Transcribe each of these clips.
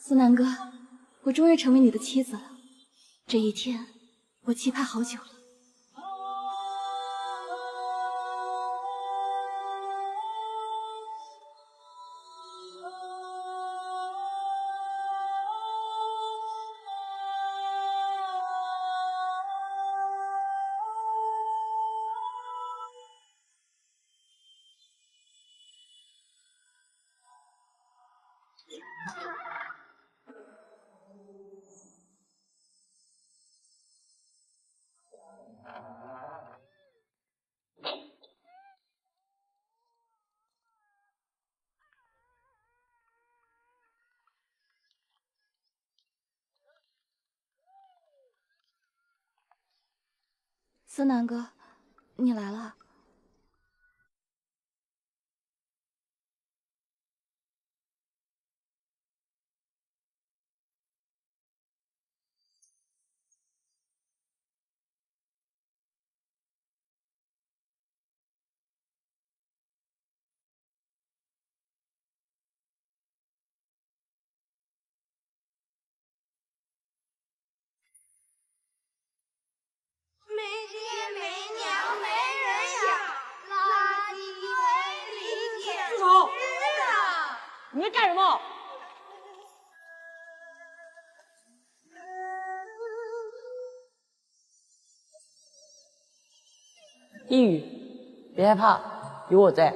思南哥，我终于成为你的妻子了，这一天我期盼好久了。思南哥，你来了。你在干什么？一宇，别害怕，有我在。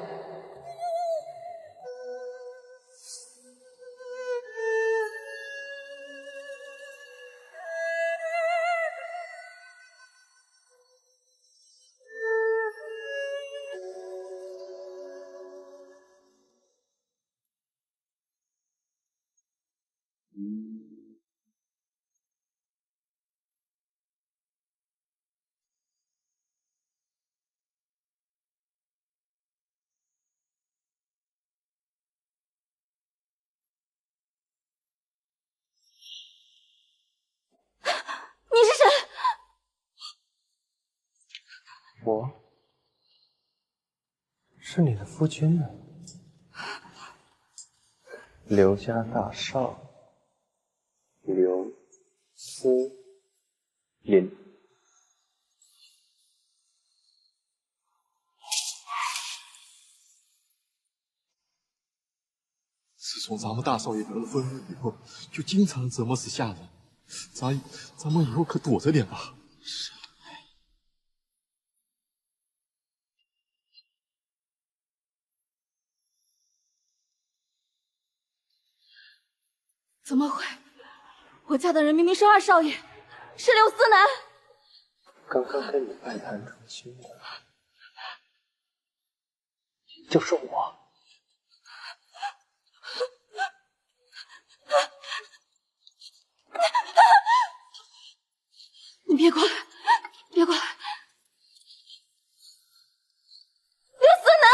你是谁？我是你的夫君呢，刘家大少刘思林。自从咱们大少爷得了瘟疫以后，就经常折磨死下人。咱们以后可躲着点吧。是啊。怎么会？我家的人明明是二少爷，是刘思南。刚刚跟你拜堂成亲的，就是我。你别过来，别过来！刘思南，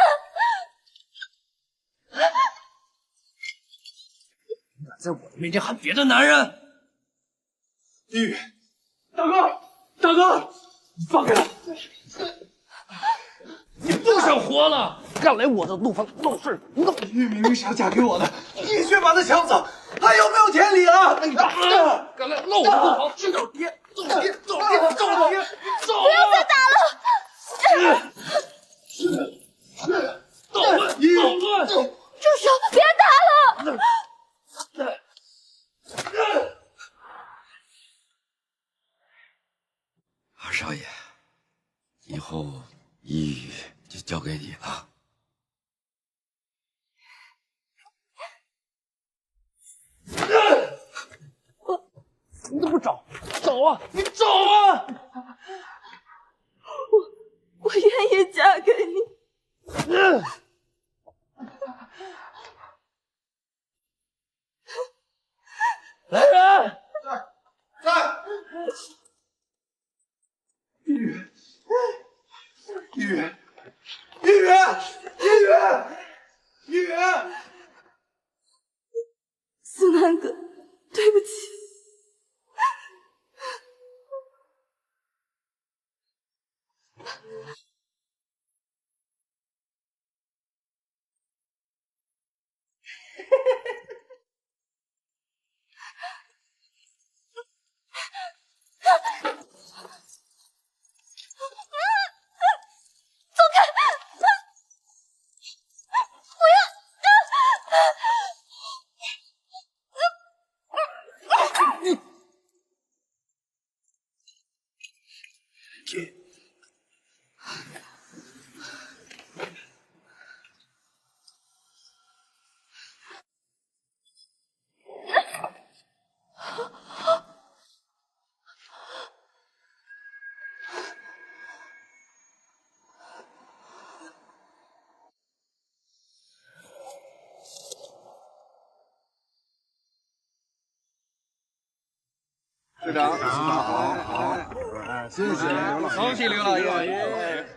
你敢在我的面前喊别的男人？一宇，大哥，大哥，你放开他！你不想活了？敢来我的洞房闹事，你怎么？玉明明是要嫁给我的，你却把她抢走，还有没有天理了？敢来闹我的洞房，去找爹！走爹！走爹！走爹！走！不要再打了！捣乱！住手！别打了！二少爷，以后一宇就交给你了。你怎么不找？找啊！你找啊！我愿意嫁给你。来人！在。一宇，一宇，一宇，一宇，思南哥，对不起。队长，好，谢谢，恭喜刘老爷。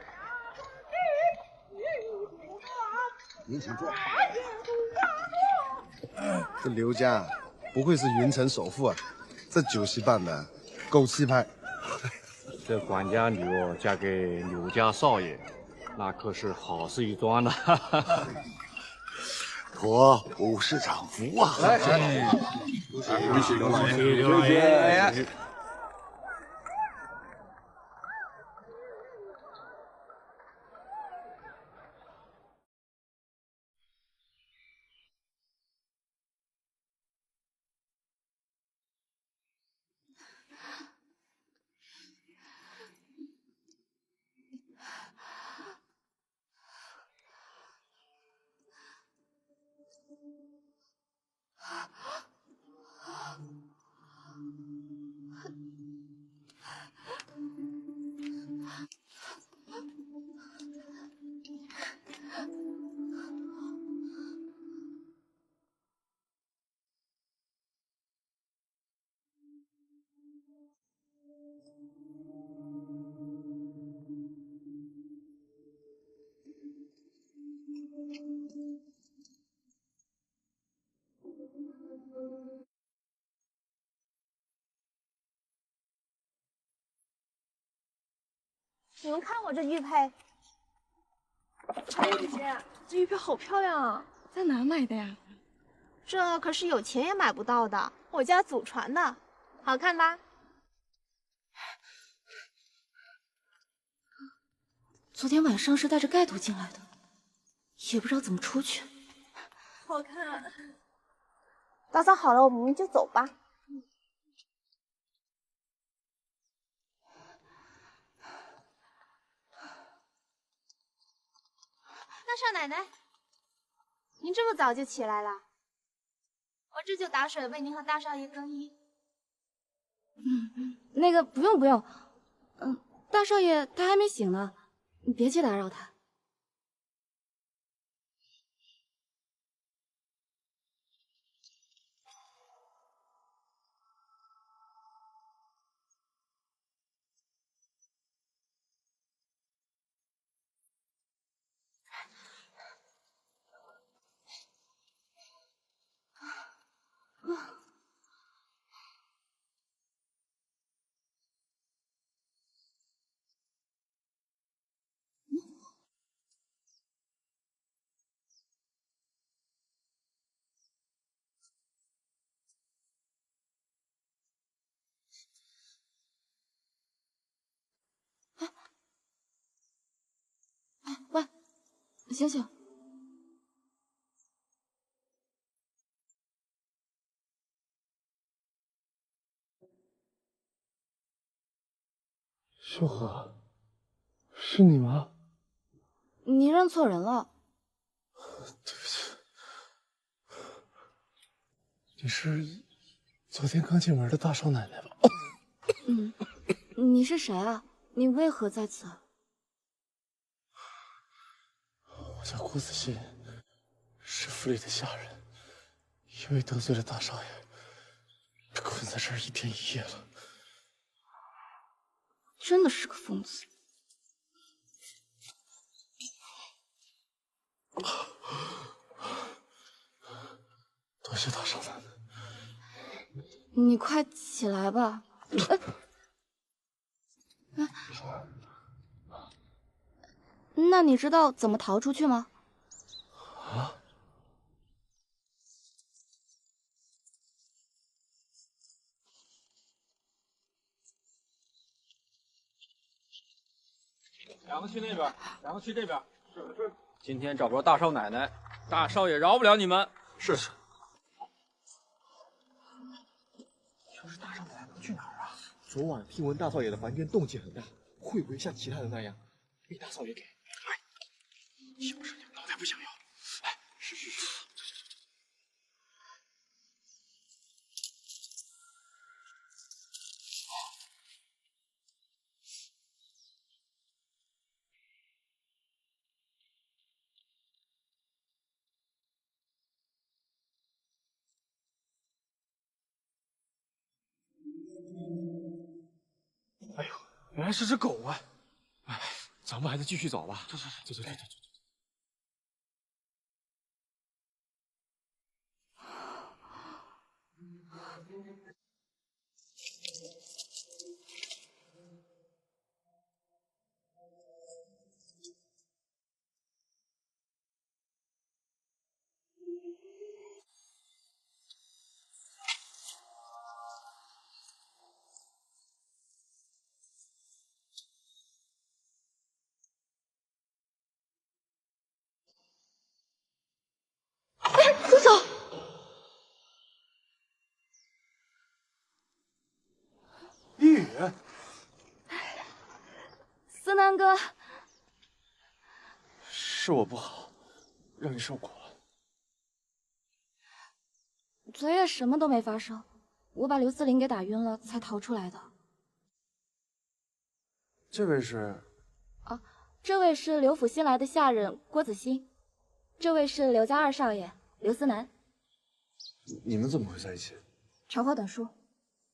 您请坐。这刘家不愧是云城首富啊，这酒席办的够气派。这管家女儿嫁给刘家少爷，那可是好事一桩呢。托武市长福啊！恭喜刘老爷，刘老爷。你们看我这玉佩，姐，这玉佩好漂亮啊，在哪买的呀？这可是有钱也买不到的，我家祖传的，好看吧？昨天晚上是带着盖头进来的，也不知道怎么出去。好看。打扫好了，我们就走吧。大少奶奶，您这么早就起来了，我这就打水为您和大少爷更衣。那个不用不用，大少爷他还没醒呢，你别去打扰他。喂，醒醒！秀禾，是你吗？你认错人了。对不起，你是昨天刚进门的大少奶奶吧？你是谁啊？你为何在此？我叫顾子欣，是府里的下人，因为得罪了大少爷，被困在这儿1天1夜了。真的是个疯子。多谢大少奶奶。你快起来吧。那你知道怎么逃出去吗？啊？两个去那边，两个去这边。今天找不着大少奶奶，大少爷饶不了你们。是。可是大少奶奶能去哪儿啊？昨晚听闻大少爷的房间动静很大，会不会像其他人那样被大少爷给？哎，小声点，脑袋不想要。哎，是。哎呦，原来是只狗啊！哎，咱们还是继续找吧。走。住手！一雨，思南哥，是我不好，让你受苦了。昨夜什么都没发生，我把刘思林给打晕了，才逃出来的。这位是？啊，这位是刘府新来的下人郭子欣，这位是刘家二少爷刘思南。你们怎么会在一起？长话短说，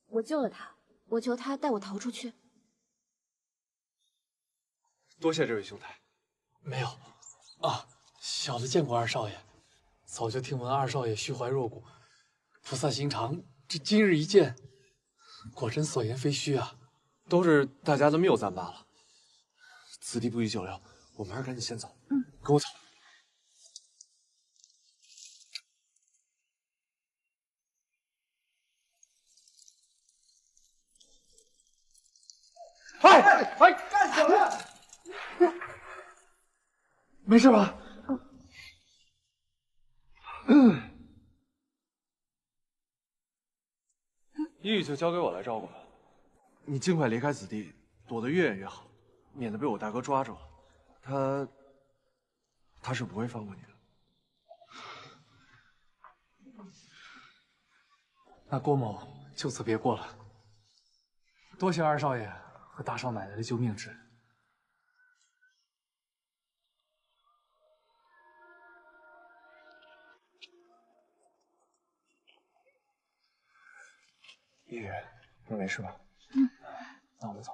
我救了他，我求他带我逃出去。多谢这位兄台。没有啊，小的见过二少爷，早就听闻二少爷虚怀若谷，菩萨心肠，这今日一见，果真所言非虚啊。都是大家的谬赞罢了。此地不宜久留，我们还是赶紧先走。跟我走。哎，干什么？没事吧？一雨就交给我来照顾了。你尽快离开此地，躲得越远越好，免得被我大哥抓住了。他是不会放过你的。那郭某就此别过了，多谢二少爷和大少奶奶的救命之恩。一雨，你没事吧？那我们走。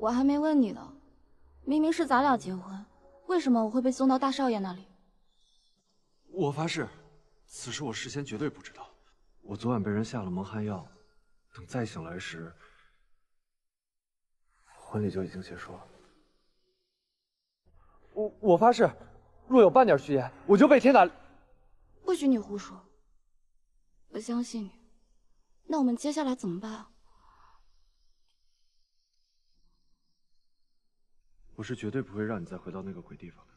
我还没问你呢，明明是咱俩结婚，为什么我会被送到大少爷那里？我发誓，此事我事先绝对不知道。我昨晚被人下了蒙汗药，等再醒来时，婚礼就已经结束了。我发誓，若有半点虚言，我就被天打。不许你胡说！我相信你。那我们接下来怎么办啊？我是绝对不会让你再回到那个鬼地方的。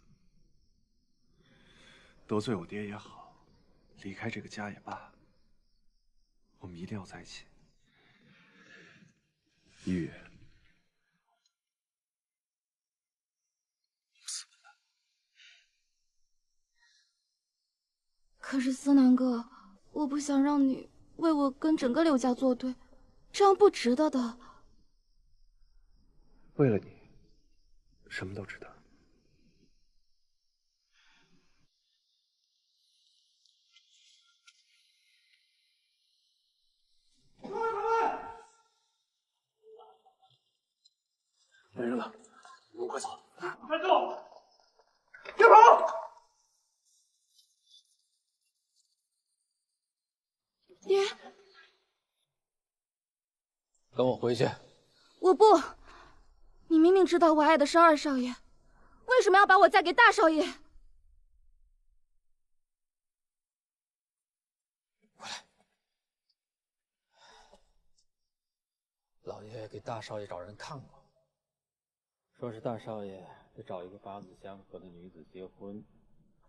得罪我爹也好，离开这个家也罢，我们一定要在一起。一雨，可是思南哥，我不想让你为我跟整个刘家作对，这样不值得的。为了你，什么都值得。没人了，我们快走！站住！跟我回去。我不，你明明知道我爱的是二少爷，为什么要把我嫁给大少爷？过来，老爷给大少爷找人看过，说是大少爷得找一个八字相合的女子结婚，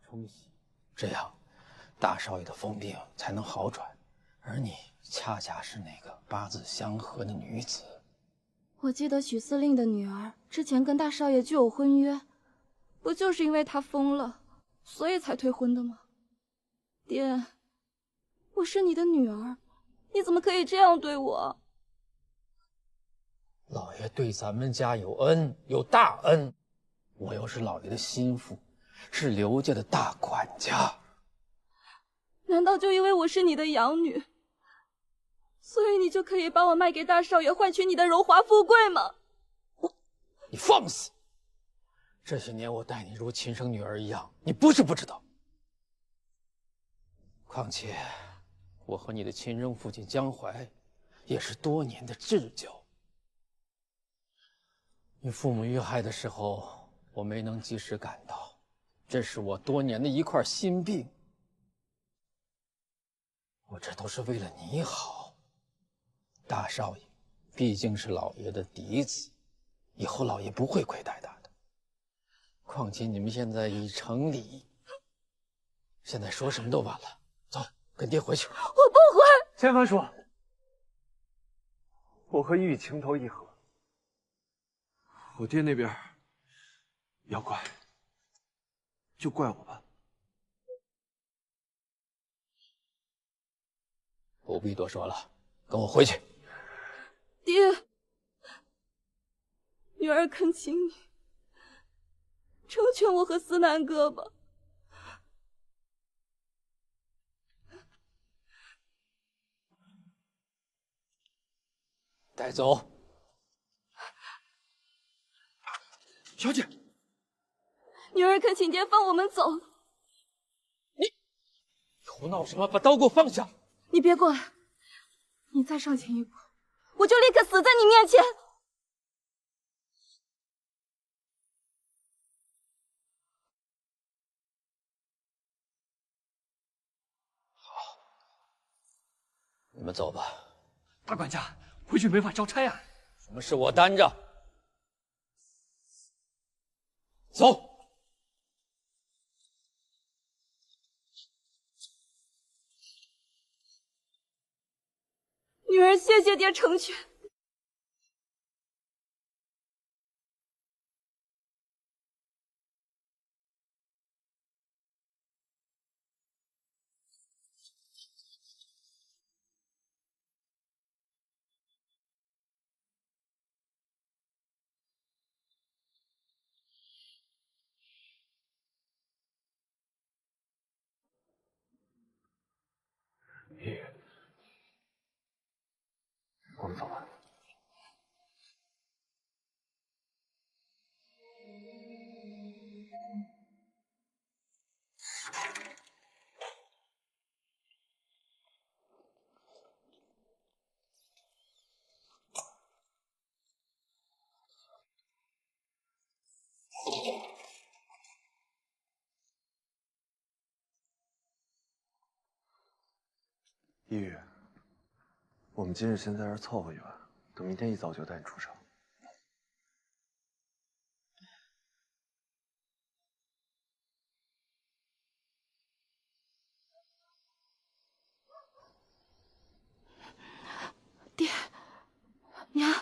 冲喜，这样大少爷的疯病才能好转，而你恰恰是那个八字相合的女子。我记得许司令的女儿之前跟大少爷就有婚约，不就是因为他疯了，所以才退婚的吗？爹，我是你的女儿，你怎么可以这样对我？老爷对咱们家有恩，有大恩，我又是老爷的心腹，是刘家的大管家。难道就因为我是你的养女，所以你就可以把我卖给大少爷，换取你的荣华富贵吗？你放肆！这些年我待你如亲生女儿一样，你不是不知道。况且，我和你的亲生父亲江淮，也是多年的至交。你父母遇害的时候，我没能及时赶到，这是我多年的一块心病。我这都是为了你好。大少爷毕竟是老爷的嫡子，以后老爷不会亏待他的。况且你们现在已成礼，现在说什么都晚了。走，跟爹回去。我不回。千帆说，我和玉情投意合，我爹那边要怪，就怪我吧。不必多说了，跟我回去。爹，女儿恳请你成全我和思南哥吧。带走。小姐，女儿恳请爹放我们走。你胡闹什么？把刀给我放下！你别过来，你再上前一步，我就立刻死在你面前。你们走吧。大管家，回去没法交差啊。什么事我担着。走。女儿谢谢爹成全。我们走吧。一宇，我们今日先在这儿凑合一晚，等明天一早就带你出城。爹，娘。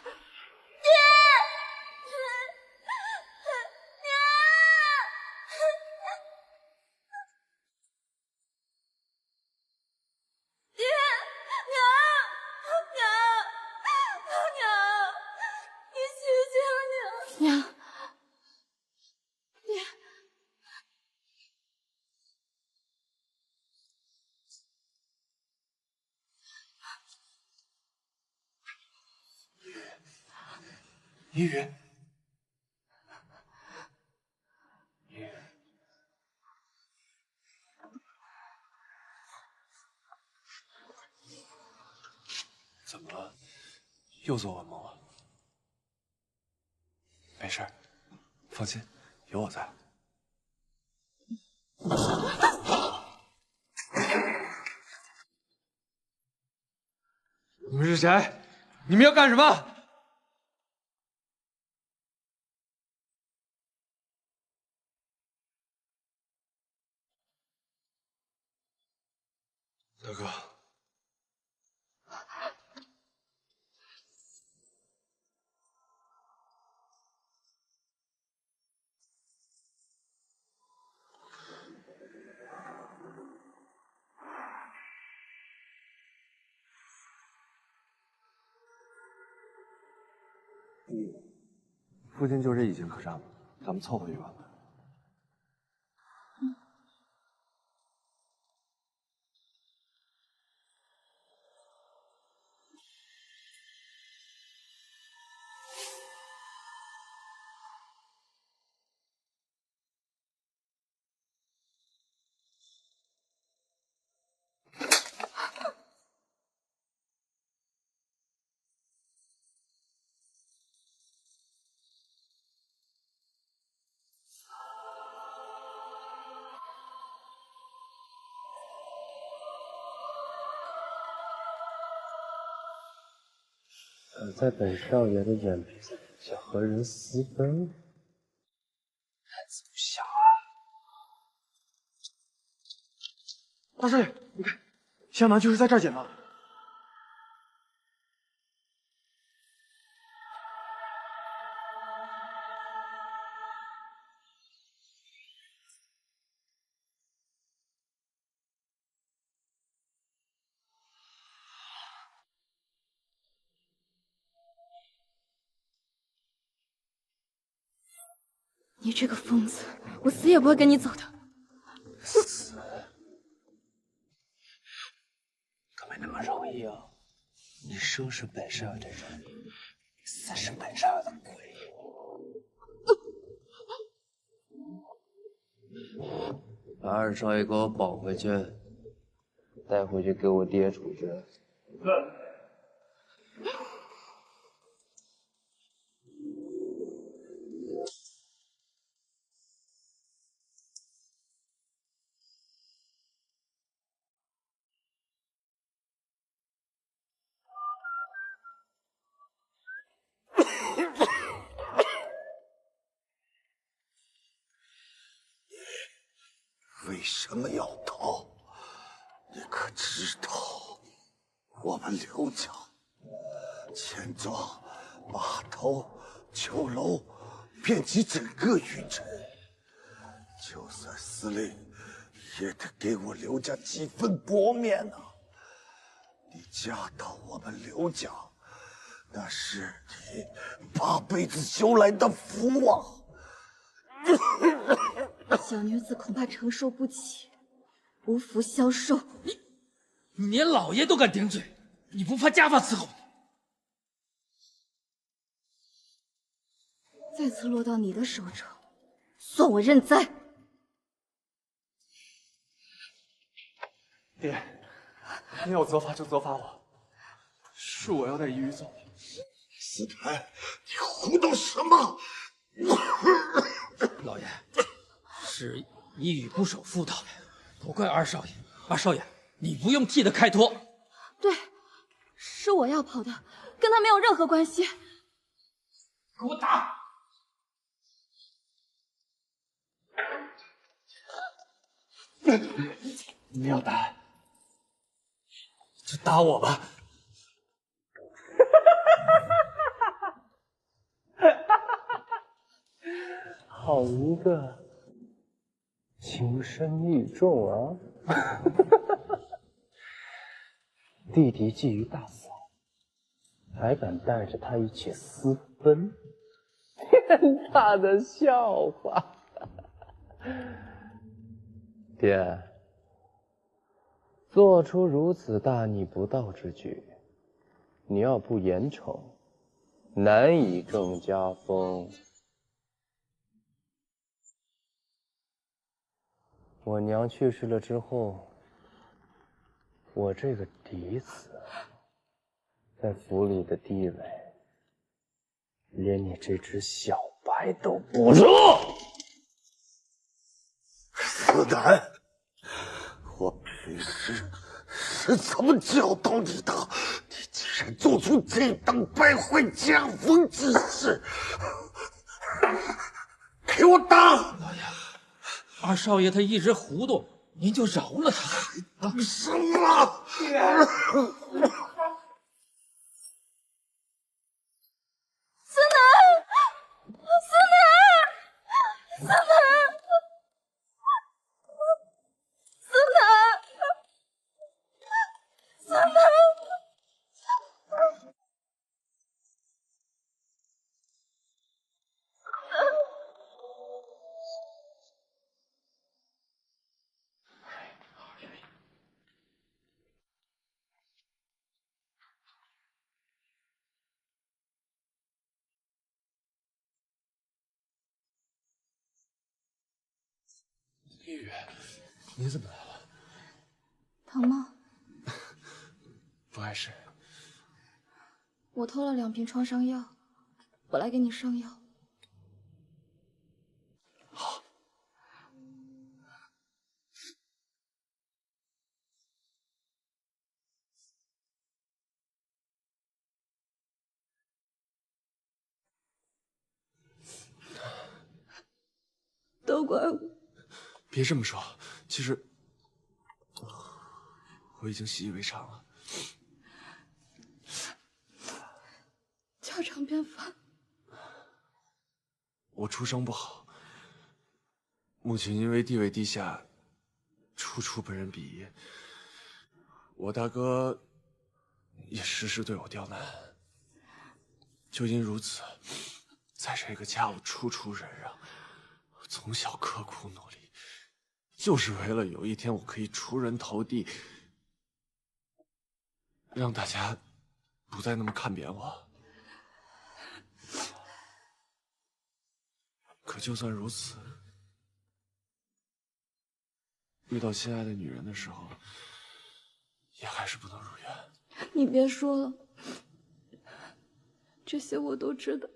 一宇，怎么了？又做噩梦了。没事，放心，有我在。你们是谁？你们要干什么？大哥。 附近就这一间客栈了，咱们凑合一晚吧。想在本少爷的眼皮子底下和人私奔，胆子不小啊！大少爷，你看，香囊就是在这儿捡的。你这个疯子，我死也不会跟你走的。死，可没那么容易啊！你生是本少爷的人，死是本少爷的鬼。把二少爷给我保回去，带回去给我爹处决。为什么要逃？你可知道，我们刘家钱庄、码头、酒楼，遍及整个余城。就算司令，也得给我刘家几分薄面呢。你嫁到我们刘家，那是你8辈子修来的福啊！小女子恐怕承受不起，无福消受。你连老爷都敢顶嘴，你不怕家法伺候你？再次落到你的手中，算我认栽。爹，你要责罚就责罚我，是我要带依雨走。司台，你胡弄什么？老爷，是依雨不守妇道，不怪二少爷。二少爷，你不用替他开脱。对，是我要跑的，跟他没有任何关系。给我打！你要打，就打我吧。好一个情深意重啊！弟弟觊觎大嫂，还敢带着她一起私奔，天大的笑话！爹，做出如此大逆不道之举，你要不严惩，难以正家风。我娘去世了之后，我这个嫡子在府里的地位，连你这只小白都不如。思南，我平时是怎么教导你的？你竟然做出这等败坏家风之事！给我打！老爷，二少爷他一直糊涂，您就饶了他。当什么？思南，思南，思南，思南，思南。丽雨，你怎么来了？疼吗？不碍事。我偷了2瓶创伤药，我来给你上药。好。都怪我。别这么说，其实我已经习以为常了。家常便饭。我出生不好，母亲因为地位低下，处处被人鄙夷。我大哥也时时对我刁难。就因如此，在这个家我处处忍让，从小刻苦努力，就是为了有一天我可以出人头地，让大家不再那么看扁我。可就算如此，遇到心爱的女人的时候，也还是不能如愿。你别说了，这些我都知道。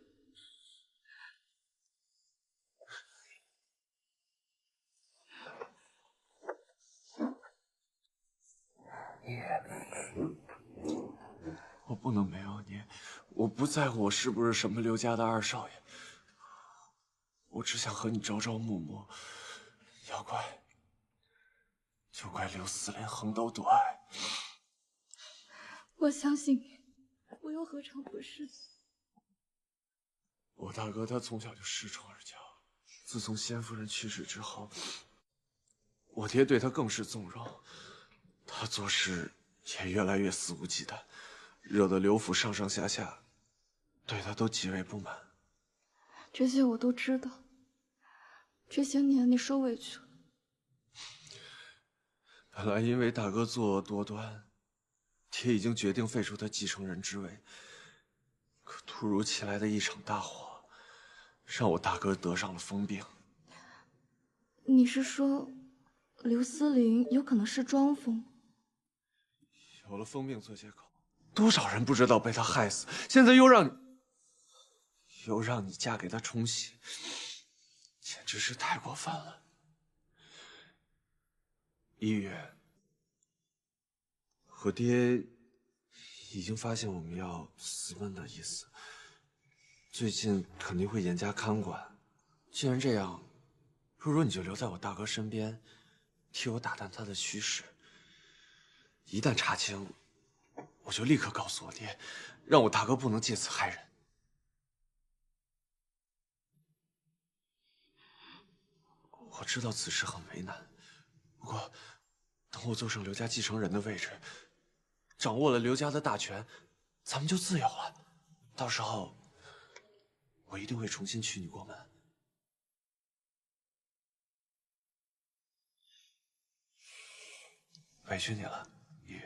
我不能没有你，我不在乎我是不是什么刘家的二少爷，我只想和你朝朝暮暮。要怪，就怪刘思莲横刀夺爱。我相信你，我又何尝不是？我大哥他从小就恃宠而骄，自从先夫人去世之后，我爹对他更是纵容，他做事也越来越肆无忌惮，惹得刘府上上下下对他都极为不满。这些我都知道。这些年你受委屈了。本来因为大哥作恶多端，爹已经决定废除他继承人之位，可突如其来的一场大火，让我大哥得上了疯病。你是说，刘思玲有可能是装疯？有了疯病做借口，多少人不知道被他害死，现在又让你嫁给他冲喜，简直是太过分了。一月，我爹已经发现我们要私奔的意思，最近肯定会严加看管。既然这样，不如你就留在我大哥身边，替我打探他的虚实。一旦查清，我就立刻告诉我爹，让我大哥不能借此害人。我知道此事很为难，不过等我坐上刘家继承人的位置，掌握了刘家的大权，咱们就自由了。到时候，我一定会重新娶你过门。委屈你了，雨。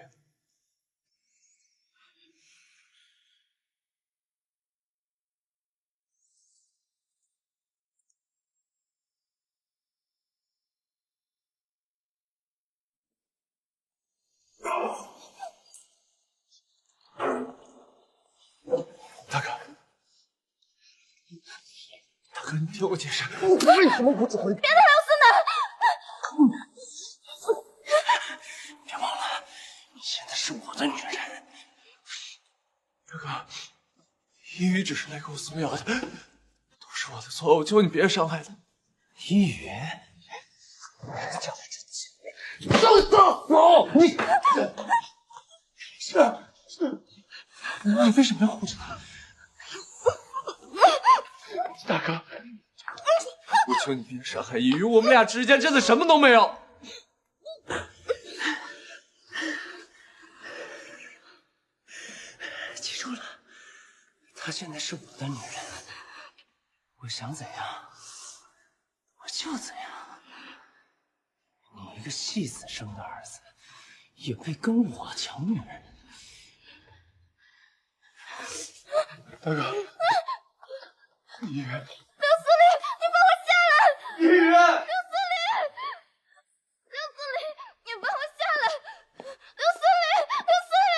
和你听我解释。你为什么不指挥？别打刘思南！别忘了，你现在是我的女人。大哥，一宇只是来给我送药的，都是我的错，我求你别伤害他。一宇，叫他真气！走！你你为什么要护着他？大哥，我求你别伤害一宇，我们俩之间真的什么都没有。记住了，她现在是我的女人，我想怎样，我就怎样。你一个戏子生的儿子，也配跟我抢女人？大哥，一宇，刘司令，你帮我下来！一宇，刘司令，刘司令，你帮我下来！刘司令，刘司令，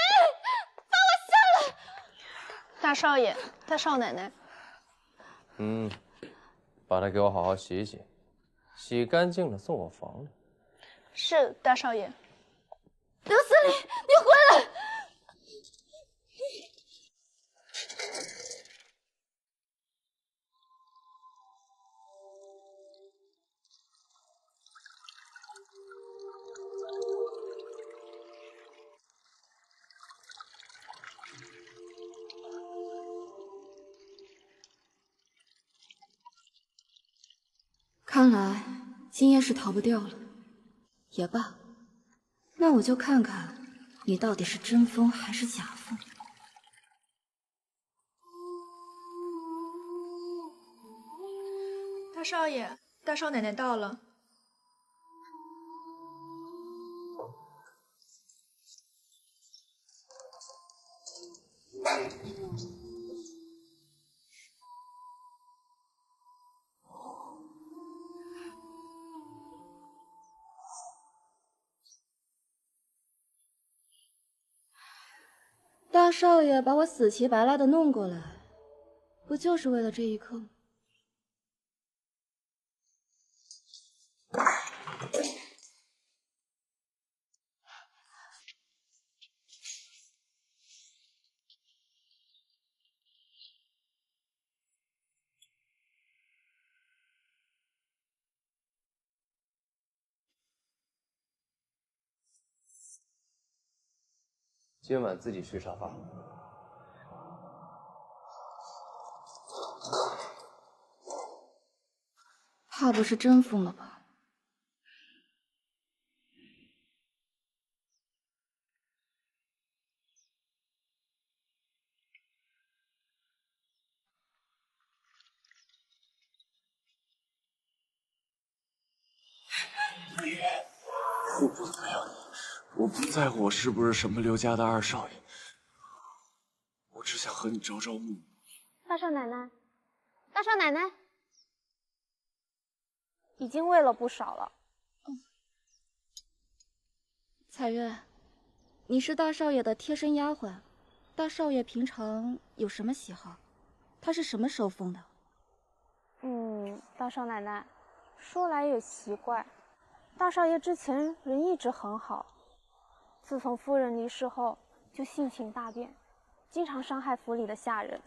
帮我下来！大少爷，大少奶奶，把它给我好好洗一洗，洗干净了送我房里。是大少爷。刘司令，你回来！看来今夜是逃不掉了。也罢，那我就看看你到底是真疯还是假疯。大少爷，大少奶奶到了。大少爷把我死乞白赖的弄过来，不就是为了这一刻吗？今晚自己睡沙发。怕不是真疯了吧？我不怎么样，我不在乎我是不是什么刘家的二少爷，我只想和你朝朝暮暮。大少奶奶，大少奶奶，已经喂了不少了。彩月，你是大少爷的贴身丫鬟，大少爷平常有什么喜好？他是什么时候疯的？大少奶奶，说来也奇怪，大少爷之前人一直很好，自从夫人离世后，就性情大变，经常伤害府里的下人。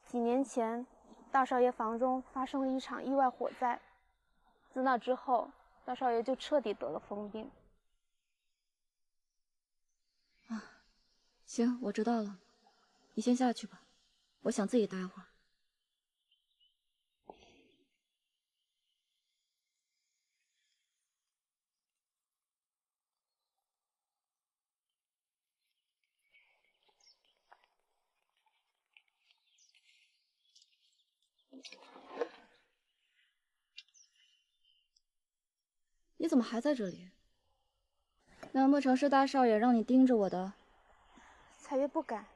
几年前，大少爷房中发生了一场意外火灾，自那之后，大少爷就彻底得了疯病。行，我知道了，你先下去吧，我想自己待会儿。你怎么还在这里？难不成是大少爷让你盯着我的？彩月不敢。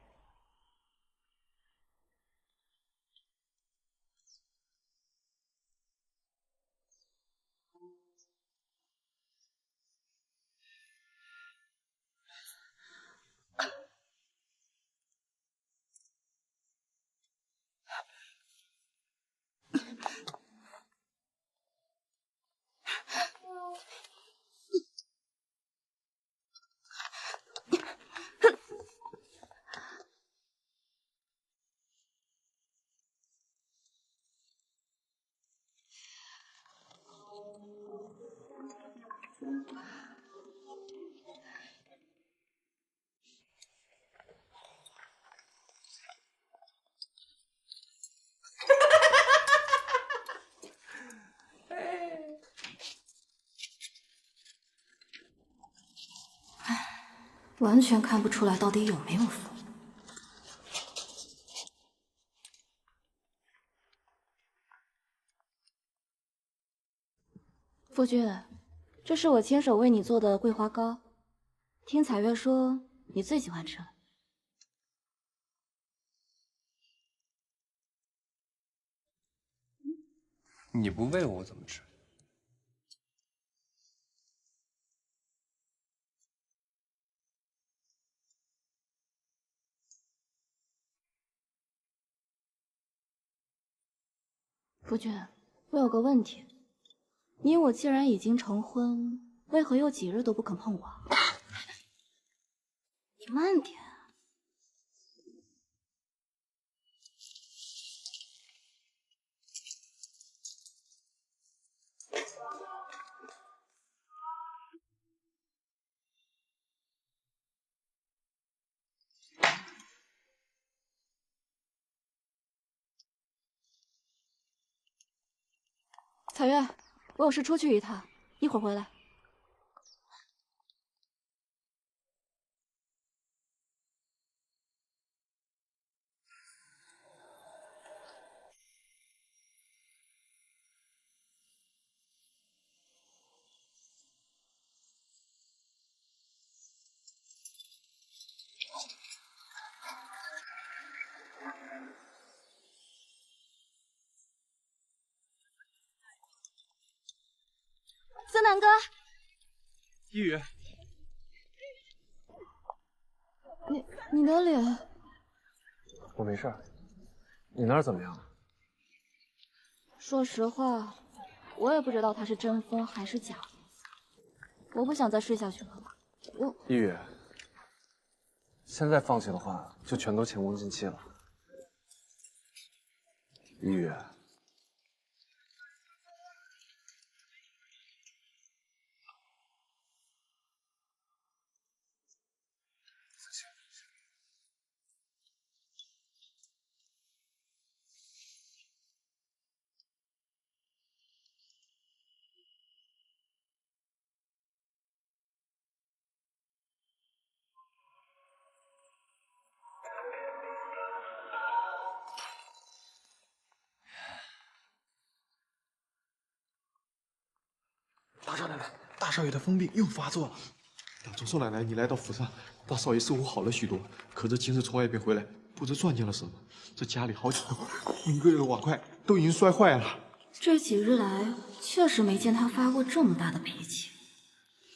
完全看不出来到底有没有疯。夫君，这是我亲手为你做的桂花糕，听彩月说你最喜欢吃了。你不喂我怎么吃？夫君，我有个问题，你我既然已经成婚，为何又几日都不肯碰我？你慢点。彩月，我有事出去一趟，一会儿回来。思南哥，一宇，你的脸，我没事。你那儿怎么样？说实话，我也不知道他是真疯还是假疯。我不想再睡下去了。一宇，现在放弃的话，就全都前功尽弃了。一宇。大少奶奶，大少爷的疯病又发作了。当初少奶奶你来到府上，大少爷似乎好了许多。可这今日从外边回来，不知撞见了什么。这家里好几个名贵的碗筷都已经摔坏了。这几日来确实没见他发过这么大的脾气，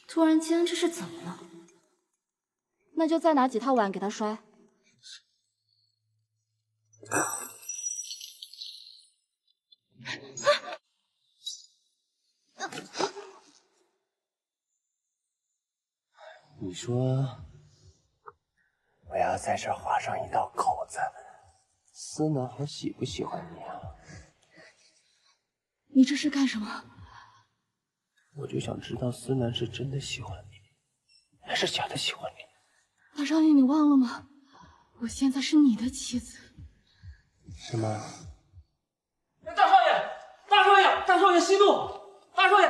突然间这是怎么了？那就再拿几套碗给他摔。你说我要在这划上一道口子，思南还喜不喜欢你啊？你这是干什么？我就想知道思南是真的喜欢你，还是假的喜欢你。大少爷，你忘了吗？我现在是你的妻子。是吗？大少爷，大少爷，大少爷息怒！大少爷，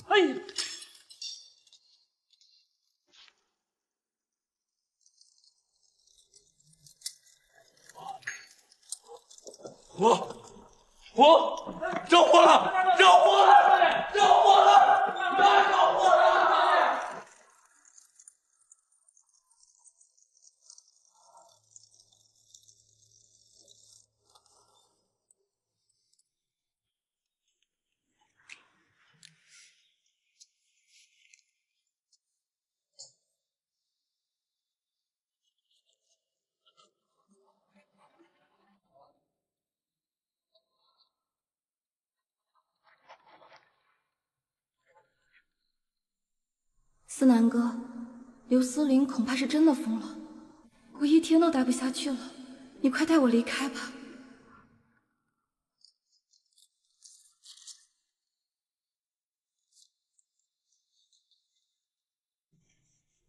哎呀！火！着火了！着火了！着火了！着火了！思南哥，刘思玲恐怕是真的疯了，我一天都待不下去了，你快带我离开吧。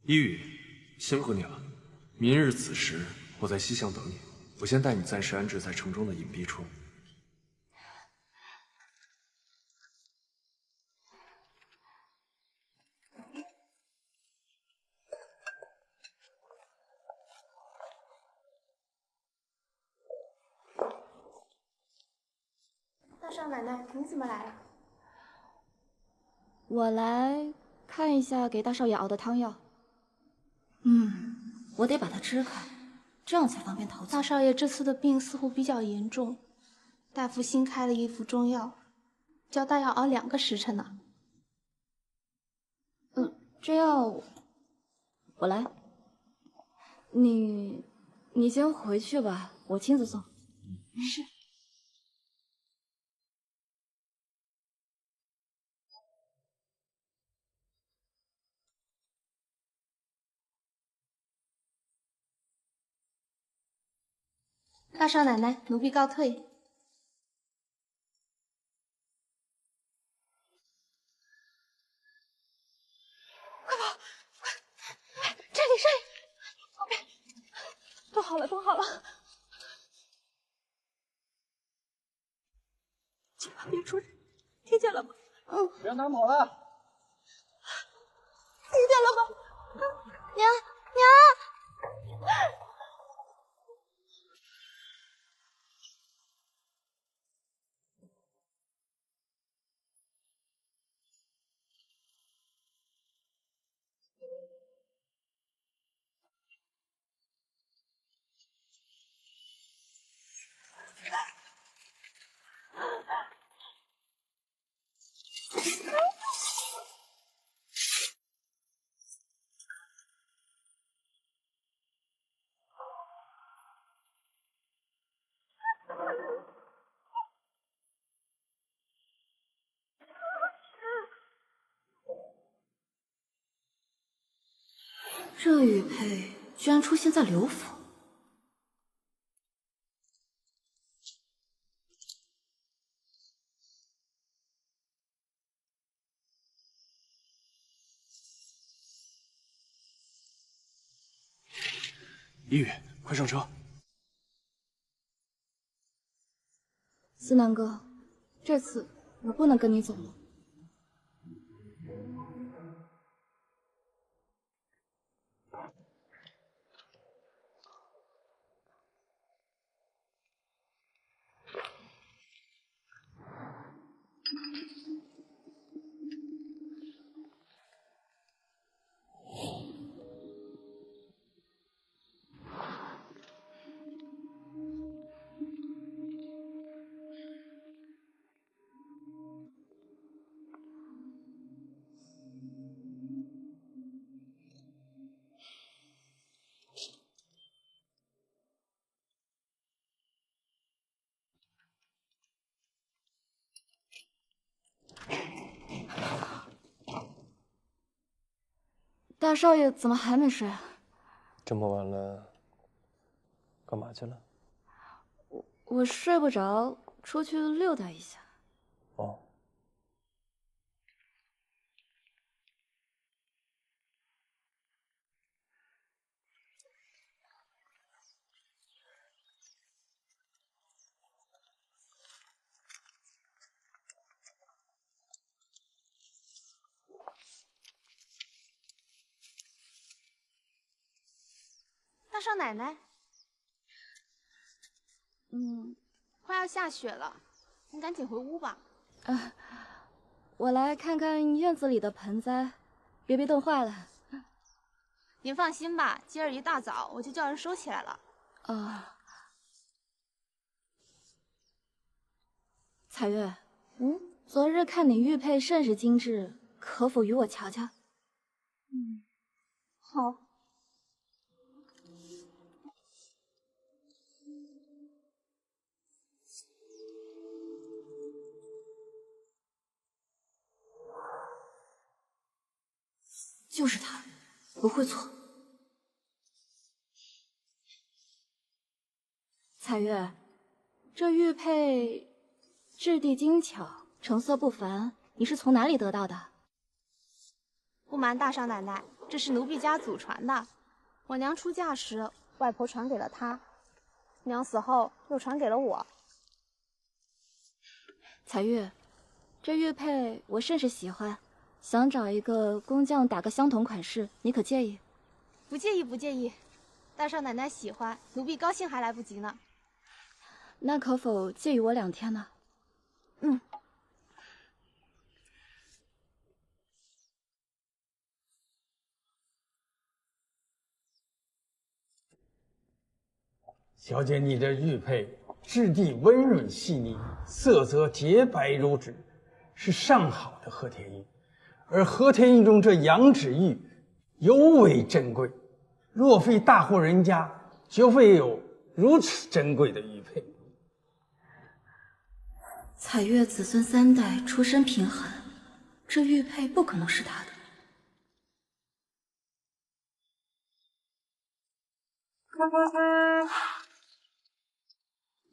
一宇，辛苦你了。明日此时，我在西巷等你。我先带你暂时安置在城中的隐蔽处。大少奶奶，你怎么来了？我来看一下给大少爷熬的汤药。我得把它支开，这样才方便逃走。大少爷这次的病似乎比较严重，大夫新开了一副中药，交代要熬2个时辰呢。这药我来，你先回去吧，我亲自送。是。大少奶奶，奴婢告退。快跑！快！这里是后面，都好了，都好了，千万别出人，听见了吗？别拿跑了！听见了吗？娘。这玉佩居然出现在刘府。一宇，快上车！思南哥，这次我不能跟你走了。大少爷怎么还没睡啊？这么晚了，干嘛去了？我睡不着，出去溜达一下。哦。大少奶奶，快要下雪了，您赶紧回屋吧。我来看看院子里的盆栽，别被冻坏了。您放心吧，今儿一大早我就叫人收起来了。彩月，昨日看你玉佩甚是精致，可否与我瞧瞧？好。就是它，不会错。彩月，这玉佩质地精巧，成色不凡，你是从哪里得到的？不瞒大少奶奶，这是奴婢家祖传的。我娘出嫁时，外婆传给了她，娘死后又传给了我。彩玉，这玉佩我甚是喜欢，想找一个工匠打个相同款式，你可介意？不介意，不介意。大少奶奶喜欢，奴婢高兴还来不及呢。那可否借予我2天呢？嗯。小姐，你这玉佩质地温润细腻，色泽洁白如纸，是上好的和田玉。而和田玉中这羊脂玉尤为珍贵，若非大户人家，绝非有如此珍贵的玉佩。彩月子孙3代出身贫寒，这玉佩不可能是他的。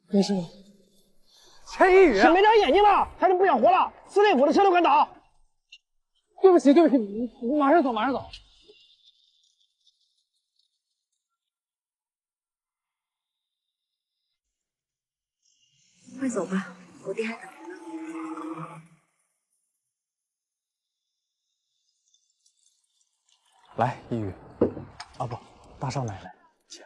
没事。陈一宇，没长眼睛了，还是不想活了？司令府的车都敢倒。对不起，对不起，你马上走，马上走。快走吧，我爹还等着呢。来，一宇，啊不，大少奶奶，请。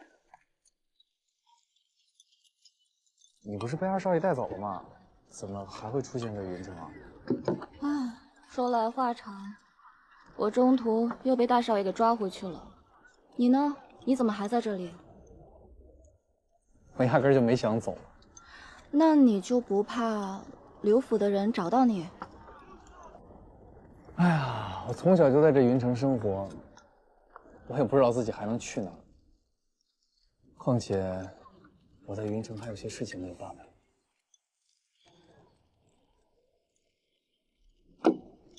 你不是被2少爷带走了吗？怎么还会出现在云城啊？唉，说来话长，我中途又被大少爷给抓回去了。你呢？你怎么还在这里？我压根就没想走。那你就不怕刘府的人找到你？哎呀，我从小就在这云城生活，我也不知道自己还能去哪。况且我在云城还有些事情没有办完。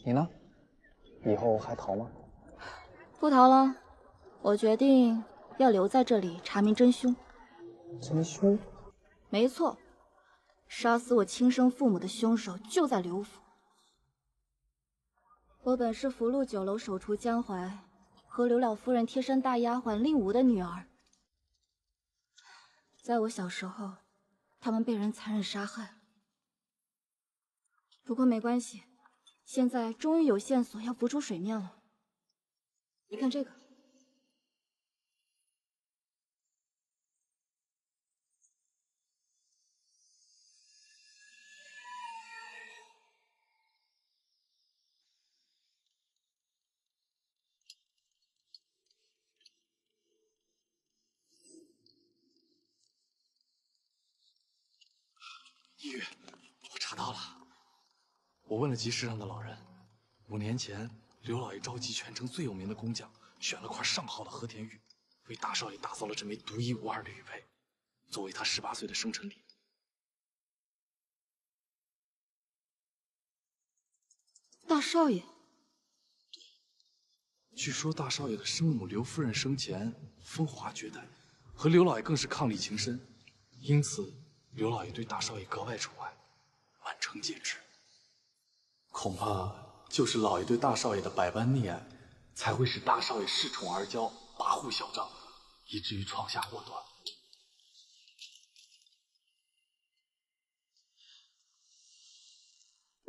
你呢？以后还逃吗？不逃了，我决定要留在这里查明真凶。真凶？没错，杀死我亲生父母的凶手就在刘府。我本是福禄酒楼首厨江淮和刘老夫人贴身大丫鬟令武的女儿。在我小时候，他们被人残忍杀害了。不过没关系，现在终于有线索要浮出水面了。你看这个。一宇，我查到了。我问了集市上的老人，5年前刘老爷召集全城最有名的工匠，选了块上好的和田玉，为大少爷打造了这枚独一无二的玉佩，作为他18岁的生辰礼。大少爷，据说大少爷的生母刘夫人生前风华绝代，和刘老爷更是伉俪情深，因此刘老爷对大少爷格外宠爱，满城皆知。恐怕就是老爷对大少爷的百般溺爱，才会使大少爷恃宠而骄，跋扈嚣张，以至于闯下祸端。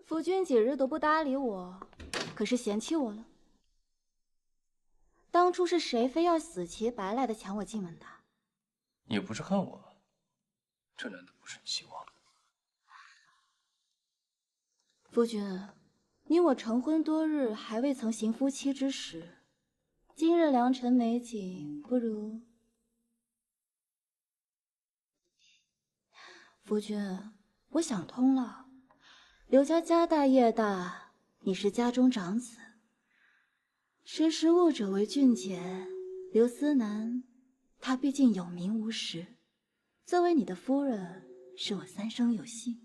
夫君几日都不搭理我，可是嫌弃我了？当初是谁非要死乞白赖的抢我进门的？你不是恨我，这难道不是你希望的？夫君，你我成婚多日，还未曾行夫妻之实。今日良辰美景，不如……夫君，我想通了，刘家家大业大，你是家中长子，识时务者为俊杰。刘思南，他毕竟有名无实，作为你的夫人，是我3生有幸。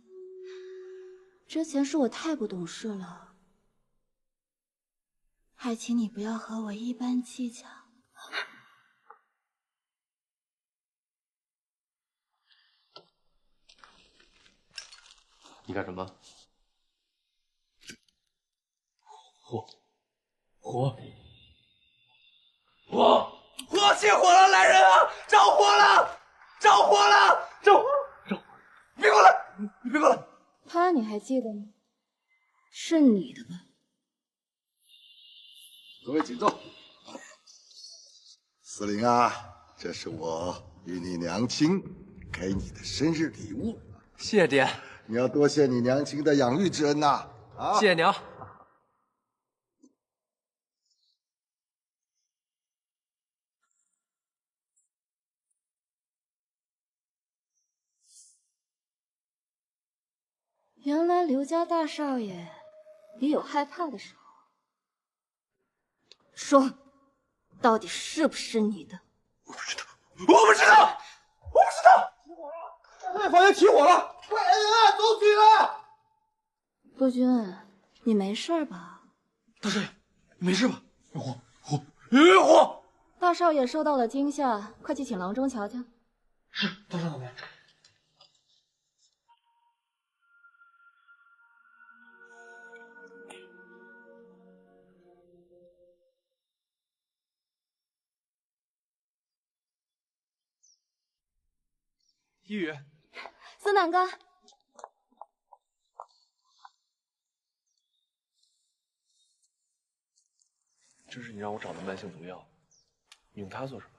之前是我太不懂事了，还请你不要和我一般计较。你干什么？火。你还记得吗？是你的吧？各位请坐。司令啊，这是我与你娘亲给你的生日礼物。谢爹，你要多谢你娘亲的养育之恩呐！啊，谢娘。原来刘家大少爷也有害怕的时候。说，到底是不是你的？我不知道！大房间起火了，快按走水了！陆军，你没事吧？大少爷，你没事吧？有火！大少爷受到了惊吓，快去请郎中瞧瞧。是，大少爷。一宇，司南哥，这是你让我找的慢性毒药，你用它做什么？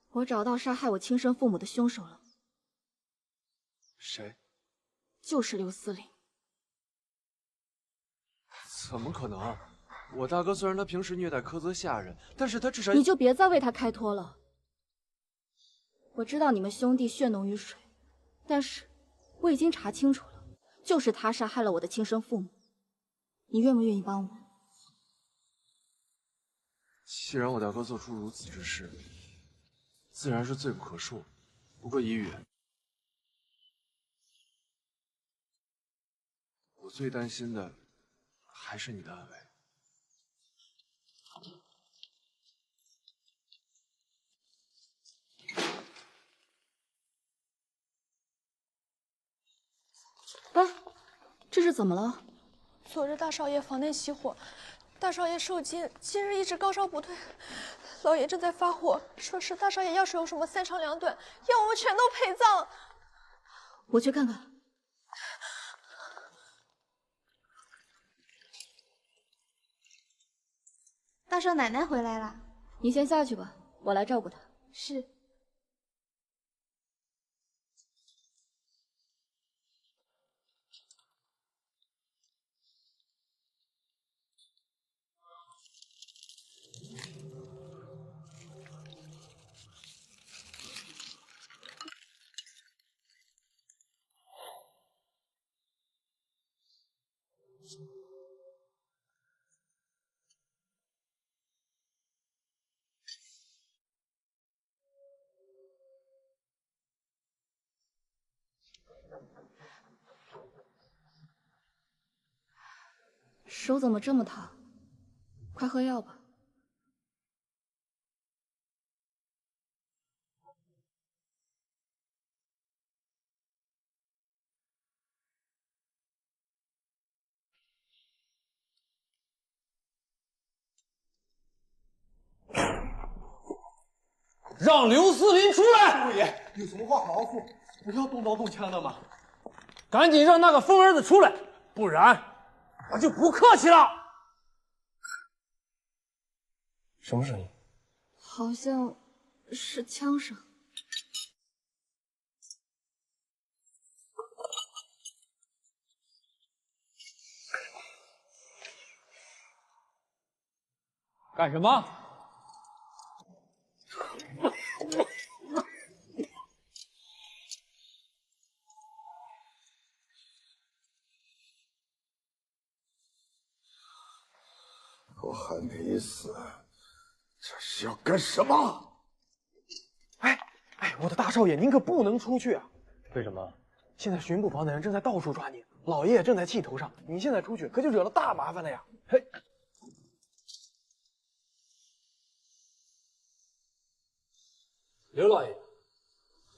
我找到杀害我亲生父母的凶手了。谁？就是刘司令。怎么可能？我大哥虽然他平时虐待苛责下人，但是他至少……你就别再为他开脱了。我知道你们兄弟血浓于水，但是我已经查清楚了，就是他杀害了我的亲生父母。你愿不愿意帮我？既然我大哥做出如此之事，自然是罪不可恕。不过，一宇，我最担心的还是你的安危。哎，这是怎么了？昨日大少爷房内起火，大少爷受惊，今日一直高烧不退，老爷正在发火，说是大少爷要是有什么三长两短，要我们全都陪葬。我去看看。大少奶奶回来了，你先下去吧，我来照顾她。是。手怎么这么烫？快喝药吧。让刘司令出来！陆爷，有什么话好好说，不要动刀动枪的嘛。赶紧让那个疯儿子出来，不然我就不客气了。什么声音？好像是枪声。干什么？我还没死，这是要干什么？哎，我的大少爷，您可不能出去啊！为什么？现在巡捕房的人正在到处抓你，老爷也正在气头上，你现在出去可就惹了大麻烦了呀！嘿，刘老爷，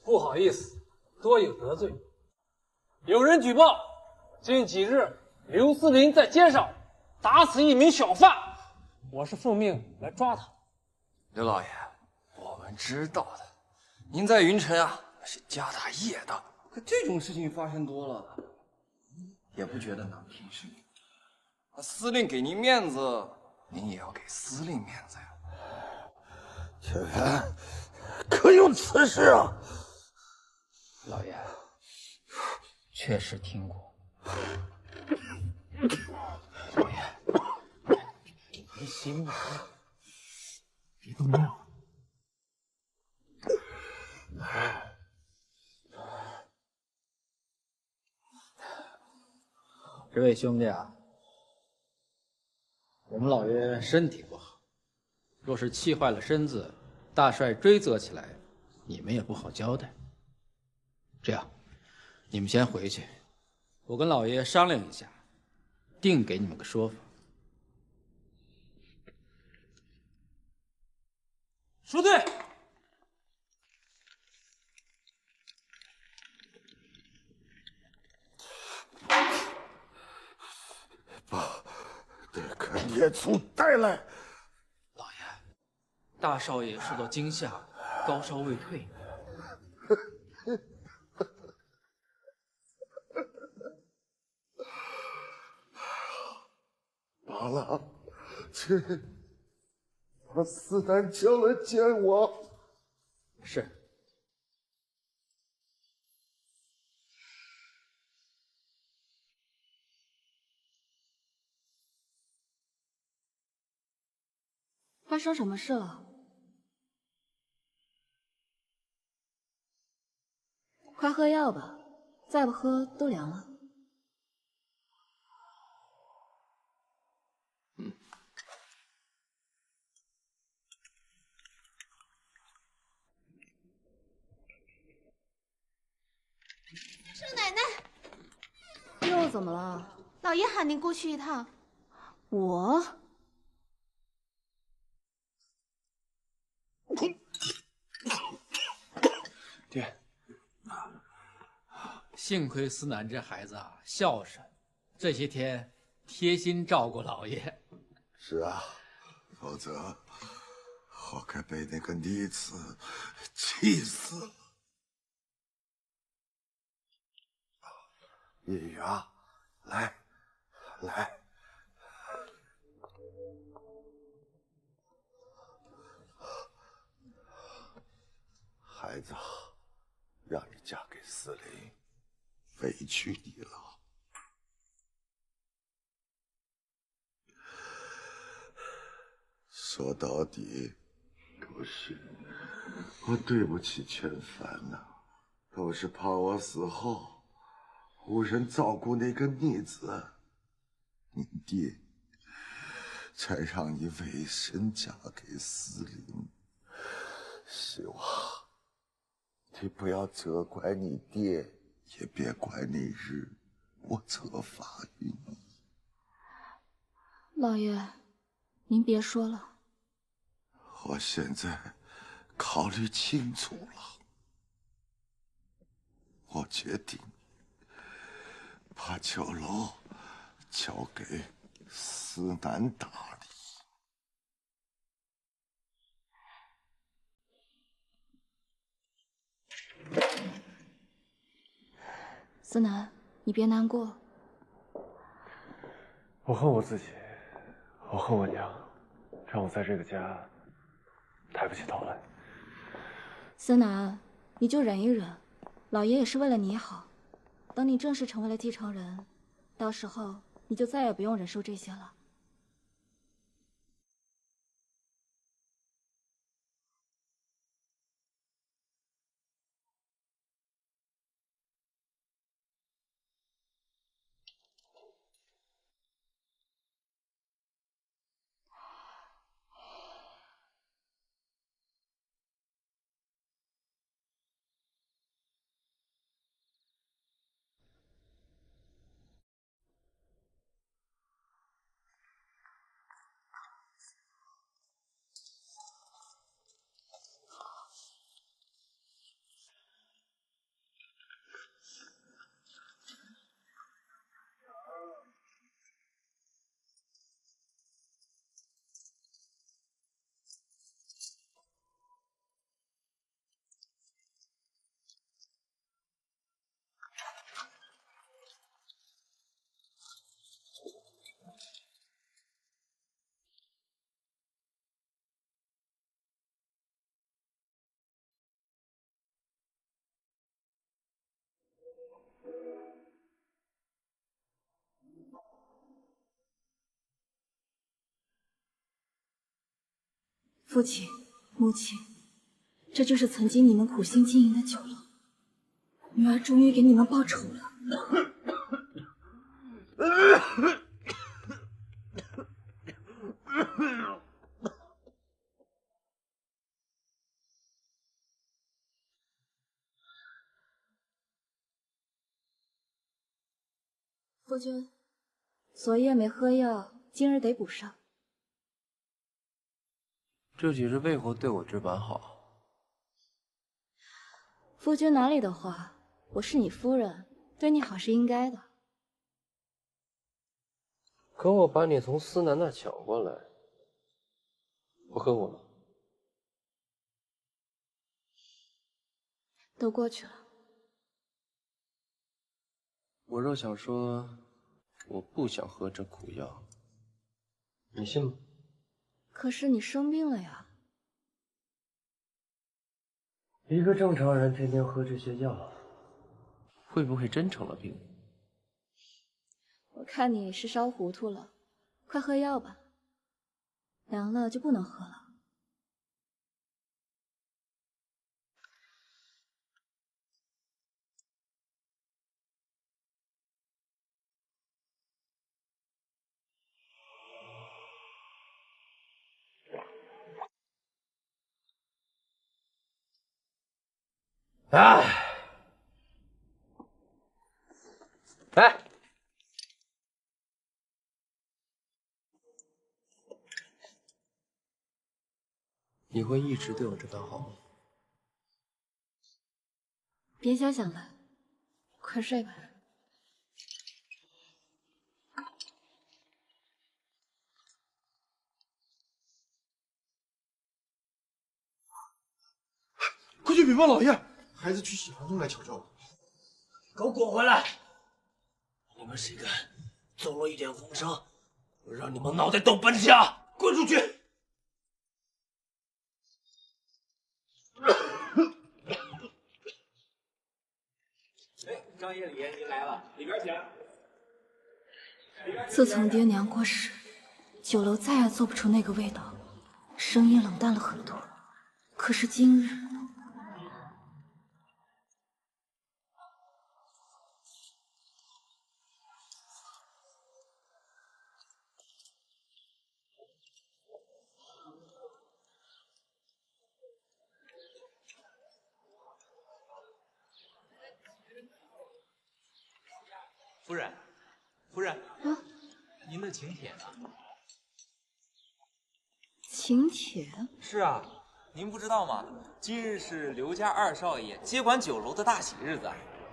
不好意思，多有得罪。有人举报，近几日刘司令在街上打死一名小贩，我是奉命来抓他。刘老爷，我们知道的，您在云城啊是家大业大，可这种事情发生多了，也不觉得难听是吗？司令给您面子，您也要给司令面子呀。田园，可有此事啊？老爷，确实听过。老爷，你醒了，别动怒。这位兄弟啊，我们老爷身体不好，若是气坏了身子，大帅追责起来，你们也不好交代。这样，你们先回去，我跟老爷商量一下，定给你们个说法。说对。把那个孽畜带来。老爷，大少爷受到惊吓，高烧未退。罢了，去把司南叫来见我。是。发生什么事了？快喝药吧，再不喝都凉了。少奶奶，又怎么了？老爷喊您过去一趟。我？爹，幸亏思南这孩子啊孝顺，这些天贴心照顾老爷。是啊，否则我该被那个逆子气死了。叶雨啊，来，来。孩子，让你嫁给司令，委屈你了。说到底，都是我对不起全藩呐，都是怕我死后无人照顾那个逆子，你爹才让你委身嫁给司令。希望你不要责怪你爹，也别怪那日我责罚于你。老爷，您别说了。我现在考虑清楚了，我决定把酒楼交给司南打理。思南，你别难过。我恨我自己，我恨我娘，让我在这个家抬不起头来。思南，你就忍一忍，老爷也是为了你好。等你正式成为了继承人，到时候你就再也不用忍受这些了。父亲、母亲，这就是曾经你们苦心经营的酒楼，女儿终于给你们报仇了。夫君，昨夜没喝药，今日得补上。这几日为何对我这般好？夫君哪里的话，我是你夫人，对你好是应该的。可我把你从思南那抢过来，不恨我吗？都过去了。我若想说，我不想喝这苦药，你信吗？可是你生病了呀。一个正常人天天喝这些药，会不会真成了病？我看你是烧糊涂了，快喝药吧，凉了就不能喝了。哎，你会一直对我这般好吗？别瞎想了，快睡吧。快去禀报老爷，孩子去洗寒中来求救了。给我滚回来！你们谁敢走漏一点风声，我让你们脑袋都崩下！滚出去！哎，张爷、李爷，您来了，里边请。自从爹娘过世，酒楼再也做不出那个味道，生意冷淡了很多。可是今日，夫人，夫人，您的请帖呢？请帖？是啊，您不知道吗？今日是刘家二少爷接管酒楼的大喜日子，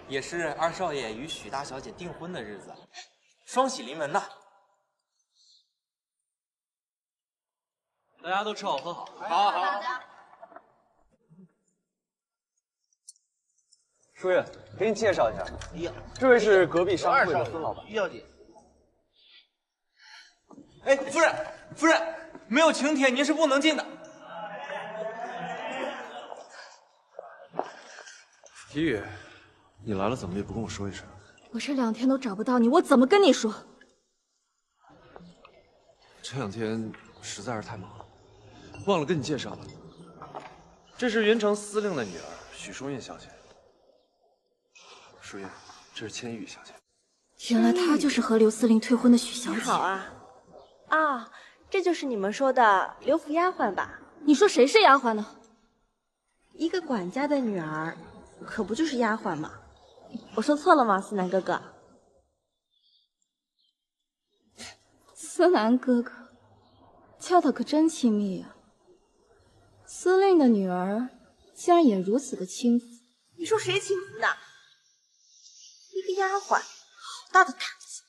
也是二少爷与许大小姐订婚的日子，双喜临门呐！大家都吃好喝好。好好。书院，给你介绍一下，这位是隔壁商会的孙老板。要紧。哎，夫人，夫人，没有请帖您是不能进的。一宇，你来了怎么也不跟我说一声？我这2天都找不到你，我怎么跟你说？这2天实在是太忙了，忘了跟你介绍了。这是云城司令的女儿许淑韵小姐。淑韵，这是千羽小姐。原来她就是和刘司令退婚的许小姐。好啊，啊，这就是你们说的刘府丫鬟吧？你说谁是丫鬟呢？一个管家的女儿，可不就是丫鬟吗？我说错了吗，思南哥哥？思南哥哥，叫的可真亲密呀！司令的女儿竟然也如此的轻浮。你说谁轻浮呢？一个丫鬟，好大的胆子！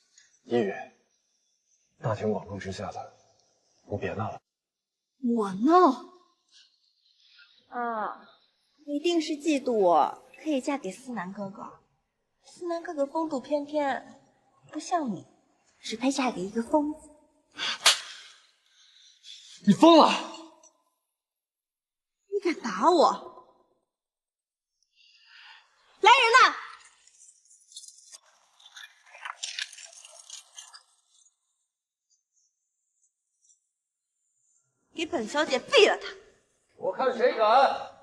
一宇，大庭广众之下的，你别闹了。我闹？啊，一定是嫉妒我可以嫁给思南哥哥。思南哥哥风度翩翩，不像你，只配嫁给一个疯子。你疯了！你敢打我？来人呐！给本小姐毙了他！我看谁敢！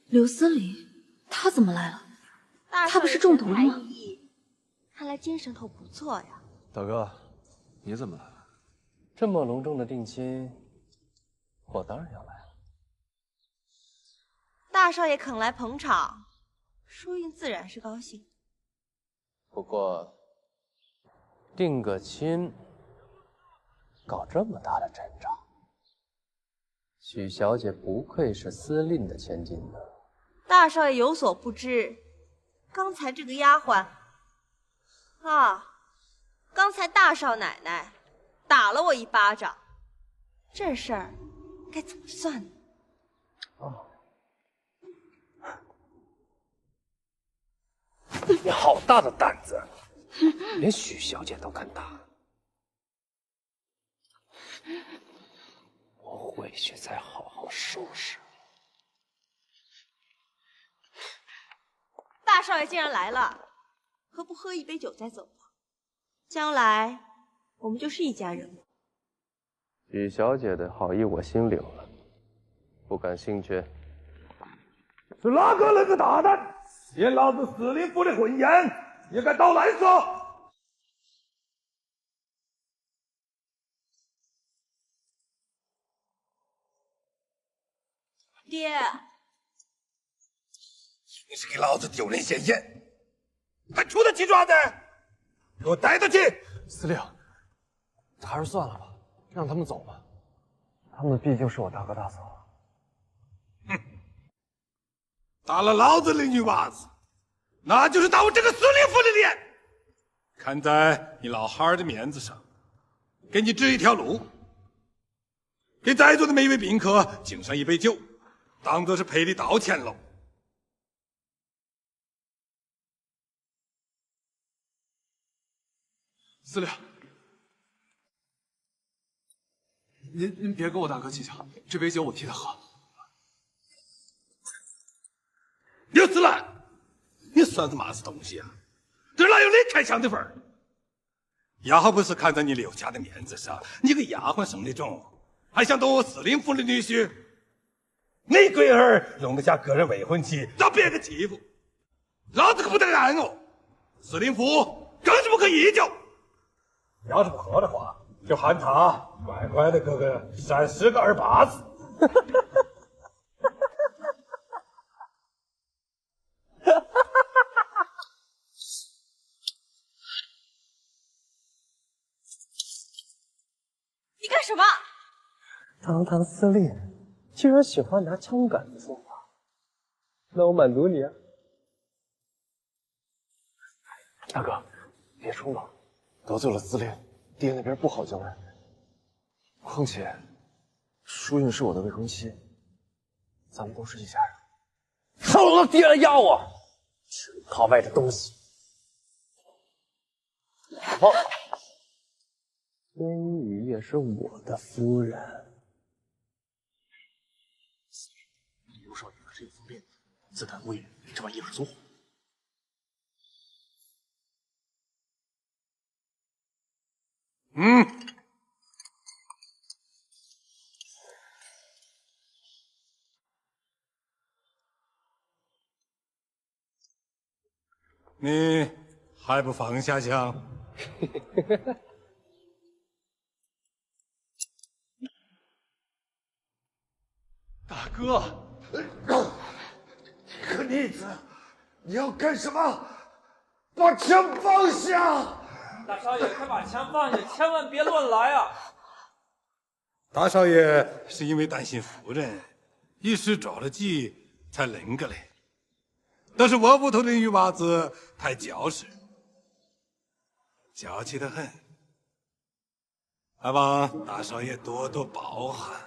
刘思礼，他怎么来了？大他不是中毒了吗？看来精神头不错呀。大哥，你怎么来了？这么隆重的定亲，我当然要来了。大少爷肯来捧场，淑韵自然是高兴。不过，定个亲，搞这么大的阵仗，许小姐不愧是司令的千金呢。大少爷有所不知，刚才这个丫鬟刚才大少奶奶打了我一巴掌，这事儿该怎么算呢？你好大的胆子，连许小姐都敢打！我回去再好好收拾。大少爷既然来了，何不喝一杯酒再走呢？将来我们就是一家人了。许小姐的好意我心领了，不感兴趣。是哪个那个大胆，嫌老子司令府的婚宴也敢捣乱说？爹，你是给老子丢人现眼，还出得起爪子？给我带他去！司令，还是算了吧，让他们走吧。他们毕竟是我大哥大嫂。打了老子的女娃子，那就是打我这个司令府的脸。看在你老汉儿的面子上，给你指一条路，给在座的每位宾客敬上一杯酒，当做是赔礼道歉喽。司令，您别跟我大哥计较，这杯酒我替他喝。刘思兰，你算是嘛子东西啊？这哪有你开枪的份儿？要不是看在你刘家的面子上，你个丫鬟生的种，还想当我司令府的女婿？你龟儿容得下个人未婚妻遭别个欺负，老子可不得安哦！司令府更是不可依旧。要是不喝的话，就喊他乖乖的给个30个耳巴子。你干什么？堂堂司令，居然喜欢拿枪杆子说话，那我满足你啊！大哥，别冲动，得罪了司令，爹那边不好交代。况且，淑韵是我的未婚妻，咱们都是一家人。臭了爹来要我，吃靠外的东西。好，天宇也是我的夫人。刘少爷可是有疯病，自叹不已，这玩意儿纵火。你还不放下枪？大哥，你个逆子，你要干什么？把枪放下！大少爷，快把枪放下，千万别乱来啊！大少爷是因为担心夫人，一时着了急才恁个嘞。都是我屋头的女娃子太娇实，娇气得很，还望大少爷多多包涵。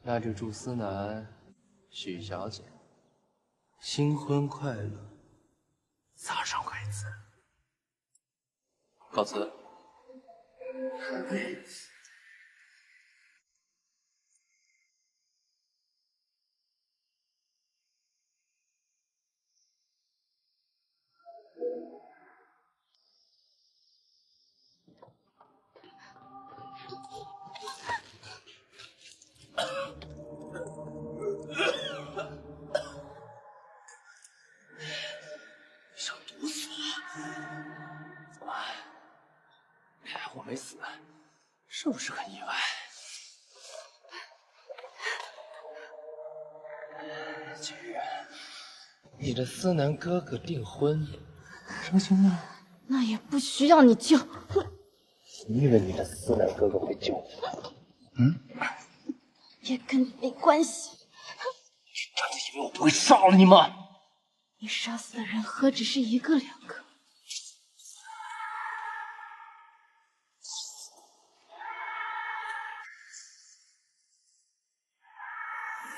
那就祝思南、许小姐新婚快乐，早生贵子。告辞。想毒死我？怎么？我没死，是不是很意外？景玉，你的思南哥哥订婚，成亲了？那也不需要你救。你以为你的思南哥哥会救你吗？也跟你没关系。真的以为我不会杀了你吗？你杀死的人何止是一个两个？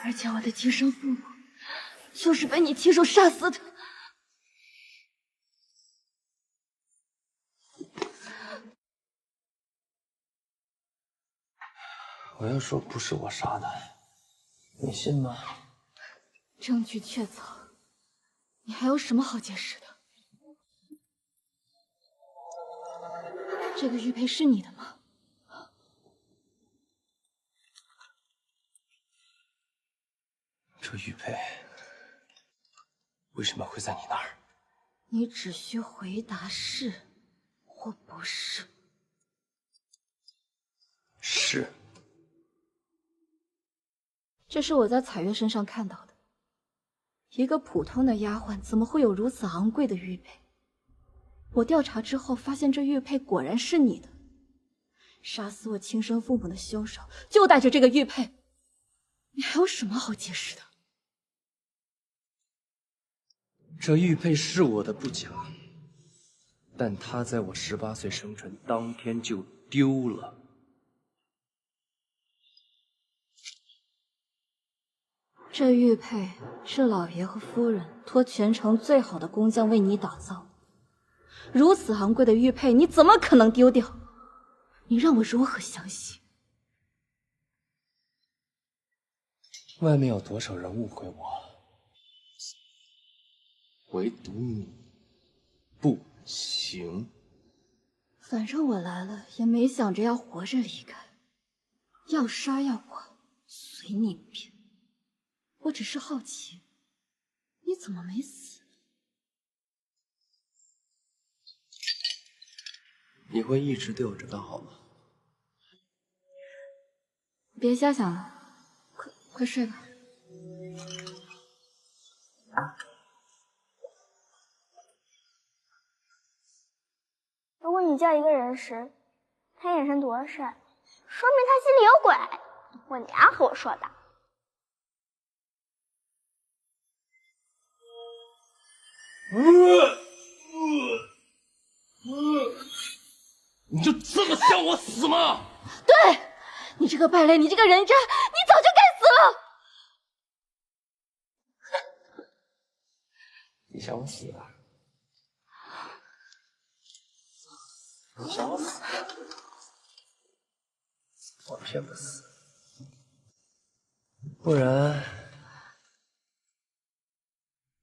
而且我的亲生父母就是被你亲手杀死的。我要说不是我杀的，你信吗？证据确凿，你还有什么好解释的？这个玉佩是你的吗？这玉佩为什么会在你那儿？你只需回答是或不是。是。这是我在彩月身上看到的。一个普通的丫鬟怎么会有如此昂贵的玉佩？我调查之后发现，这玉佩果然是你的。杀死我亲生父母的凶手就带着这个玉佩，你还有什么好解释的？这玉佩是我的不假，但它在我18岁生辰当天就丢了。这玉佩是老爷和夫人托全城最好的工匠为你打造，如此昂贵的玉佩，你怎么可能丢掉？你让我如何相信？外面有多少人误会我，唯独你不行。反正我来了也没想着要活着离开，要杀要剐随你便。我只是好奇，你怎么没死？你会一直对我知道好吗？别瞎想了，快睡吧。如果你叫一个人时，他眼神躲闪，说明他心里有鬼。我娘和我说的。你就这么想我死吗？对，你这个败类，你这个人渣，你早就该死了。你想我死啊？你想我死？我偏不死，不然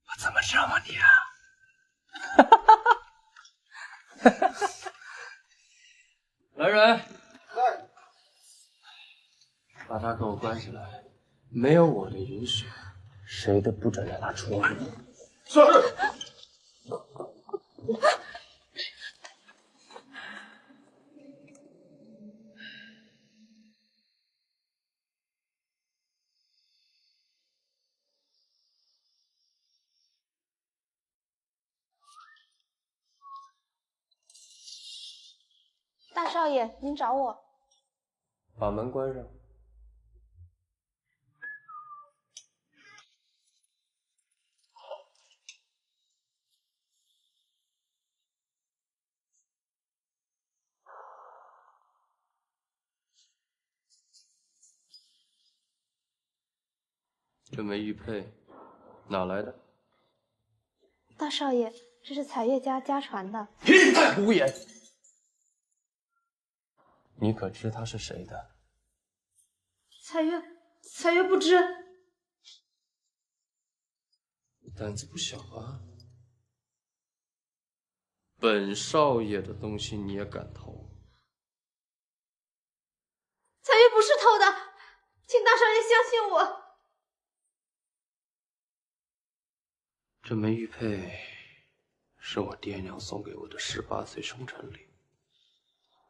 我怎么折磨你啊？来人，来，把他跟我关起来，没有我的允许，谁都不准让他出来。是。大少爷，您找我。把门关上。这枚玉佩哪来的？大少爷，这是彩月家家传的。一代胡言！你可知它是谁的？彩月不知。你胆子不小啊！本少爷的东西你也敢偷？彩月不是偷的，请大少爷相信我。这枚玉佩是我爹娘送给我的18岁生辰礼，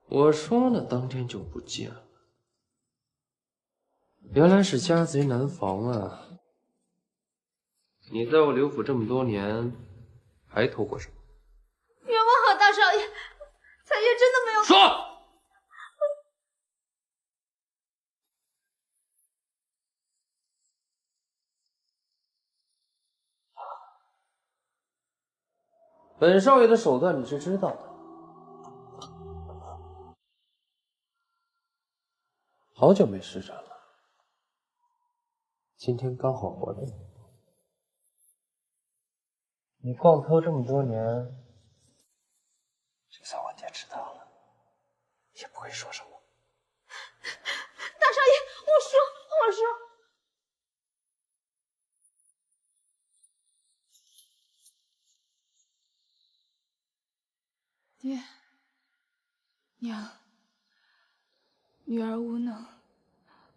我说了当天就不见了。原来是家贼难防啊！你在我刘府这么多年，还偷过什么？冤枉啊，大少爷！彩月真的没有说。本少爷的手段你是知道的，好久没施展了，今天刚好活动。你光偷这么多年，就算我爹知道了，也不会说什么。大少爷，我说。爹，娘，女儿无能，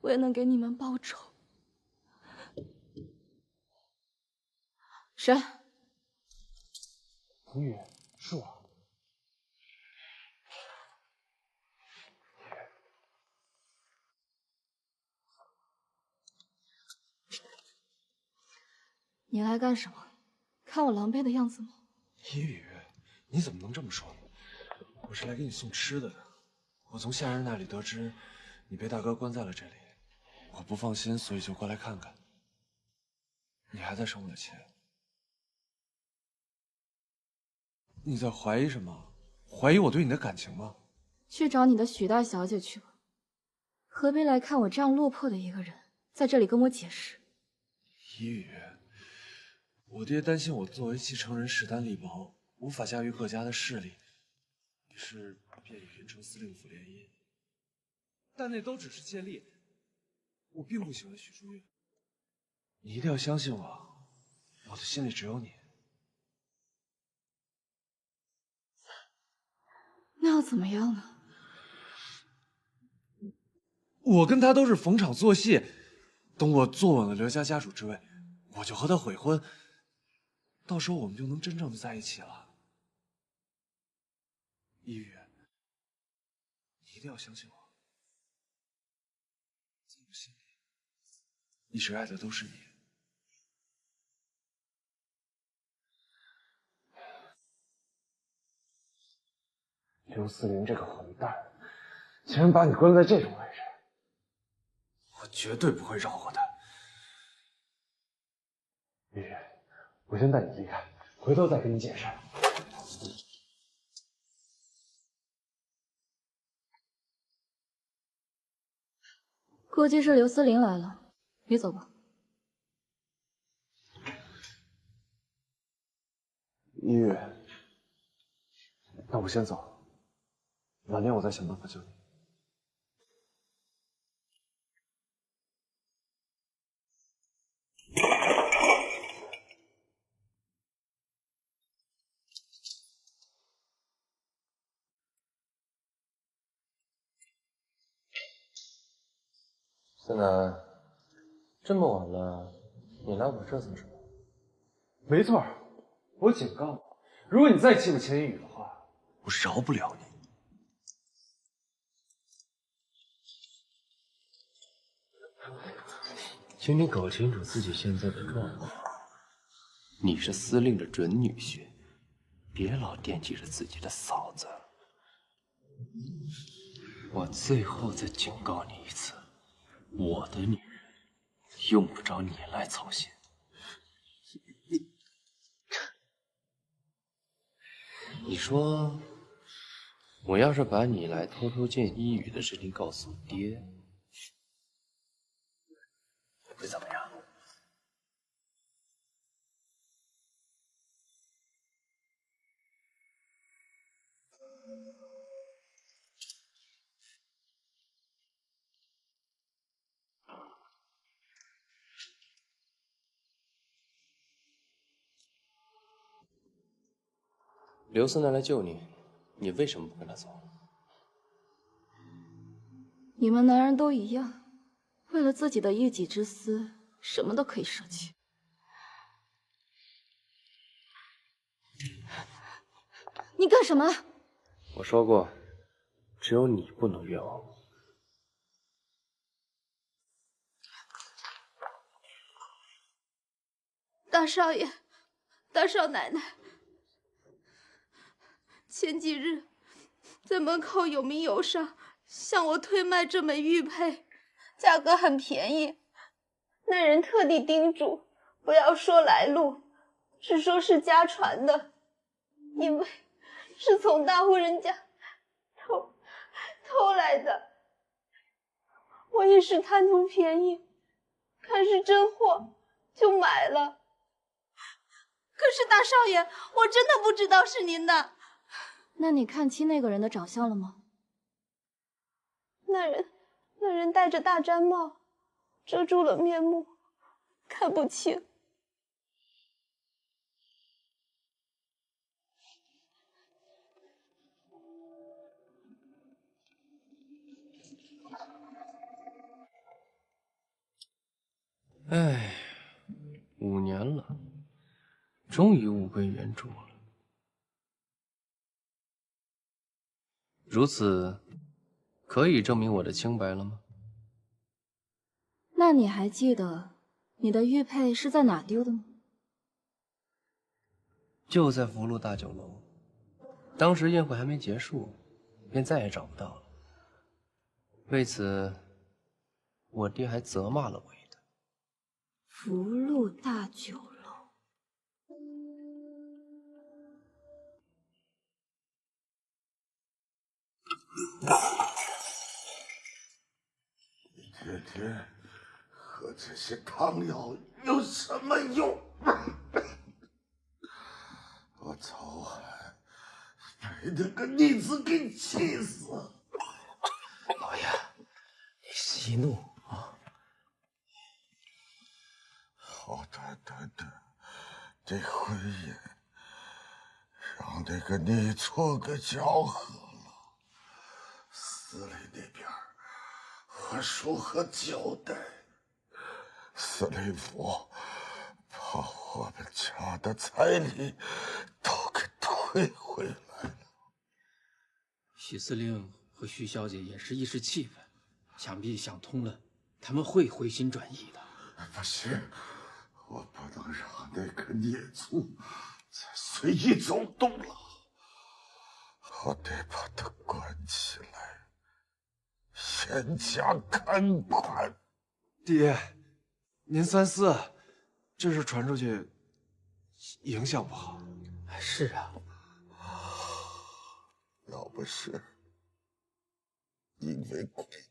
我也能给你们报仇。谁？吴宇，是我。你来干什么？看我狼狈的样子吗？一宇，你怎么能这么说呢？我是来给你送吃的的。我从下人那里得知，你被大哥关在了这里，我不放心，所以就过来看看。你还在生我的气？你在怀疑什么？怀疑我对你的感情吗？去找你的许大小姐去吧，何必来看我这样落魄的一个人，在这里跟我解释？一宇，我爹担心我作为继承人势单力薄，无法驾驭各家的势力，于是便与云城司令府联姻。但那都只是借力，我并不喜欢许淑月。你一定要相信我，我的心里只有你。那要怎么样呢？我跟他都是逢场作戏，等我坐稳了刘家家主之位，我就和他悔婚，到时候我们就能真正的在一起了。一宇，你一定要相信我，在我心里，一直爱的都是你。刘思林这个混蛋，竟然把你关在这种位置，我绝对不会饶过他。玉玉，我先带你离开，回头再跟你解释。估计是刘思林来了，你走吧。一宇，那我先走。晚点我再想办法救你。思南，这么晚了，你来我这做什么？没错，我警告你，如果你再欺负钱一宇的话，我饶不了你。请你搞清楚自己现在的状况。你是司令的准女婿，别老惦记着自己的嫂子。我最后再警告你一次，我的女人用不着你来操心。你说，我要是把你来偷偷见一语的事情告诉爹，会怎么样？刘四奶来救你，你为什么不跟他走？你们男人都一样，为了自己的一己之私，什么都可以舍弃。你干什么？我说过，只有你不能冤枉我。大少爷，大少奶奶，前几日在门口有名游商向我推卖这枚玉佩，价格很便宜。那人特地叮嘱不要说来路，只说是家传的，因为是从大户人家偷来的。我也是贪图便宜，看是真货就买了。可是大少爷，我真的不知道是您的。那你看清那个人的长相了吗？那人戴着大毡帽，遮住了面目，看不清。哎，5年了，终于物归原主了。如此，可以证明我的清白了吗？那你还记得你的玉佩是在哪丢的吗？就在福禄大酒楼，当时宴会还没结束，便再也找不到了。为此，我爹还责骂了我一顿。福禄大酒楼。天天喝这些汤药有什么用？我曹海被那个逆子给气死！老爷，你息怒啊！好端端的这婚姻，让那个逆错给搅和了。司令那边，我如何交代？司令府把我们家的彩礼都给退回来了。许司令和徐小姐也是一时气愤，想必想通了，他们会回心转意的。不行，我不能让那个孽畜再随意走动了，我得把他关起来，严加看管。爹，您三思，这事传出去，影响不好。是啊，要不是因为愧对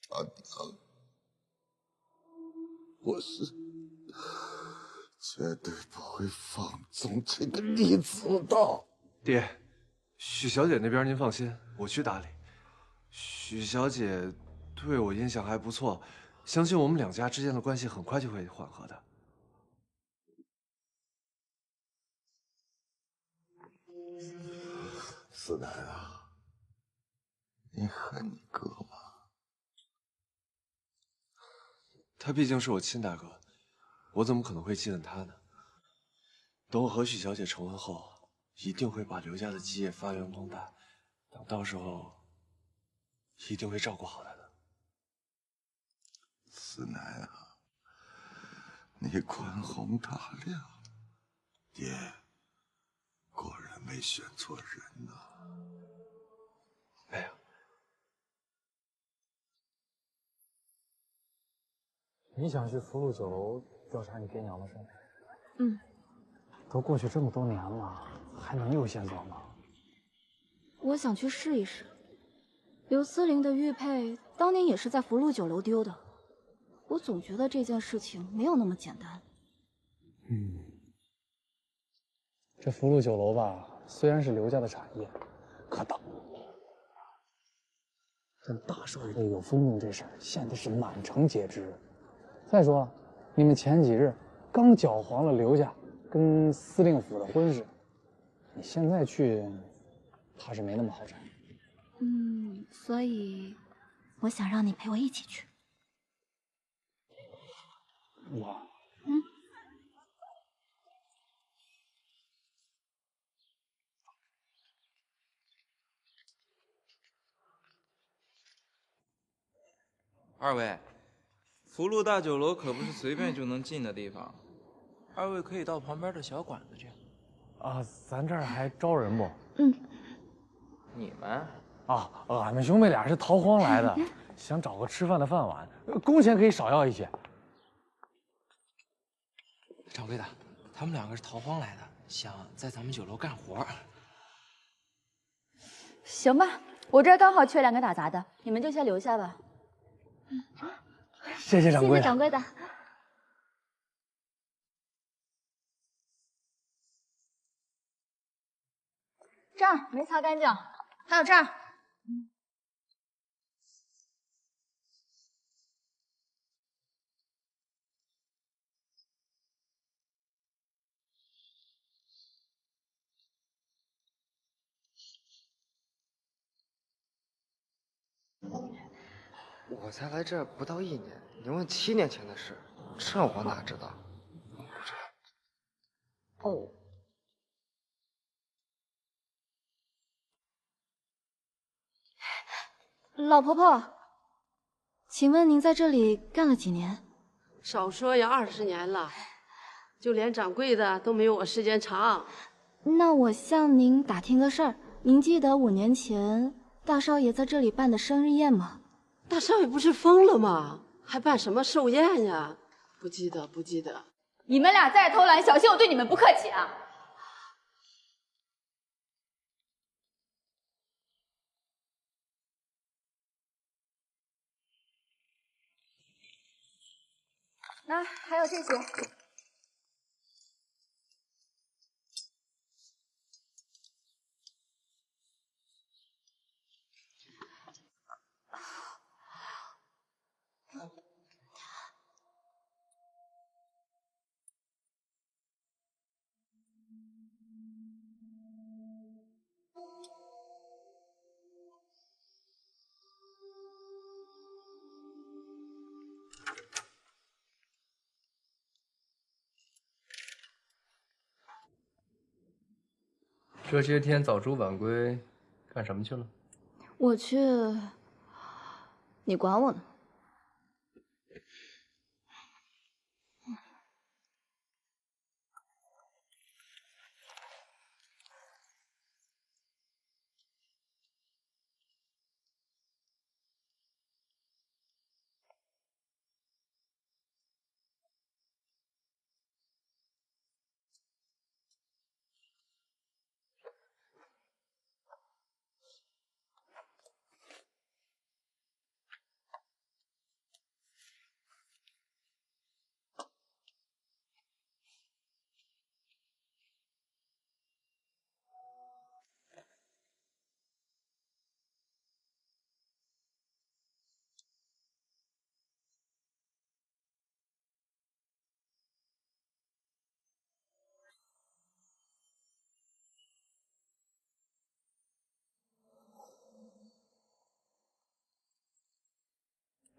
他娘，我是绝对不会放纵这个逆子的。爹，许小姐那边您放心，我去打理。许小姐对我印象还不错，相信我们两家之间的关系很快就会缓和的。四奶啊，你恨你哥吗？他毕竟是我亲大哥，我怎么可能会记恨他呢？等我和许小姐成婚后，一定会把刘家的基业发扬光大。等到时候，一定会照顾好她的。四奶啊，你宽宏大量，爹果然没选错人呐。哎呀，你想去福禄酒楼调查你爹娘的事？嗯，都过去这么多年了，还能有线索吗？我想去试一试。刘思玲的玉佩当年也是在福禄酒楼丢的，我总觉得这件事情没有那么简单。这福禄酒楼吧，虽然是刘家的产业，可但大少爷有封印这事儿，现在是满城皆知。再说了，你们前几日刚搅黄了刘家跟司令府的婚事，你现在去，怕是没那么好摘。所以我想让你陪我一起去。我，二位，福禄大酒楼可不是随便就能进的地方，二位可以到旁边的小馆子去。啊，咱这儿还招人不？你们？啊，俺们兄妹俩是逃荒来的，想找个吃饭的饭碗，工钱可以少要一些。掌柜的，他们两个是逃荒来的，想在咱们酒楼干活。行吧，我这儿刚好缺2个打杂的，你们就先留下吧。谢谢掌柜的。谢谢掌柜的。这儿没擦干净，还有这儿。我才来这不到1年，你问7年前的事，这我哪知道？哦，老婆婆，请问您在这里干了几年？少说也20年了，就连掌柜的都没有我时间长。那我向您打听个事儿，您记得5年前大少爷在这里办的生日宴吗？大少爷不是疯了吗？还办什么寿宴呀？不记得，不记得。你们俩再偷懒，小心我对你们不客气啊！那还有这些。这些天早出晚归，干什么去了？我去，你管我呢？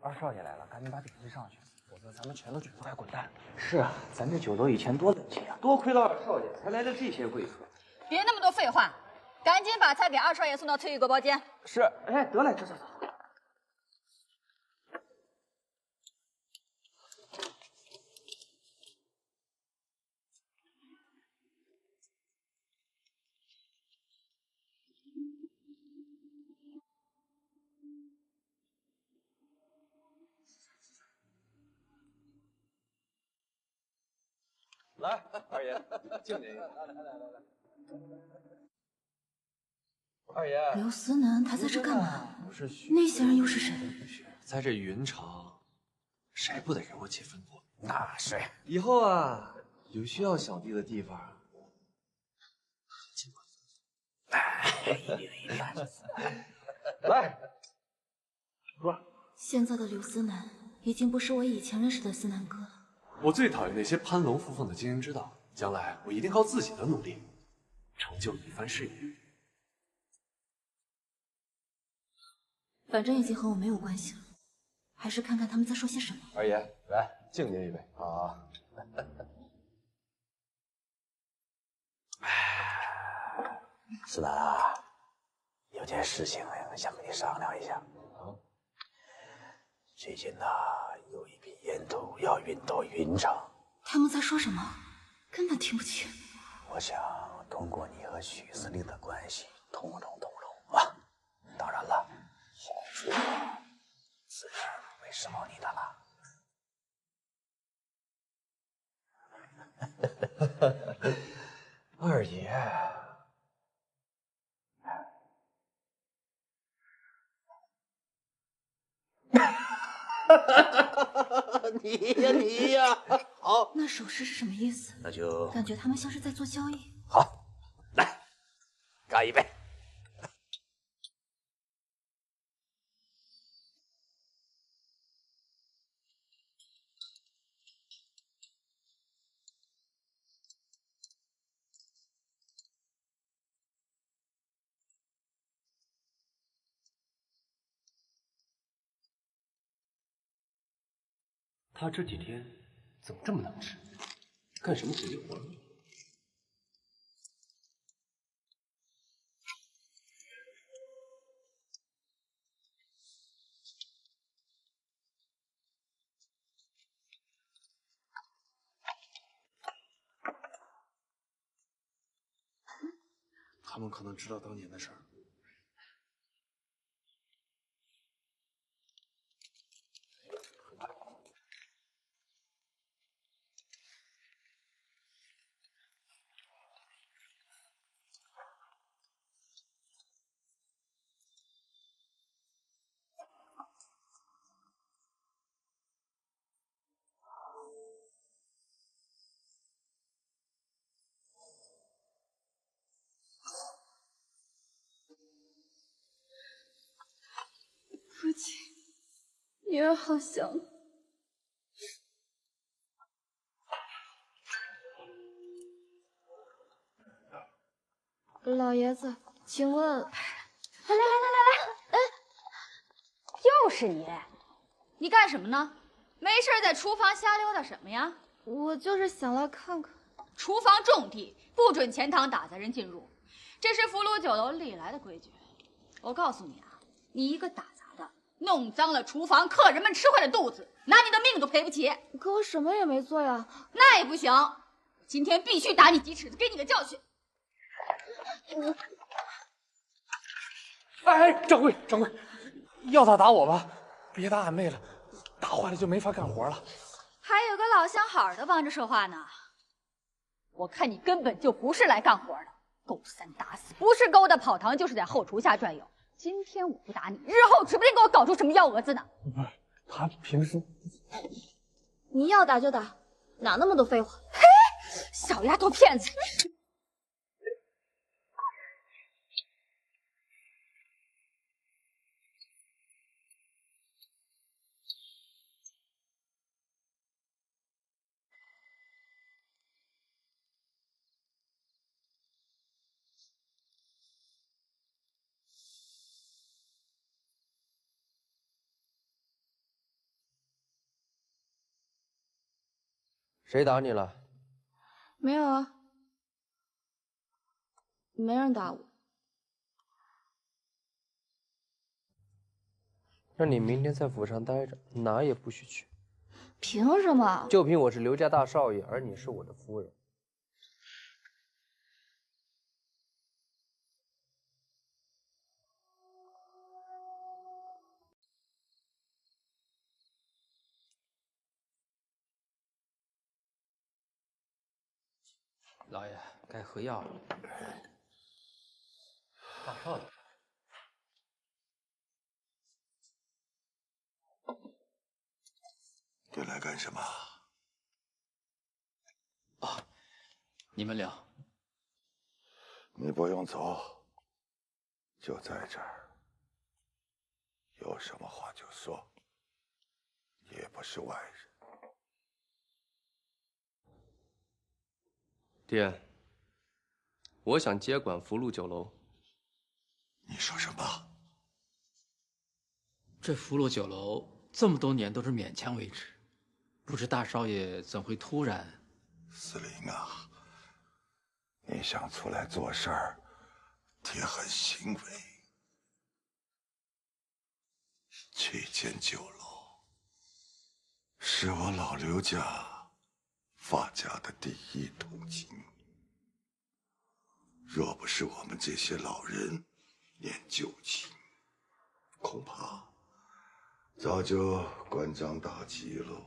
二少爷来了，赶紧把点心上去，否则咱们全都卷出来滚蛋。是啊，咱这酒楼以前多冷清啊，多亏了二少爷才来了这些贵客。别那么多废话，赶紧把菜给二少爷送到翠玉阁包间。是，哎，得嘞，走走走。来，二爷，敬您一个。来。二爷，刘思南，他在这干嘛？不是那些人又是谁？在这云城，谁不得给我几分薄？那是。以后啊，有需要小弟的地方，尽管一定。来，说。现在的刘思南已经不是我以前认识的思南哥了。我最讨厌那些攀龙附凤的经营之道，将来我一定靠自己的努力，成就一番事业。反正已经和我没有关系了，还是看看他们在说些什么。二爷，来敬您一杯啊！思南啊，有件事情想跟你商量一下。最近呢，有一批烟土要运到云城。他们在说什么？根本听不清。我想通过你和许司令的关系，通融啊。当然了，好处自然会是你的了。二爷。你呀，好。那手势是什么意思？那就感觉他们像是在做交易。好，来，干一杯。他这几天怎么这么能吃？干什么体力活？他们可能知道当年的事儿。父亲，女儿好想你。老爷子，请问，来，又是你！你干什么呢？没事在厨房瞎溜达什么呀？我就是想来看看。厨房重地，不准钱塘打杂人进入，这是福禄酒楼历来的规矩。我告诉你啊，你一个打杂的，弄脏了厨房，客人们吃坏了肚子，拿你的命都赔不起。可我什么也没做呀。那也不行，今天必须打你几尺子，给你个教训。哎，掌柜，要打我吧，别打俺妹了，打坏了就没法干活了。还有个老相好的帮着说话呢。我看你根本就不是来干活的，勾三搭四，不是勾搭跑堂，就是在后厨下转悠。今天我不打你，日后指不定给我搞出什么幺蛾子呢。不是，他平时……你要打就打，哪那么多废话？嘿，小丫头片子！谁打你了？没有啊，没人打我。让你明天在府上待着，哪也不许去。凭什么？就凭我是刘家大少爷，而你是我的夫人。老爷该喝药了。大少爷，你来干什么？哦，你们俩。你不用走，就在这儿。有什么话就说，也不是外人。爹，我想接管福禄酒楼。你说什么？这福禄酒楼这么多年都是勉强维持，不知大少爷怎会突然……司令啊，你想出来做事儿，爹很欣慰。这间酒楼是我老刘家发家的第一桶金，若不是我们这些老人念旧情，恐怕早就关张大吉喽。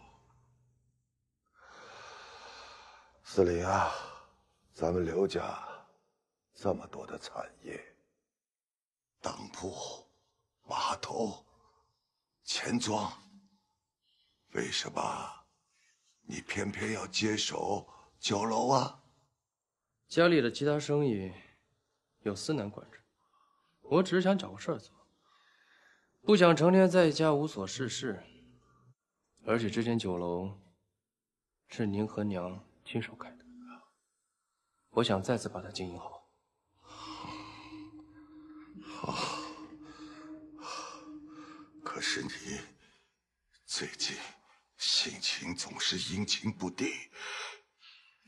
司令啊，咱们刘家这么多的产业，当铺、码头、钱庄，为什么你偏偏要接手酒楼啊？家里的其他生意有司南管着，我只是想找个事儿做，不想成天在家无所事事。而且这间酒楼是您和娘亲手开的，我想再次把它经营好。好，可是你最近心情总是阴晴不定，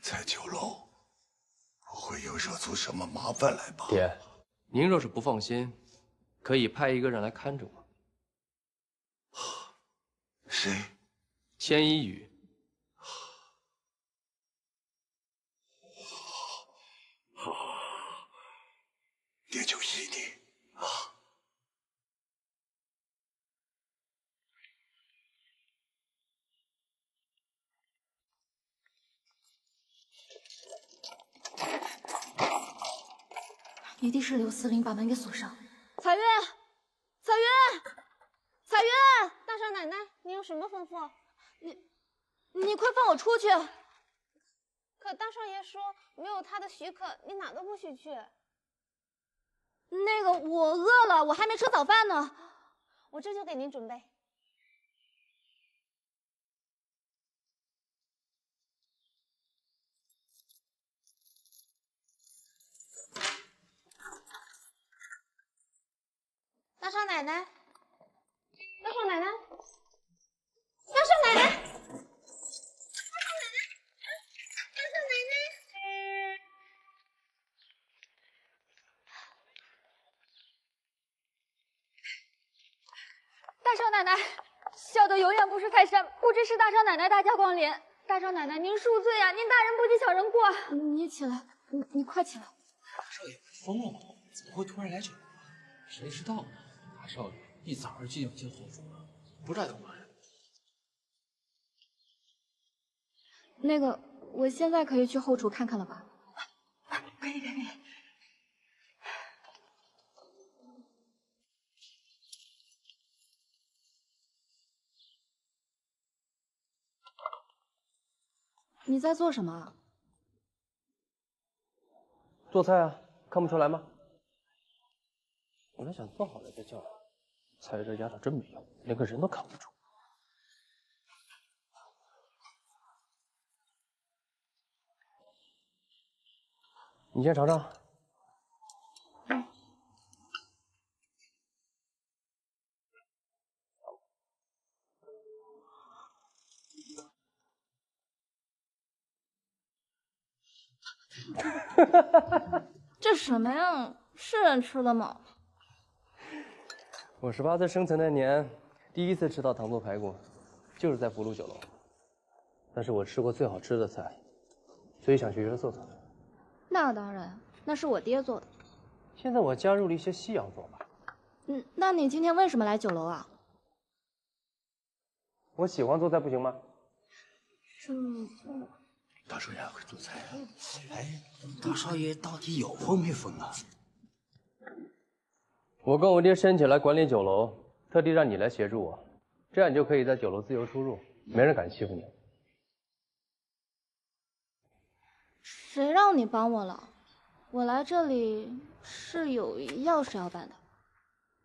在酒楼不会又惹出什么麻烦来吧？爹，您若是不放心，可以派一个人来看着我。谁？千一宇。好，爹就依你啊。一定是刘司令把门给锁上。彩月，彩月，彩月！大少奶奶，你有什么吩咐？你快放我出去！可大少爷说没有他的许可，你哪都不许去。那个，我饿了，我还没吃早饭呢。我这就给您准备。大少奶奶，大少奶奶，大少奶奶，大少奶奶，大少奶奶。大少奶奶，小的有眼不识泰山，不知是大少奶奶大驾光临。大少奶奶，您恕罪啊！您大人不计小人过。你起来，你快起来。大少爷疯了吗？怎么会突然来酒楼？谁知道呢？大少爷一早上就要进后厨了，不知道有嘛人。那个，我现在可以去后厨看看了吧？可以。你在做什么？做菜啊，看不出来吗？本来想做好了再叫来，彩月这丫头真没用，连个人都看不出。你先尝尝。这什么呀？是人吃的吗？我18岁生辰那年，第一次吃到糖醋排骨，就是在福禄酒楼。那是我吃过最好吃的菜，所以想学学做做。那当然，那是我爹做的。现在我加入了一些西洋做法。那你今天为什么来酒楼啊？我喜欢做菜，不行吗？大少爷会做菜啊！哎，大少爷到底有疯没疯啊？我跟我爹申请来管理酒楼，特地让你来协助我，这样你就可以在酒楼自由出入，没人敢欺负你。谁让你帮我了？我来这里是有要事要办的。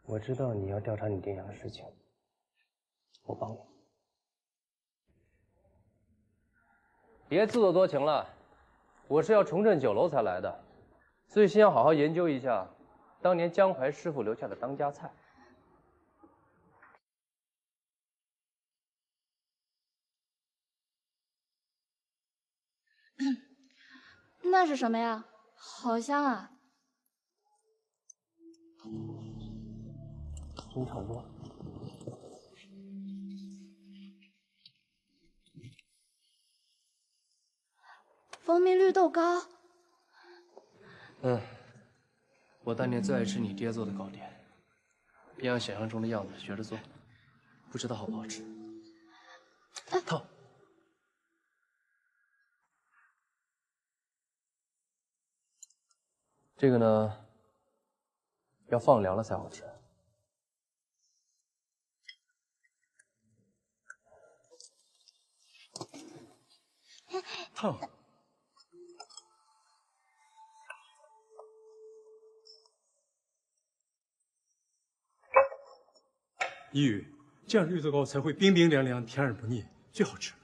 我知道你要调查你爹娘的事情，我帮你。别自作多情了，我是要重振酒楼才来的，所以先要好好研究一下当年江淮师傅留下的当家菜。那是什么呀？好香啊！真差不多。蜂蜜绿豆糕。我当年最爱吃你爹做的糕点，别按想象中的样子学着做，不知道好不好吃。烫。这个呢，要放凉了才好吃。烫。一宇，这样绿豆糕才会冰冰凉凉、甜而不腻，最好吃了。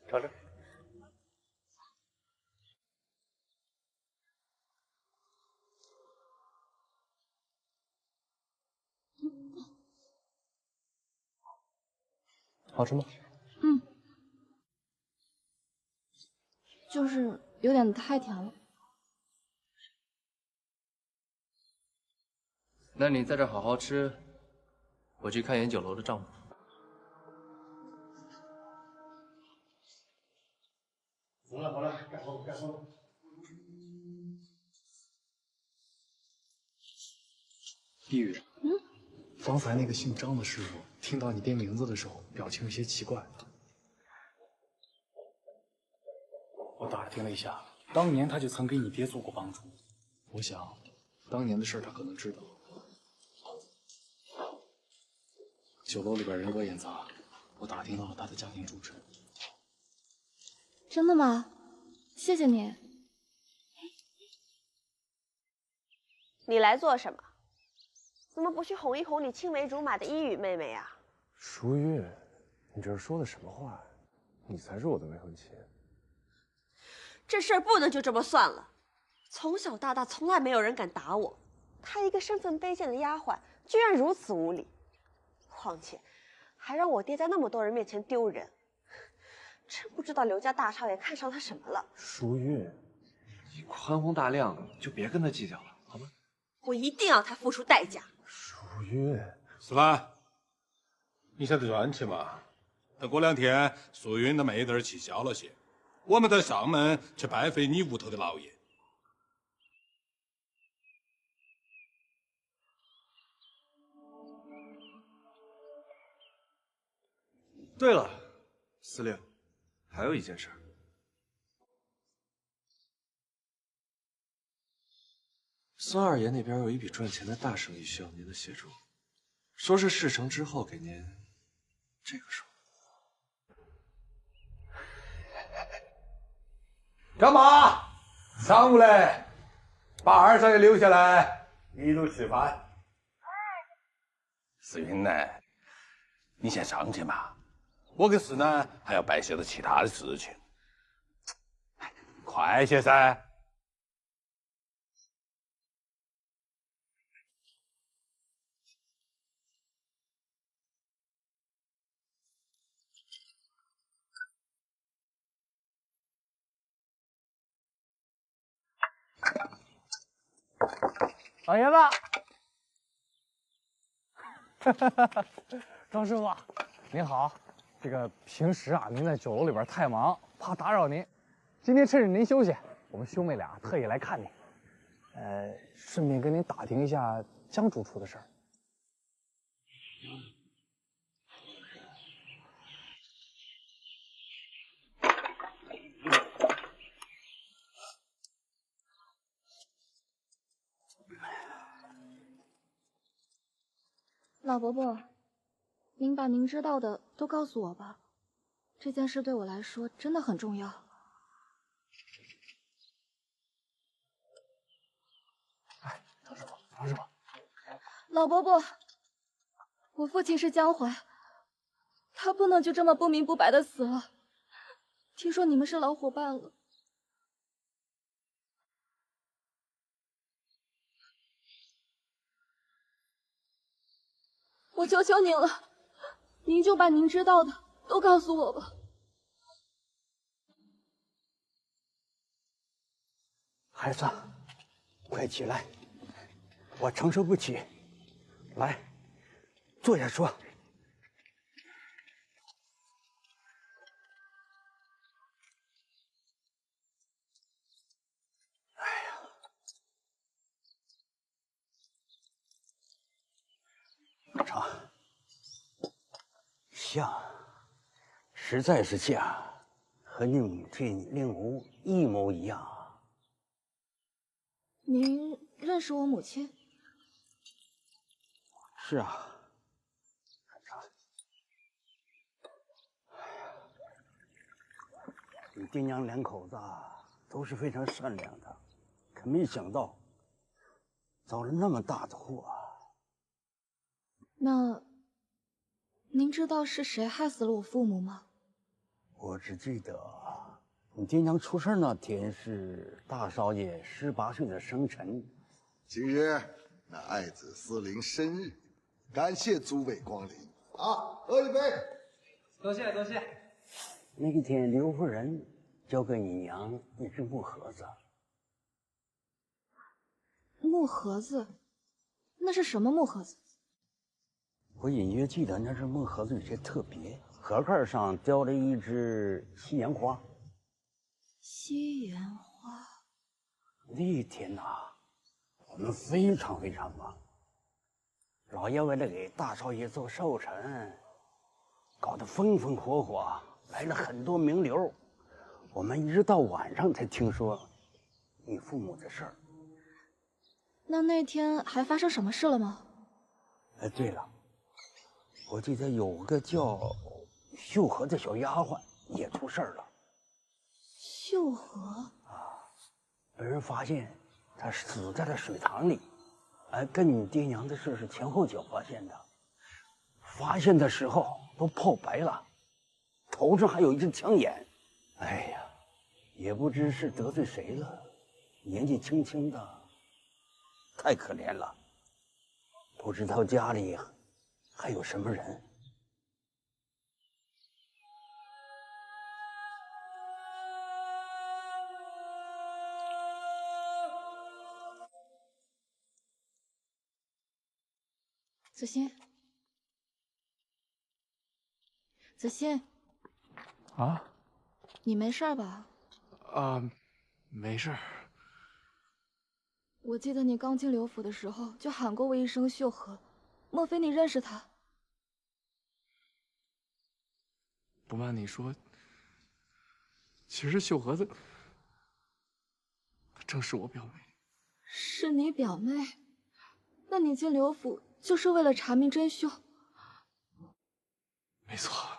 尝尝。好吃吗？就是有点太甜了。那你在这好好吃，我去看研酒楼的账目。好了，干活干活。碧宇，方才那个姓张的师傅听到你爹名字的时候，表情有些奇怪。我打听了一下，当年他就曾给你爹做过帮助。我想，当年的事他可能知道。酒楼里边人多眼杂，我打听到了他的家庭住址。真的吗？谢谢你。你来做什么？怎么不去哄一哄你青梅竹马的一宇妹妹呀？淑玉，你这是说的什么话？你才是我的未婚妻。这事儿不能就这么算了。从小到大，从来没有人敢打我。她一个身份卑贱的丫鬟，居然如此无礼。况且，还让我爹在那么多人面前丢人。真不知道刘家大少爷看上她什么了。淑玉，你宽宏大量，就别跟他计较了，好吗？我一定要他付出代价。淑玉，思兰，你现在就安去嘛。等过2天，素云的妹子起消了些，我们再上门去拜访你屋头的老爷。对了，司令，还有一件事。孙二爷那边有一笔赚钱的大生意需要您的协助，说是事成之后给您这个数。干嘛？上午嘞，把二少爷留下来，一路吃饭。思云呢？你先上去嘛，我跟思南还要办些的其他的事情。快些噻！老爷子，张师傅，您好。这个平时啊，您在酒楼里边太忙，怕打扰您。今天趁着您休息，我们兄妹俩特意来看您，顺便跟您打听一下江主厨的事儿。老伯伯，您把您知道的都告诉我吧，这件事对我来说真的很重要。哎，唐师傅，唐师傅，老伯伯，我父亲是江淮，他不能就这么不明不白的死了。听说你们是老伙伴了。我求求您了，您就把您知道的都告诉我吧。孩子，快起来，我承受不起。来，坐下说。成，像，实在是像，和你母亲令狐一模一样。您认识我母亲？是啊。你爹娘两口子都是非常善良的，可没想到遭了那么大的祸。那您知道是谁害死了我父母吗？我只记得你爹娘出事那天是大少爷18岁的生辰。今日那爱子司令生日，感谢诸位光临啊！喝一杯。多谢多谢。那一天，刘夫人交给你娘一只木盒子。木盒子？那是什么木盒子？我隐约记得那只木盒子有些特别，盒盖上雕了一只西洋花。西洋花。那一天我们非常忙。老爷为了给大少爷做寿辰，搞得风风火火，来了很多名流。我们一直到晚上才听说你父母的事儿。那天还发生什么事了吗？哎，对了，我记得有个叫秀禾的小丫鬟也出事儿了。秀禾被人发现她死在了水塘里，跟你爹娘的事是前后脚发现的。发现的时候都泡白了，头上还有一只枪眼。哎呀，也不知是得罪谁了，年纪轻轻的，太可怜了。不知道家里还有什么人。子欣，子欣，啊？你没事吧？没事。我记得你刚进刘府的时候就喊过我一声秀禾，莫非你认识他？不瞒你说，其实秀禾她正是我表妹。是你表妹？那你进刘府就是为了查明真凶？没错。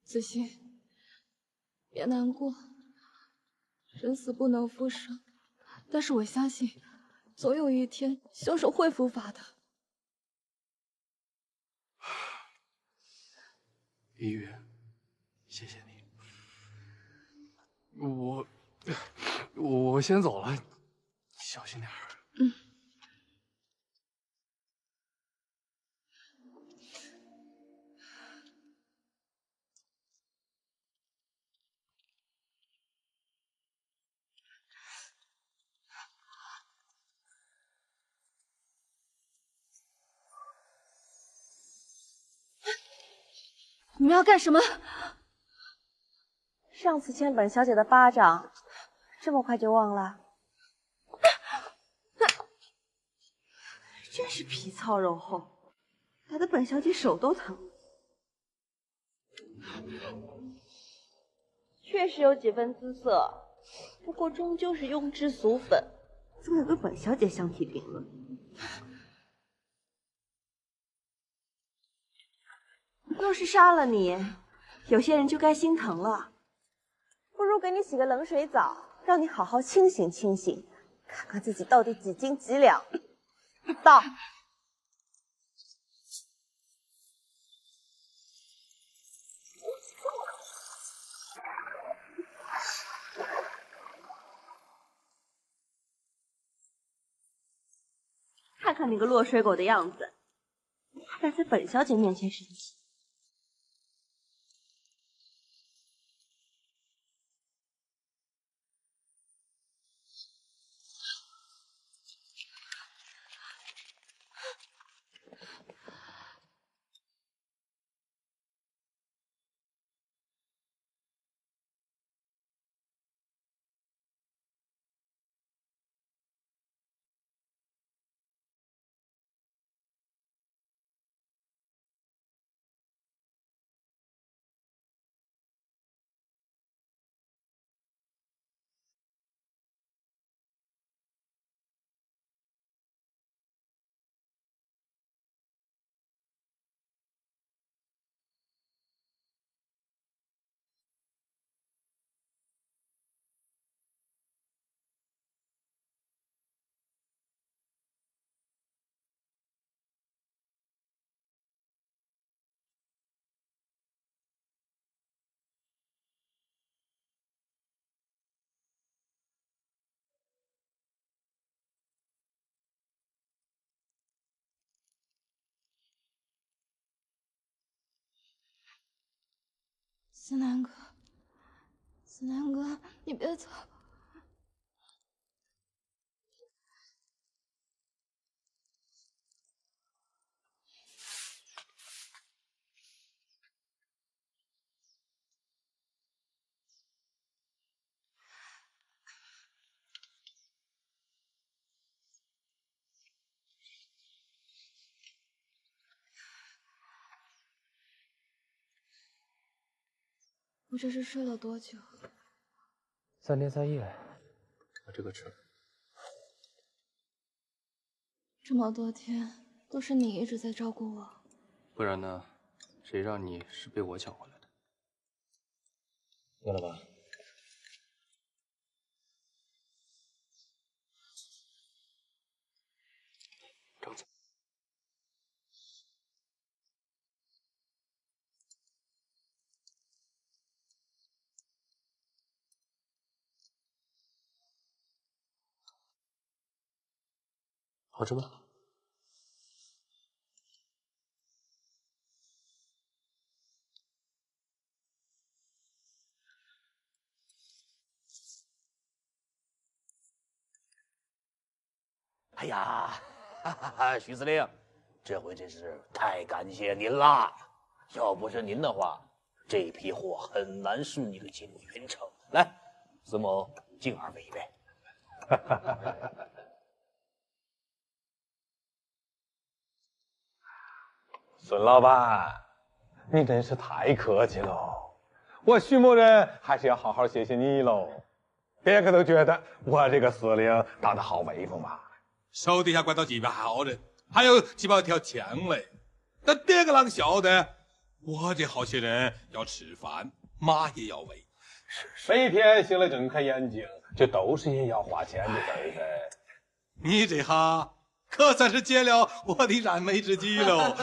子欣，别难过，人死不能复生。但是我相信，总有一天凶手会伏法的。一玉，谢谢你。我先走了，小心点儿。嗯。你们要干什么？上次牵本小姐的巴掌，这么快就忘了？真是皮糙肉厚，打得本小姐手都疼。确实有几分姿色，不过终究是庸脂俗粉，怎么跟本小姐相提并论？若是杀了你，有些人就该心疼了。不如给你洗个冷水澡，让你好好清醒清醒，看看自己到底几斤几两。到。看看你个落水狗的样子，还敢在本小姐面前生气？思南哥，思南哥，你别走！我这是睡了多久？3天3夜。把这个吃了。这么多天都是你一直在照顾我，不然呢？谁让你是被我抢回来的？饿了吧？张嘴。好吃吗？哎呀，徐司令，这回真是太感谢您了！要不是您的话，这批货很难顺利的进入云城。来，司某敬二位一杯。孙老板，你真是太客气喽！我徐某人还是要好好谢谢你喽。别个都觉得我这个司令当得好威风吧？手底下管到几百号人，还有几百条枪嘞。那别个啷晓得，我这好些人要吃饭，马也要喂。每天醒来睁开眼睛，这都是些要花钱的事儿噻。你这下可算是解了我的燃眉之急喽！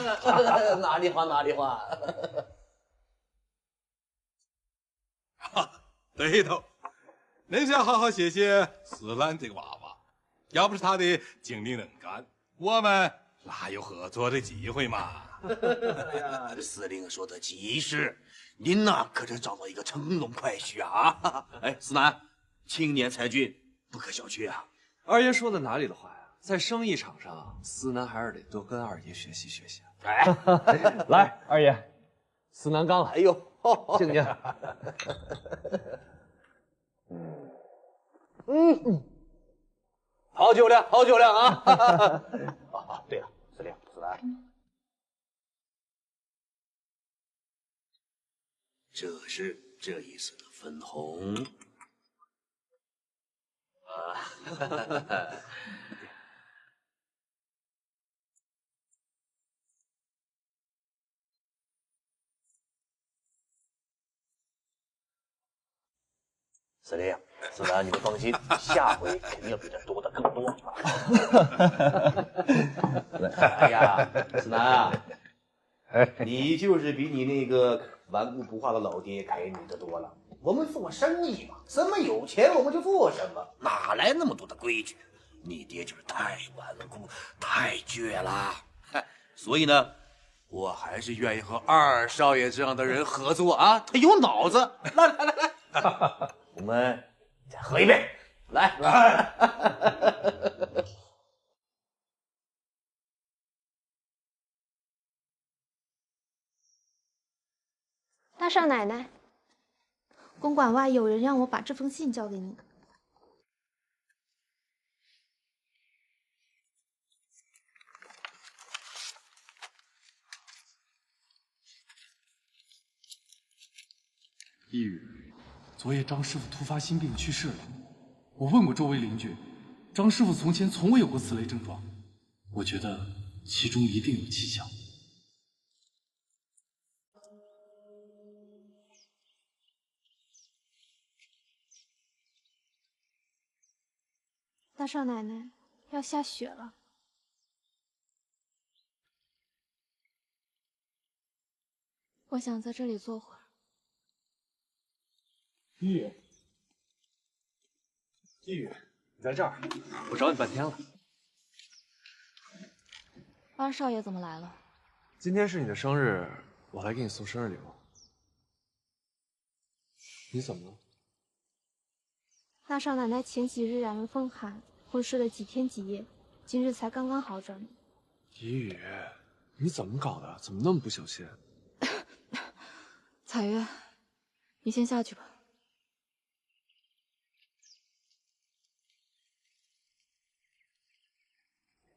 哪里话哪里话。对头，恁是要好好谢谢思兰这个娃娃，要不是他的精力能干，我们哪有合作的机会嘛？哎呀，司令说的极是，您呐可真找到一个乘龙快婿啊！哎，思南，青年才俊不可小觑啊！二爷说的哪里的话呀？在生意场上，思南还是得多跟二爷学习学习。哎，来，二爷，死南刚了。哎呦，敬您。好酒量，好酒量啊！啊，对了，司令，司南，这是这一次的分红啊。司令，司南，你们放心，下回肯定比这多的更多。哎呀，司南啊，你就是比你那个顽固不化的老爹给你的多了。我们做生意嘛，什么有钱我们就做什么，哪来那么多的规矩？你爹就是太顽固、太倔了，所以呢，我还是愿意和二少爷这样的人合作啊，他有脑子。来，我们再喝一杯，来。大少奶奶，公馆外有人让我把这封信交给你。一宇，昨夜张师傅突发心病去世了。我问过周围邻居，张师傅从前从未有过此类症状。我觉得其中一定有蹊跷。大少奶奶，要下雪了。我想在这里坐会儿。一宇，一宇，你在这儿，我找你半天了。二少爷怎么来了？今天是你的生日，我来给你送生日礼物。你怎么了？大少奶奶前几日染了风寒，昏睡了几天几夜，今日才刚刚好转。一宇，你怎么搞的？怎么那么不小心？彩月，你先下去吧。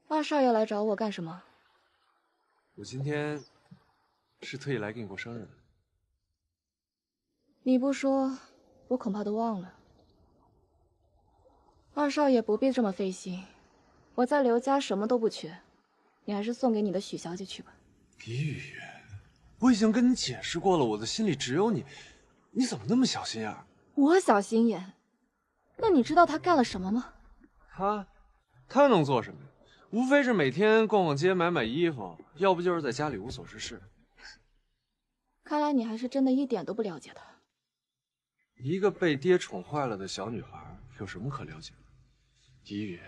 二少爷来找我干什么？我今天是特意来给你过生日的。你不说，我恐怕都忘了。二少爷不必这么费心，我在刘家什么都不缺，你还是送给你的许小姐去吧。李宇，我已经跟你解释过了，我的心里只有你，你怎么那么小心眼？我小心眼？那你知道他干了什么吗？他能做什么？无非是每天逛逛街、买买衣服，要不就是在家里无所事事。看来你还是真的一点都不了解他。一个被爹宠坏了的小女孩，有什么可了解的？李宇，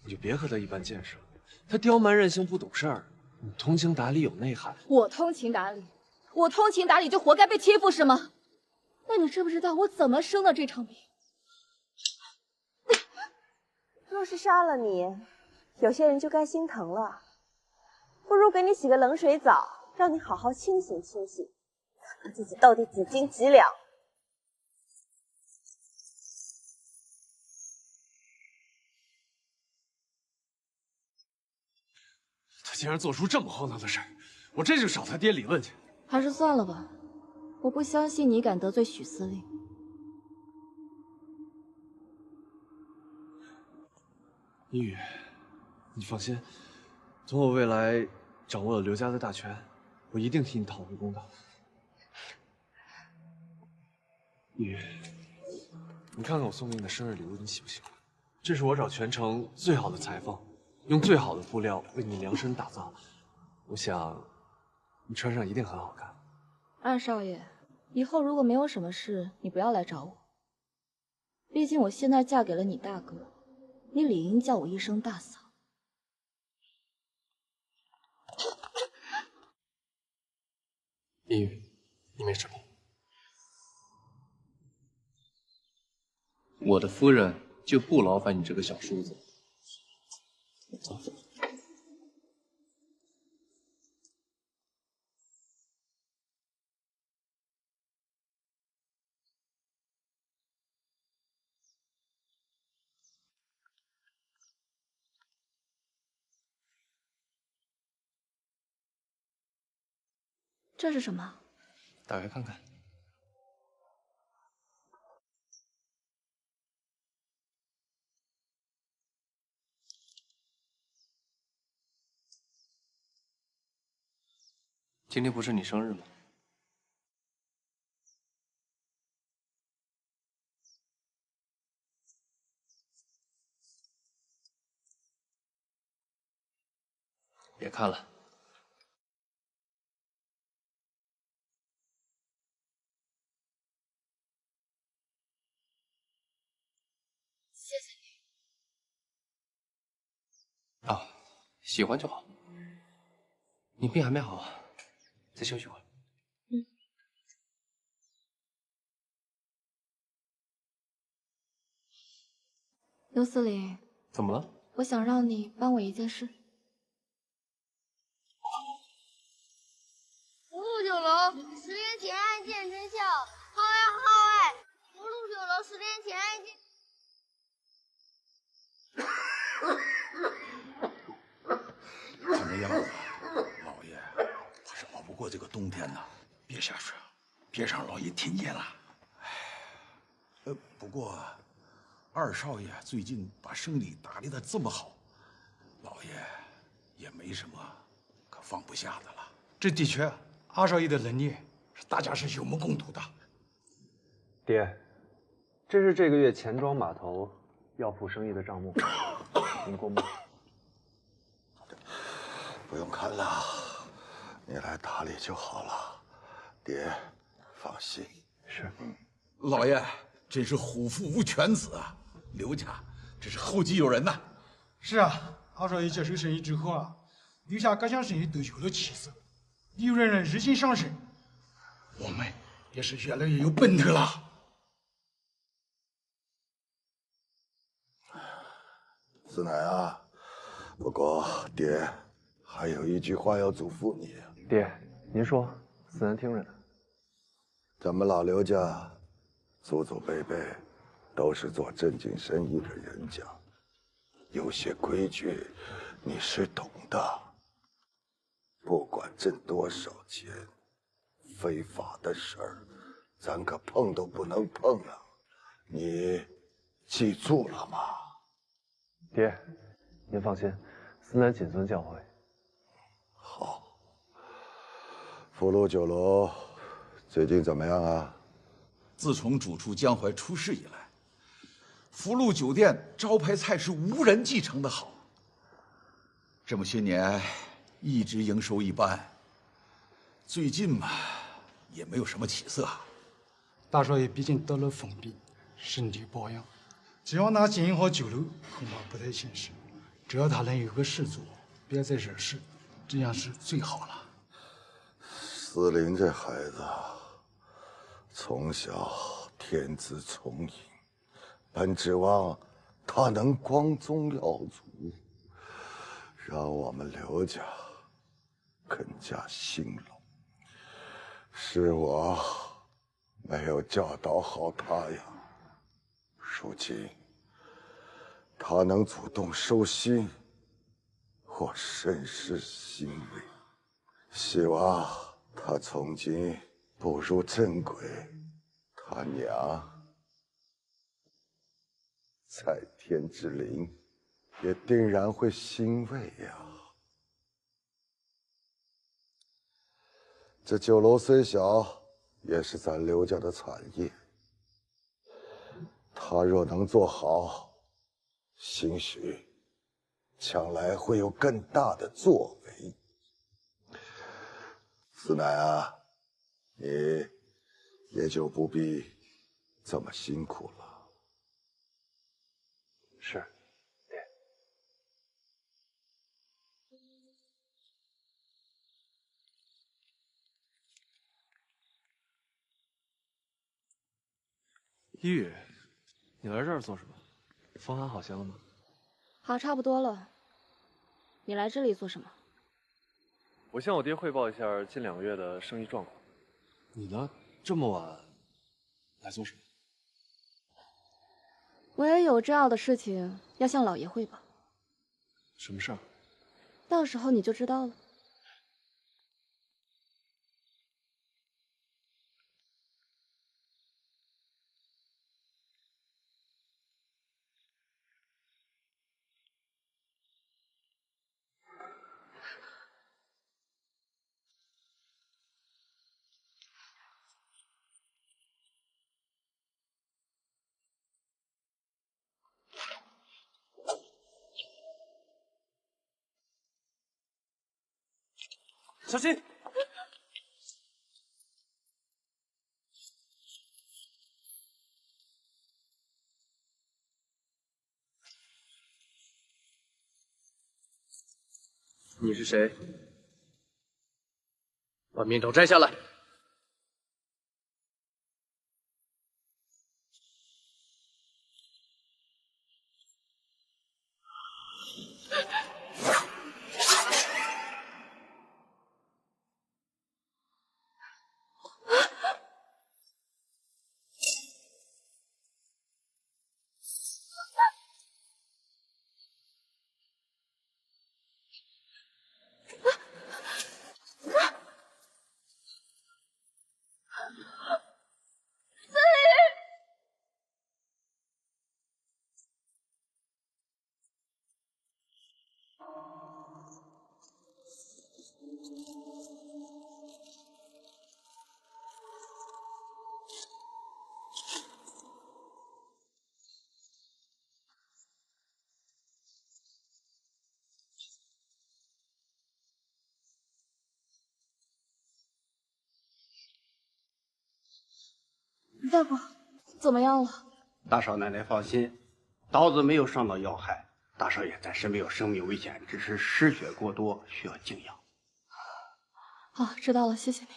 你就别和她一般见识了。她刁蛮任性，不懂事儿。你通情达理，有内涵。我通情达理，我通情达理就活该被欺负是吗？那你知不知道我怎么生的这场病？若是杀了你，有些人就该心疼了。不如给你洗个冷水澡，让你好好清醒清醒，看看自己到底几斤几两。他竟然做出这么荒唐的事儿，我这就找他爹理论去。还是算了吧，我不相信你敢得罪许司令。一宇，你放心，等我未来掌握了刘家的大权，我一定替你讨回公道。一宇，你看看我送给你的生日礼物，你喜不喜欢？这是我找全城最好的裁缝，用最好的布料为你量身打造，我想你穿上一定很好看。二少爷，以后如果没有什么事，你不要来找我。毕竟我现在嫁给了你大哥，你理应叫我一声大嫂。一宇，你没吃病。我的夫人就不劳烦你这个小叔子。走。这是什么？打开看看。今天不是你生日吗？别看了。谢谢你。啊，喜欢就好。你病还没好，再休息会儿。刘思林，怎么了？我想让你帮我一件事。福禄酒楼10年前案件真相，号外！福禄酒楼10年前案件。看这样子，老爷怕是熬不过这个冬天呐。别瞎说，别让老爷听见了。不过二少爷最近把生意打理得这么好，老爷也没什么可放不下的了。这的确，二少爷的能力大家是有目共睹的。爹，这是这个月钱庄码头要付生意的账目，您过目。不用看了，你来打理就好了。爹，放心。是。老爷真是虎父无犬子啊！刘家真是后继有人呐。是啊，二少爷接手生意之后啊，留下各项生意都有了起色，利润日渐上升，我们也是越来越有奔头了。四奶啊，不过爹还有一句话要嘱咐你。爹，您说，四奶听着呢。咱们老刘家祖祖辈辈都是做正经生意的人家，有些规矩你是懂的。不管挣多少钱，非法的事儿，咱可碰都不能碰啊！你记住了吗？爹，您放心，四奶谨遵教诲。好。福禄酒楼最近怎么样啊？自从主厨江淮出事以来，福禄酒店招牌菜是无人继承的好。这么些年一直营收一般，最近嘛也没有什么起色。大少爷毕竟得了疯病，身体抱恙，只要他经营好酒楼，恐怕不太现实。只要他能有个事做，别再惹事，这样是最好了。思林这孩子从小天资聪颖，本指望他能光宗耀祖，让我们刘家更加兴隆。是我没有教导好他呀。如今他能主动收心，我甚是欣慰。希望他从今步入正轨，他娘在天之灵也定然会欣慰呀。这酒楼虽小，也是咱刘家的产业。他若能做好，兴许将来会有更大的作为。四奶啊，你也就不必这么辛苦了。是，爹。一宇，你来这儿做什么？方案好些了吗？好，差不多了。你来这里做什么？我向我爹汇报一下近2个月的生意状况。你呢？这么晚来做什么？我也有重要的事情要向老爷汇报。什么事儿？到时候你就知道了。小心！你是谁？把面罩摘下来。大夫，怎么样了？大少奶奶放心，刀子没有伤到要害，大少爷暂时没有生命危险，只是失血过多，需要静养。好，知道了，谢谢你。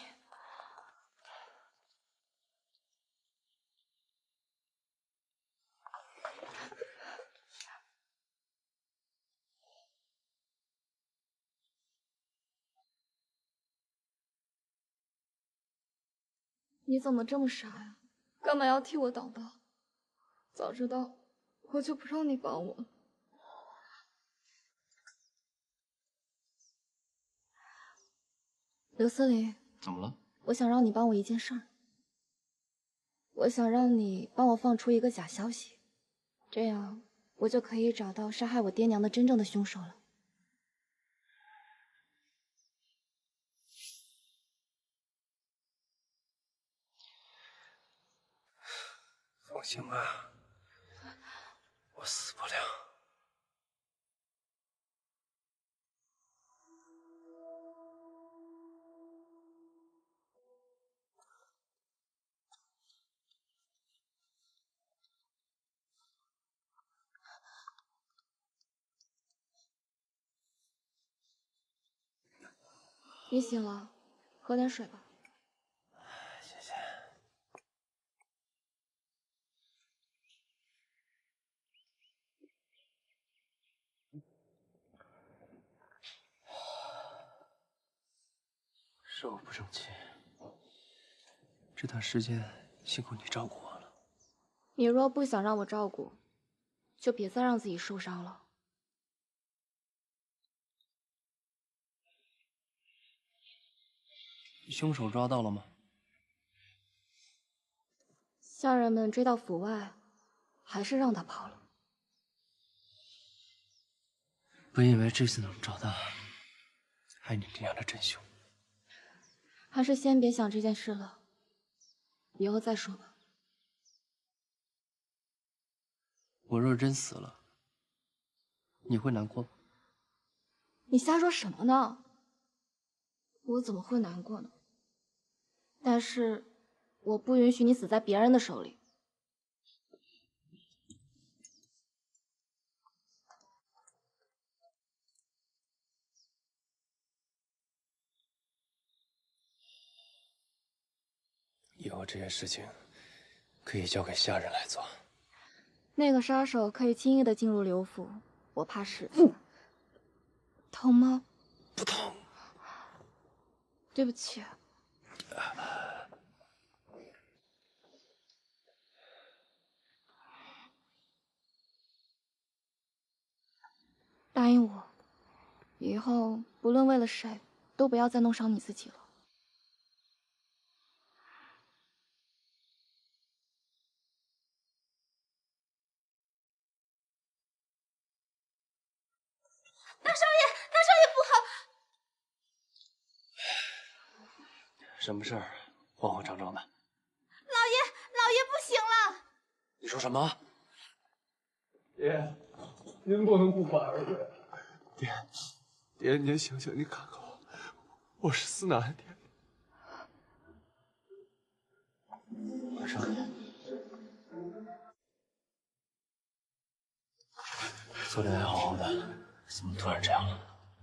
你怎么这么傻呀？干嘛要替我挡刀？早知道我就不让你帮我了。刘司令，怎么了？我想让你帮我一件事儿。我想让你帮我放出一个假消息，这样我就可以找到杀害我爹娘的真正的凶手了。放心吧，我死不了。你醒了，喝点水吧。谢谢。是我不争气，这段时间辛苦你照顾我了。你若不想让我照顾，就别再让自己受伤了。凶手抓到了吗？下人们追到府外，还是让他跑了。本以为这次能找到爱你这样的真凶，还是先别想这件事了，以后再说吧。我若真死了，你会难过吗？你瞎说什么呢？我怎么会难过呢？但是，我不允许你死在别人的手里。以后这些事情可以交给下人来做。那个杀手可以轻易的进入刘府，我怕是。痛吗？不痛。对不起。答应我，以后不论为了谁，都不要再弄伤你自己了。大少爷，大少爷不好！什么事儿？慌慌张张的。老爷不行了！你说什么？爹，您不能不管儿子。爹，您醒醒，你看看我，我是司南。二少爷，昨天还好好的，怎么突然这样了？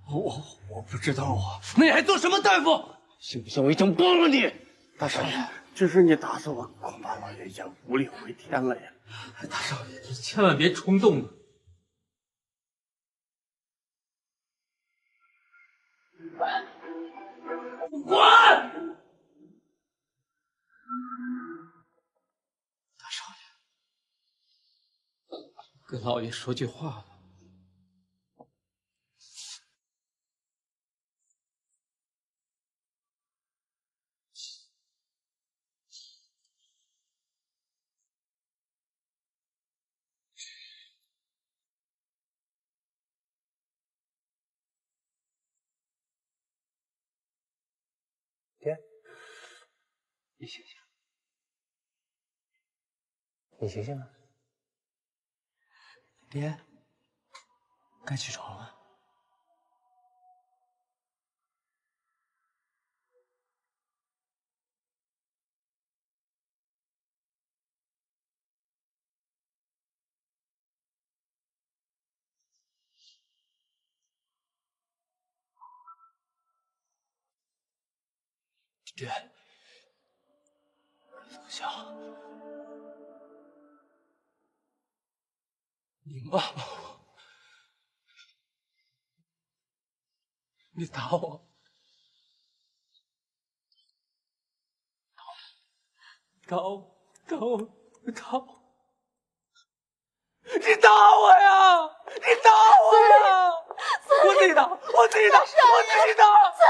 我不知道啊。那你还做什么大夫？信不信我一枪崩了你？大少爷，只是你打死我，恐怕老爷已经无力回天了呀。大少爷，你千万别冲动啊！滚！大少爷，跟老爷说句话吧。爹，你醒醒，你醒醒啊！爹，该起床了。爹，陆小，你骂我，你打我，打我，你打我呀！你打我呀！我自己打，我自己打，我自己打！司令。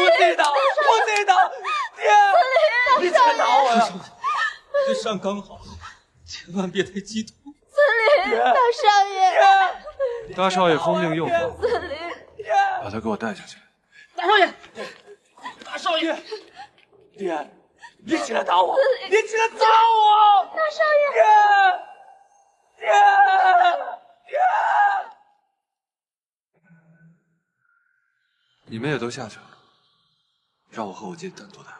我自己打，我自己打！爹，你才打我呀！这伤刚好，千万别太激动。司令，大少爷，大少爷疯病又发，司令，把他给我带下去。大少爷，大少爷，爹，别起来打我，别起来打我！大少爷，爹，你们也都下去了，让我和我姐单独待会儿。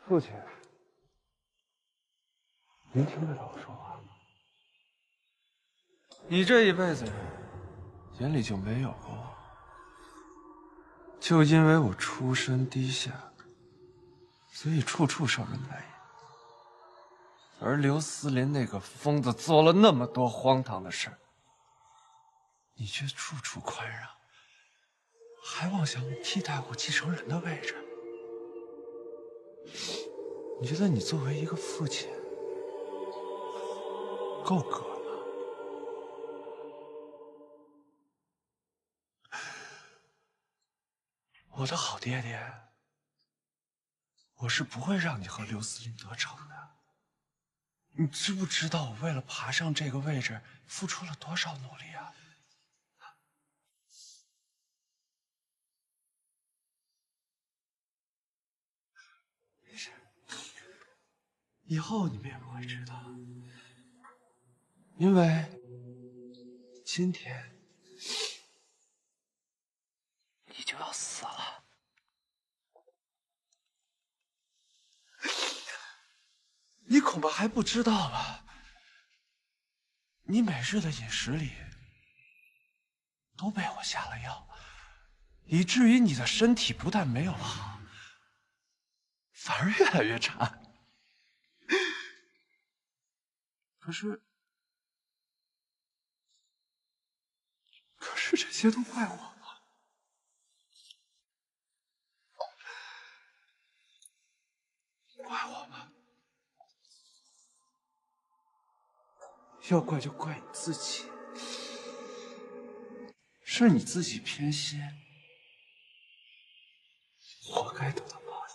父亲，您听得懂说话吗？你这一辈子眼里就没有过我，就因为我出身低下，所以处处受人白眼。而刘思林那个疯子做了那么多荒唐的事，你却处处宽让，还妄想替代我继承人的位置。你觉得你作为一个父亲够格吗？我的好爹爹，我是不会让你和刘思林得逞的。你知不知道我为了爬上这个位置付出了多少努力啊？没事，以后你们也不会知道，因为今天你就要死了。你恐怕还不知道吧？你每日的饮食里都被我下了药，以至于你的身体不但没有好，反而越来越差。可是，是这些都怪我吗？怪我吗？要怪就怪你自己，是你自己偏心，活该得到报应。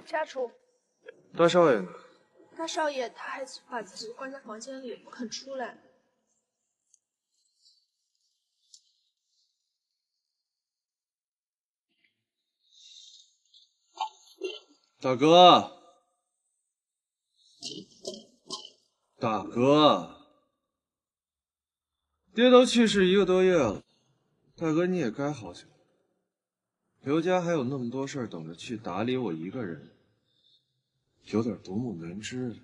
家主，大少爷呢？大少爷他还把自己关在房间里，不肯出来。大哥，大哥，爹都去世1个多月了，大哥你也该好起来。刘家还有那么多事儿等着去打理，我一个人有点独木难支了。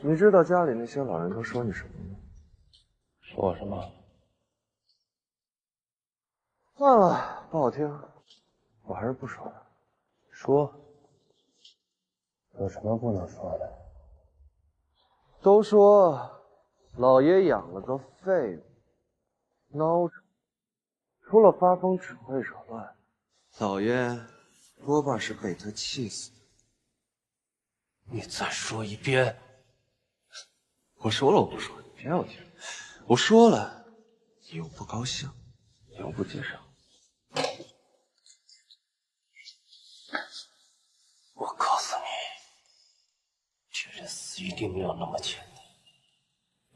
你知道家里那些老人都说你什么吗？说我什么？算了，不好听，我还是不说了。说，有什么不能说的？都说老爷养了个废物，孬种，除了发疯只会惹乱。老爷多半是被他气死的。你再说一遍。我说了我不说，你偏要听。我说了，你又不高兴，又不接受。我告诉你，这人死一定没有那么简单。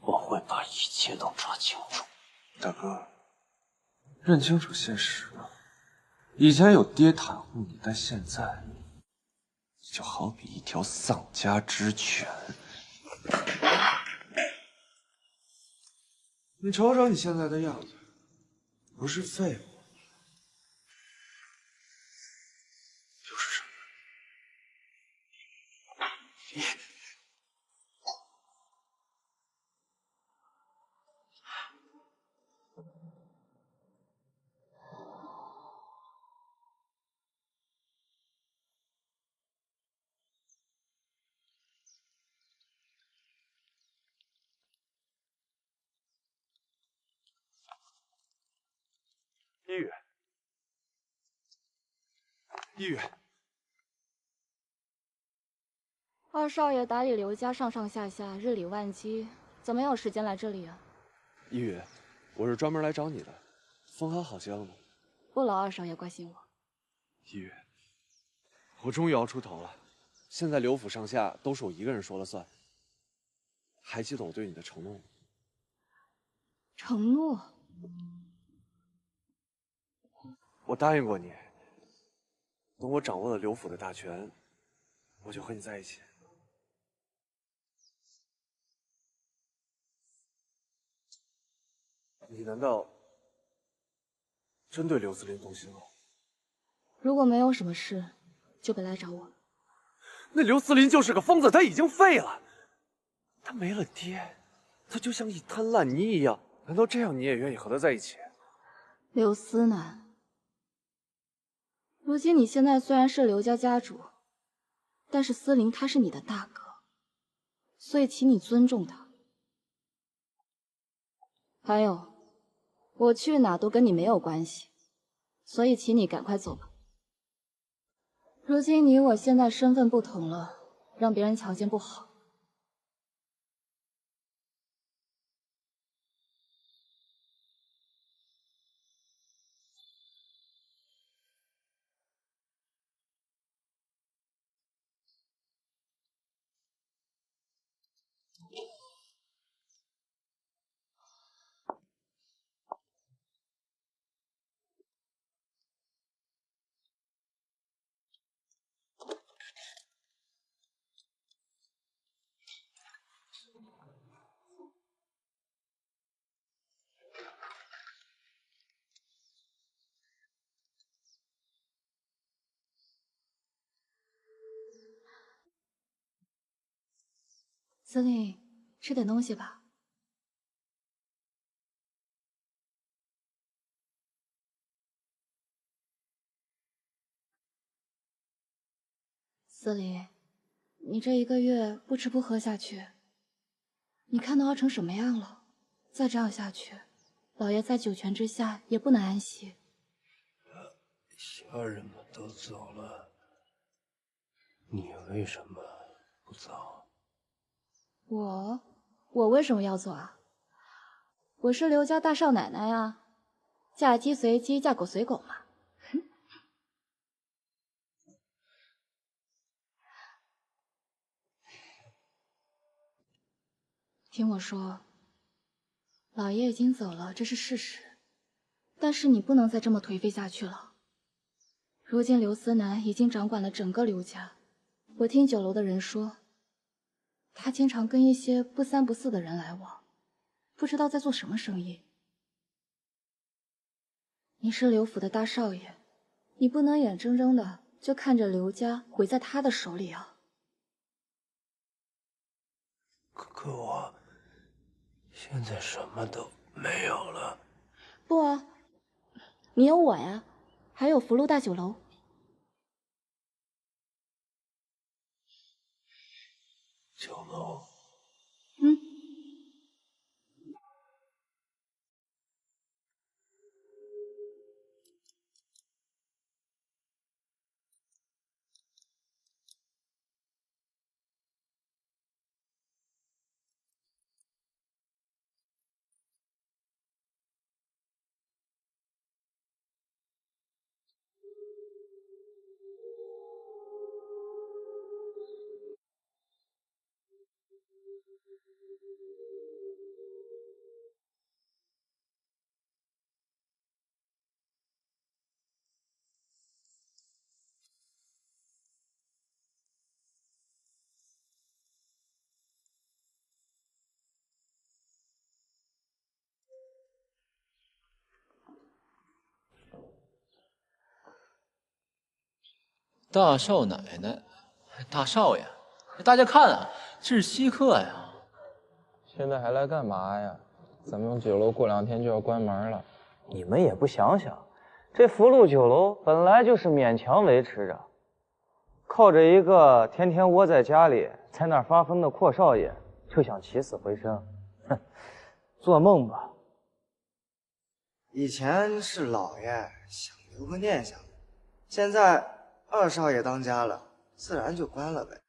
我会把一切都查清楚。大哥，认清楚现实吧。以前有爹袒护你，但现在你就好比一条丧家之犬。你瞅瞅你现在的样子，不是废物，就是什么？一宇，二少爷打理刘家上上下下，日理万机，怎么有时间来这里啊？一宇，我是专门来找你的。风寒好些了吗？不劳二少爷关心我。一宇，我终于熬出头了。现在刘府上下都是我一个人说了算。还记得我对你的承诺吗？承诺？我答应过你，等我掌握了刘府的大权，我就和你在一起。你难道真对刘司令动心了？如果没有什么事，就别来找我了。那刘司令就是个疯子，他已经废了。他没了爹，他就像一滩烂泥一样。难道这样你也愿意和他在一起？刘思南，如今你现在虽然是刘家家主，但是司令他是你的大哥，所以请你尊重他。还有，我去哪都跟你没有关系，所以请你赶快走吧。如今你我现在身份不同了，让别人瞧见不好。司令，吃点东西吧。司令，你这1个月不吃不喝下去，你看都熬成什么样了？再这样下去，老爷在九泉之下也不能安息。家人们都走了，你为什么不走？我为什么要走啊？我是刘家大少奶奶呀，嫁鸡随鸡，嫁狗随狗嘛。听我说，老爷已经走了，这是事实，但是你不能再这么颓废下去了。如今刘思南已经掌管了整个刘家，我听酒楼的人说，他经常跟一些不三不四的人来往，不知道在做什么生意。你是刘府的大少爷，你不能眼睁睁的就看着刘家毁在他的手里啊！可我现在什么都没有了。不啊，你有我呀，还有福禄大酒楼。酒楼。大少奶奶，大少爷，大家看啊，这是稀客呀！现在还来干嘛呀？咱们酒楼过2天就要关门了。你们也不想想，这福禄酒楼本来就是勉强维持着，靠着一个天天窝在家里在那儿发疯的阔少爷，就想起死回生，哼，做梦吧！以前是老爷想留个念想，现在2少爷当家了，自然就关了呗。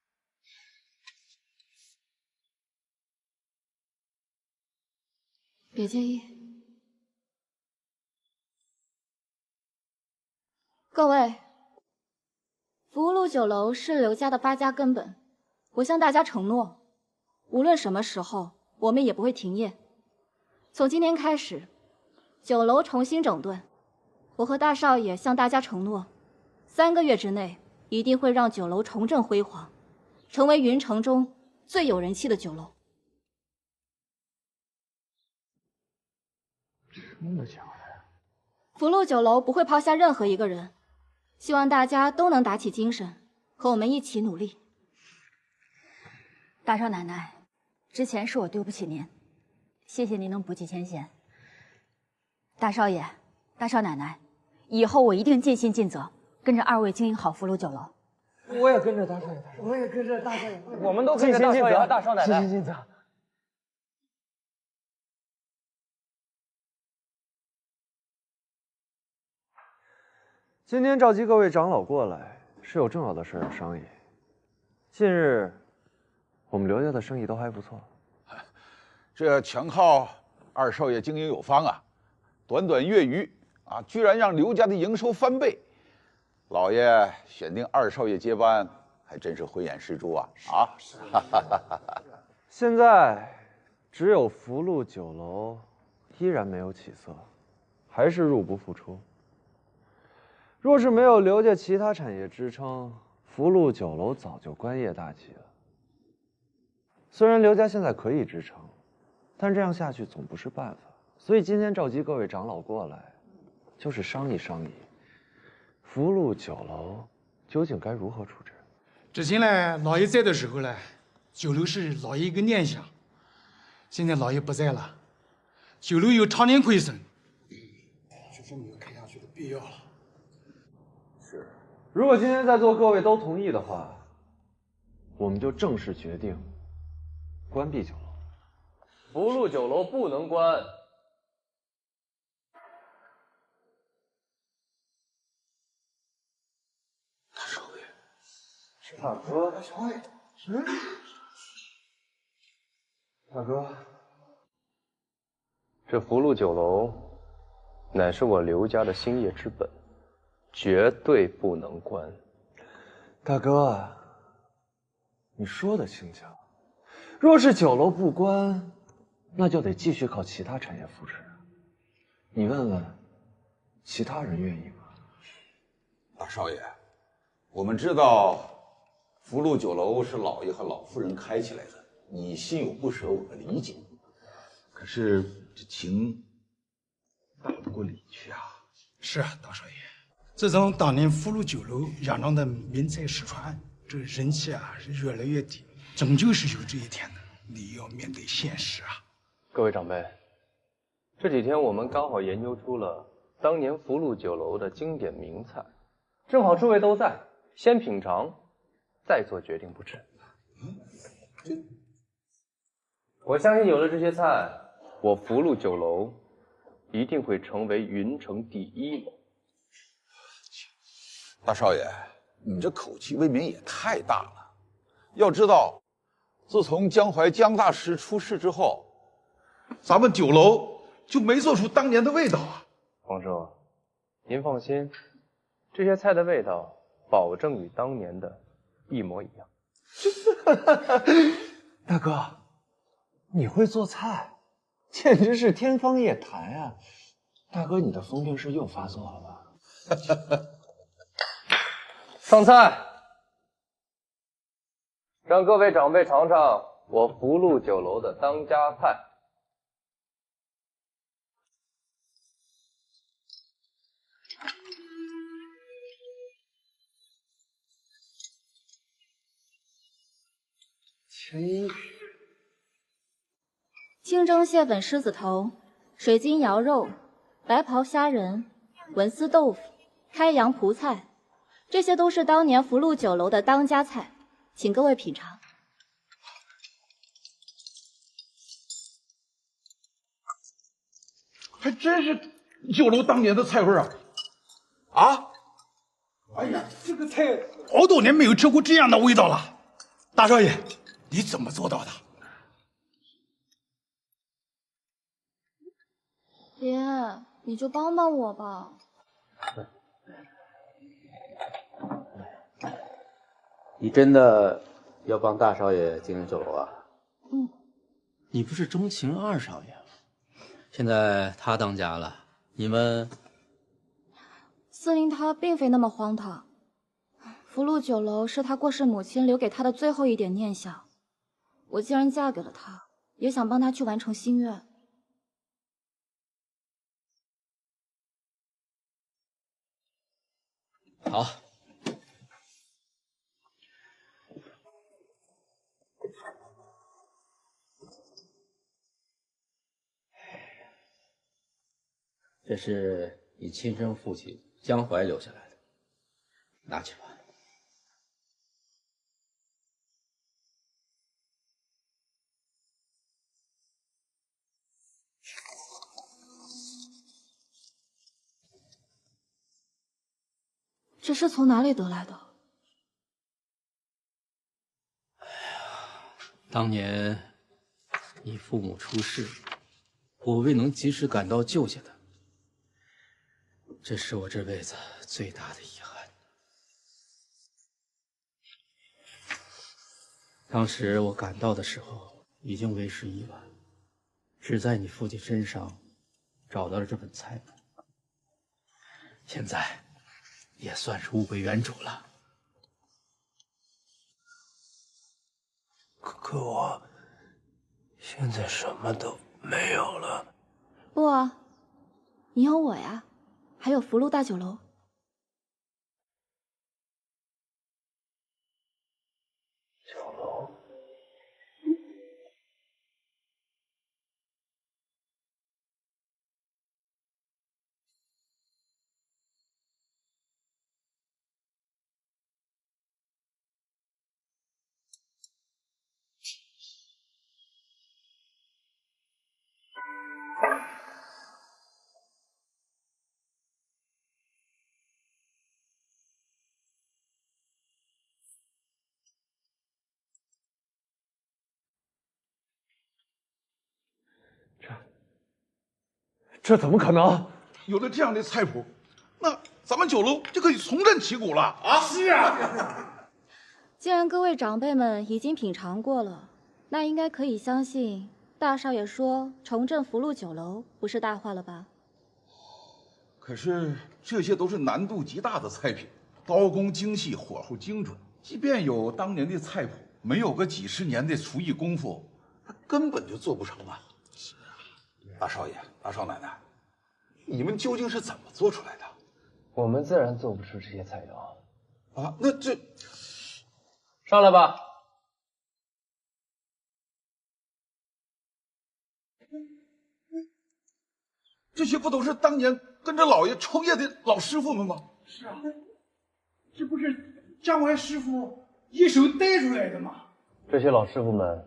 别介意。各位，福禄酒楼是刘家的发家根本，我向大家承诺，无论什么时候，我们也不会停业。从今天开始，酒楼重新整顿，我和大少爷向大家承诺，3个月之内一定会让酒楼重振辉煌，成为云城中最有人气的酒楼。真的假的？福禄酒楼不会抛下任何一个人，希望大家都能打起精神，和我们一起努力。大少奶奶，之前是我对不起您，谢谢您能不计前嫌。大少爷、大少奶奶，以后我一定尽心尽责，跟着2位经营好福禄酒楼。我也跟着大少爷，我也跟着大少爷，我们都跟着大少爷和大少奶奶。尽责。今天召集各位长老过来，是有重要的事要商议。近日，我们刘家的生意都还不错，这全靠二少爷经营有方啊！短短月余啊，居然让刘家的营收翻倍。老爷选定二少爷接班，还真是慧眼识珠啊！现在只有福禄酒楼依然没有起色，还是入不敷出。若是没有刘家其他产业支撑，福禄酒楼早就关业大吉了。虽然刘家现在可以支撑，但这样下去总不是办法。所以今天召集各位长老过来，就是商议商议，福禄酒楼究竟该如何处置。之前呢，老爷在的时候呢，酒楼是老爷一个念想。现在老爷不在了，酒楼有常年亏损，就是没有开下去的必要了。是，如果今天在座各位都同意的话，我们就正式决定关闭酒楼。福禄酒楼不能关。大少爷，大哥，大哥，这福禄酒楼乃是我刘家的兴业之本，绝对不能关。大哥，你说的轻巧，若是酒楼不关，那就得继续靠其他产业扶持。你问问，其他人愿意吗？大少爷，我们知道福禄酒楼是老爷和老夫人开起来的，你心有不舍，我们理解。可是这情大不过理去啊。是啊，大少爷，自从当年福禄酒楼嚷嚷的名菜失传，这人气啊是越来越低，终究是有这一天的，你要面对现实啊。各位长辈，这几天我们刚好研究出了当年福禄酒楼的经典名菜，正好诸位都在，先品尝，再做决定不迟。我相信有了这些菜，我福禄酒楼一定会成为云城第一楼。大少爷，你这口气未免也太大了。要知道，自从江淮江大师出事之后，咱们酒楼就没做出当年的味道啊。皇叔，您放心，这些菜的味道保证与当年的一模一样。大哥，你会做菜，简直是天方夜谭啊！大哥，你的疯病是又发作了吧？上菜，让各位长辈尝尝我福禄酒楼的当家菜。清蒸蟹粉狮子头、水晶肴肉、白袍虾仁、文思豆腐、开阳蒲菜，这些都是当年福禄酒楼的当家菜，请各位品尝。还真是酒楼当年的菜味啊！啊！哎呀，这个菜好多年没有吃过这样的味道了。大少爷，你怎么做到的？爹，你就帮帮我吧。你真的要帮大少爷经营酒楼啊？嗯。你不是钟情二少爷吗？现在他当家了，你们……司令他并非那么荒唐。福禄酒楼是他过世母亲留给他的最后一点念想，我既然嫁给了他，也想帮他去完成心愿。好。这是你亲生父亲江淮留下来的，拿去吧。这是从哪里得来的？当年你父母出事，我未能及时赶到救下他，这是我这辈子最大的遗憾。当时我赶到的时候已经为时已晚，只在你父亲身上找到了这本菜谱，现在也算是物归原主了。可我现在什么都没有了。不啊，你有我呀，还有福禄大酒楼。酒楼。这怎么可能？有了这样的菜谱，那咱们酒楼就可以重振旗鼓了啊！是啊。既然各位长辈们已经品尝过了，那应该可以相信大少爷说重振福禄酒楼不是大话了吧？可是这些都是难度极大的菜品，刀工精细，火候精准。即便有当年的菜谱，没有个几十年的厨艺功夫，那根本就做不成啊！是啊，大少爷、大少奶奶，你们究竟是怎么做出来的？我们自然做不出这些菜肴啊！那这上来吧。这些不都是当年跟着老爷创业的老师傅们吗？是啊，这不是江淮师傅一手带出来的吗？这些老师傅们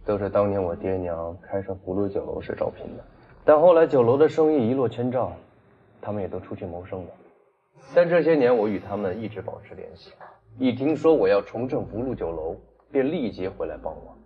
都是当年我爹娘开设福禄酒楼时招聘的，但后来酒楼的生意一落千丈，他们也都出去谋生了。但这些年我与他们一直保持联系，一听说我要重振福禄酒楼，便立即回来帮我。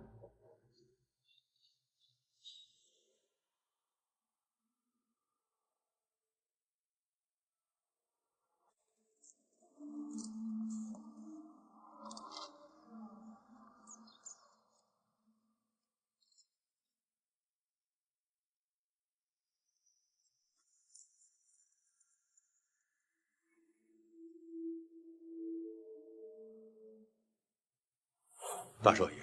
大少爷，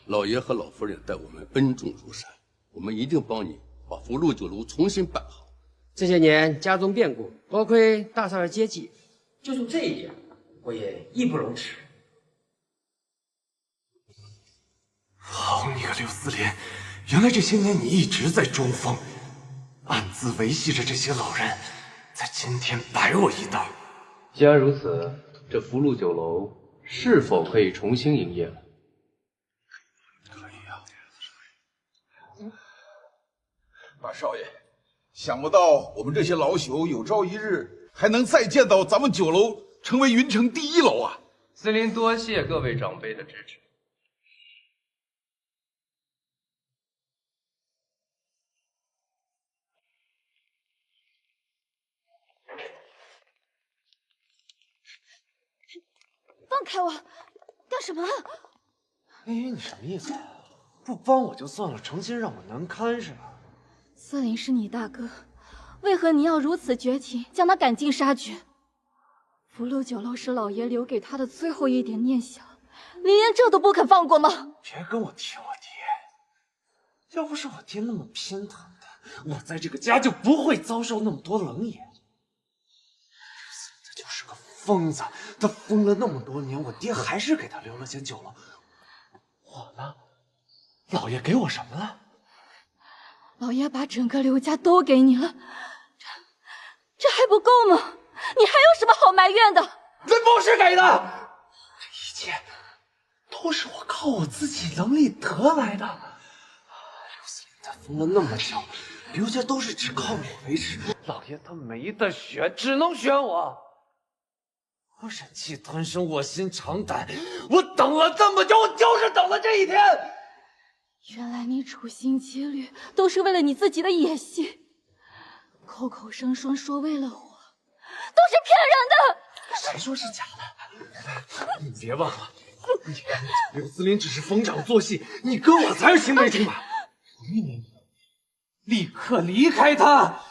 老爷和老夫人待我们恩重如山，我们一定帮你把福禄酒楼重新办好。这些年家中变故，多亏大少爷接济，就从这一点，我也义不容辞。好你个刘思林，原来这些年你一直在装疯，暗自维系着这些老人，在今天摆我一道。既然如此，这福禄酒楼是否可以重新营业了？可以啊。大少爷，想不到我们这些老朽有朝一日还能再见到咱们酒楼成为云城第一楼啊！司林多谢各位长辈的支持。放开我！干什么？哎，你什么意思？不帮我就算了，成心让我难堪是吧？司林是你大哥，为何你要如此绝情，将他赶尽杀绝？福禄酒楼是老爷留给他的最后一点念想，你连这都不肯放过吗？别跟我提我爹，要不是我爹那么偏袒他，我在这个家就不会遭受那么多冷眼。他就是个疯子，他疯了那么多年，我爹还是给他留了间酒楼。我呢？老爷给我什么了？老爷把整个刘家都给你了，这还不够吗？你还有什么好埋怨的？这不是给的，这一切都是我靠我自己能力得来的。刘司令他疯了那么久，刘家都是只靠我维持，老爷他没得选，只能选我。我忍气吞声，卧薪尝胆，我等了这么久，我就是等了这一天。原来你处心积虑都是为了你自己的野心，口口声声说为了我，都是骗人的。谁说是假的？你别忘了，刘司令只是逢场作戏，你跟我才是青梅竹马。我命令你立刻离开他。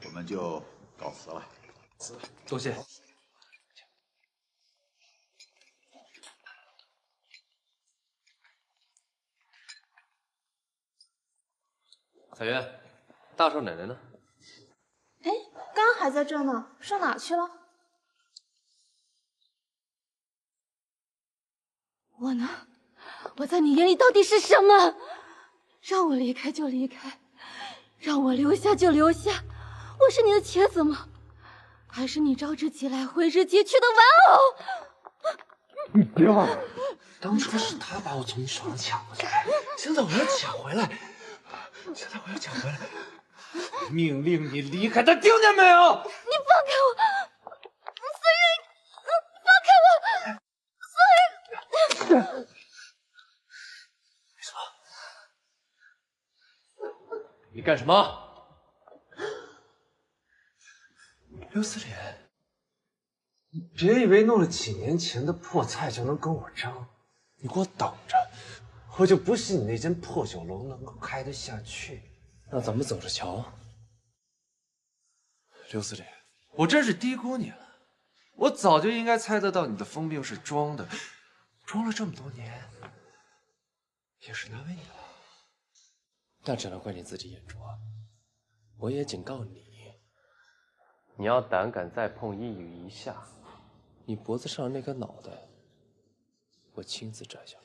我们就告辞了。多谢。彩月，大少奶奶呢？哎，刚还在这呢，上哪去了？我呢？我在你眼里到底是什么？让我离开就离开，让我留下就留下。我是你的茄子吗？还是你招之即来挥之即去的玩偶？你别忘了，当初是他把我从你手上抢过来，现在我要抢回来。命令你离开他，听见没有？你放开我，思雨，放开我，思雨。你干什么？刘司令，你别以为弄了几年前的破菜就能跟我争，你给我等着，我就不信你那间破酒楼能够开得下去。那咱们走着瞧。刘司令，我真是低估你了，我早就应该猜得到你的疯病是装的，装了这么多年，也是难为你了。那只能怪你自己眼拙。我也警告你，你要胆敢再碰一羽一下，你脖子上那个脑袋，我亲自摘下来。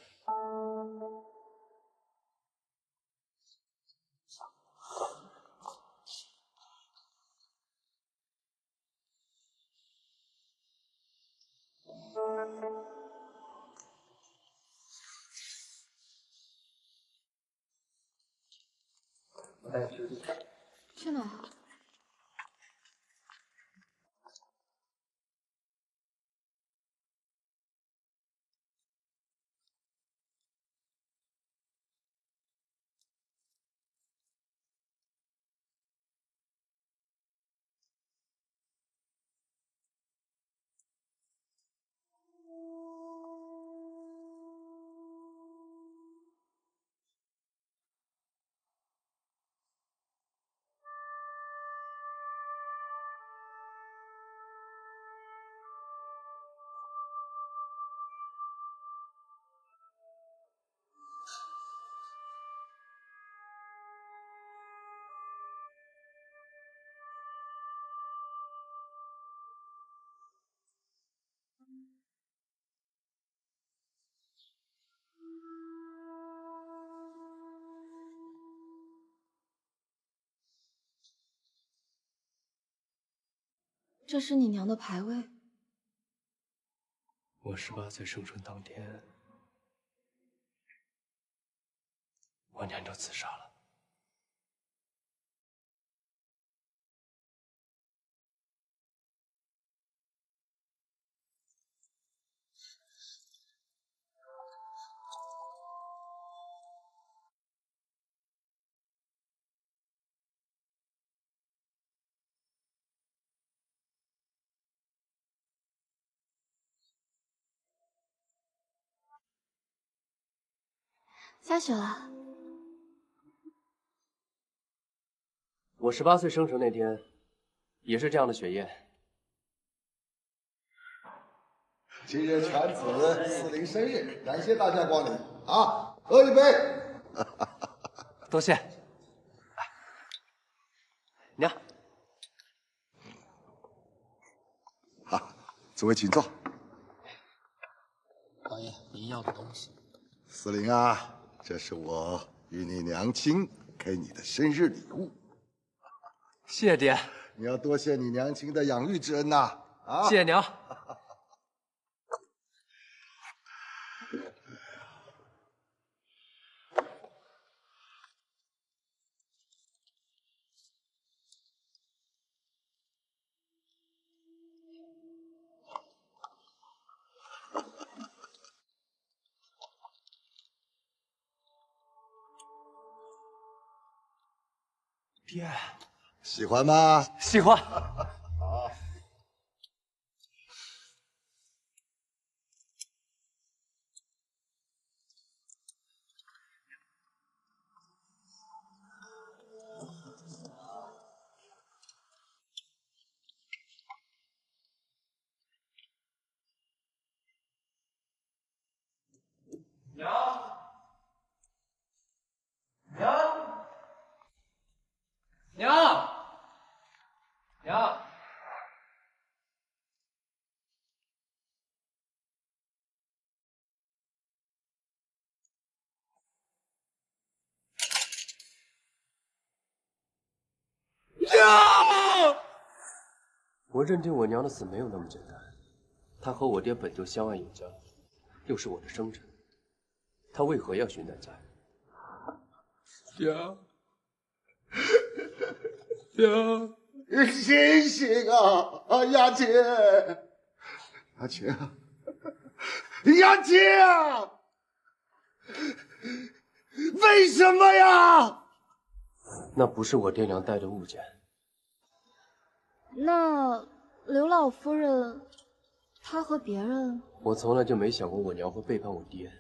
去哪？这是你娘的牌位。我18岁生辰当天，我娘就自杀了。下雪了。我18岁生辰那天，也是这样的雪夜。今日犬子司令生日，感谢大家光临啊！喝一杯。多谢。娘，好，诸位请坐。老爷，您要的东西。司令啊，这是我与你娘亲给你的生日礼物。谢谢爹，你要多谢你娘亲的养育之恩呐！啊，谢谢娘。爹，喜欢吗？喜欢。好。娘，我认定我娘的死没有那么简单。她和我爹本就相爱有加，又是我的生辰，她为何要寻短见？娘，娘，醒醒啊！雅姐，雅姐，雅姐，为什么呀？那不是我爹娘带的物件。那刘老夫人，她和别人……我从来就没想过我娘会背叛我爹。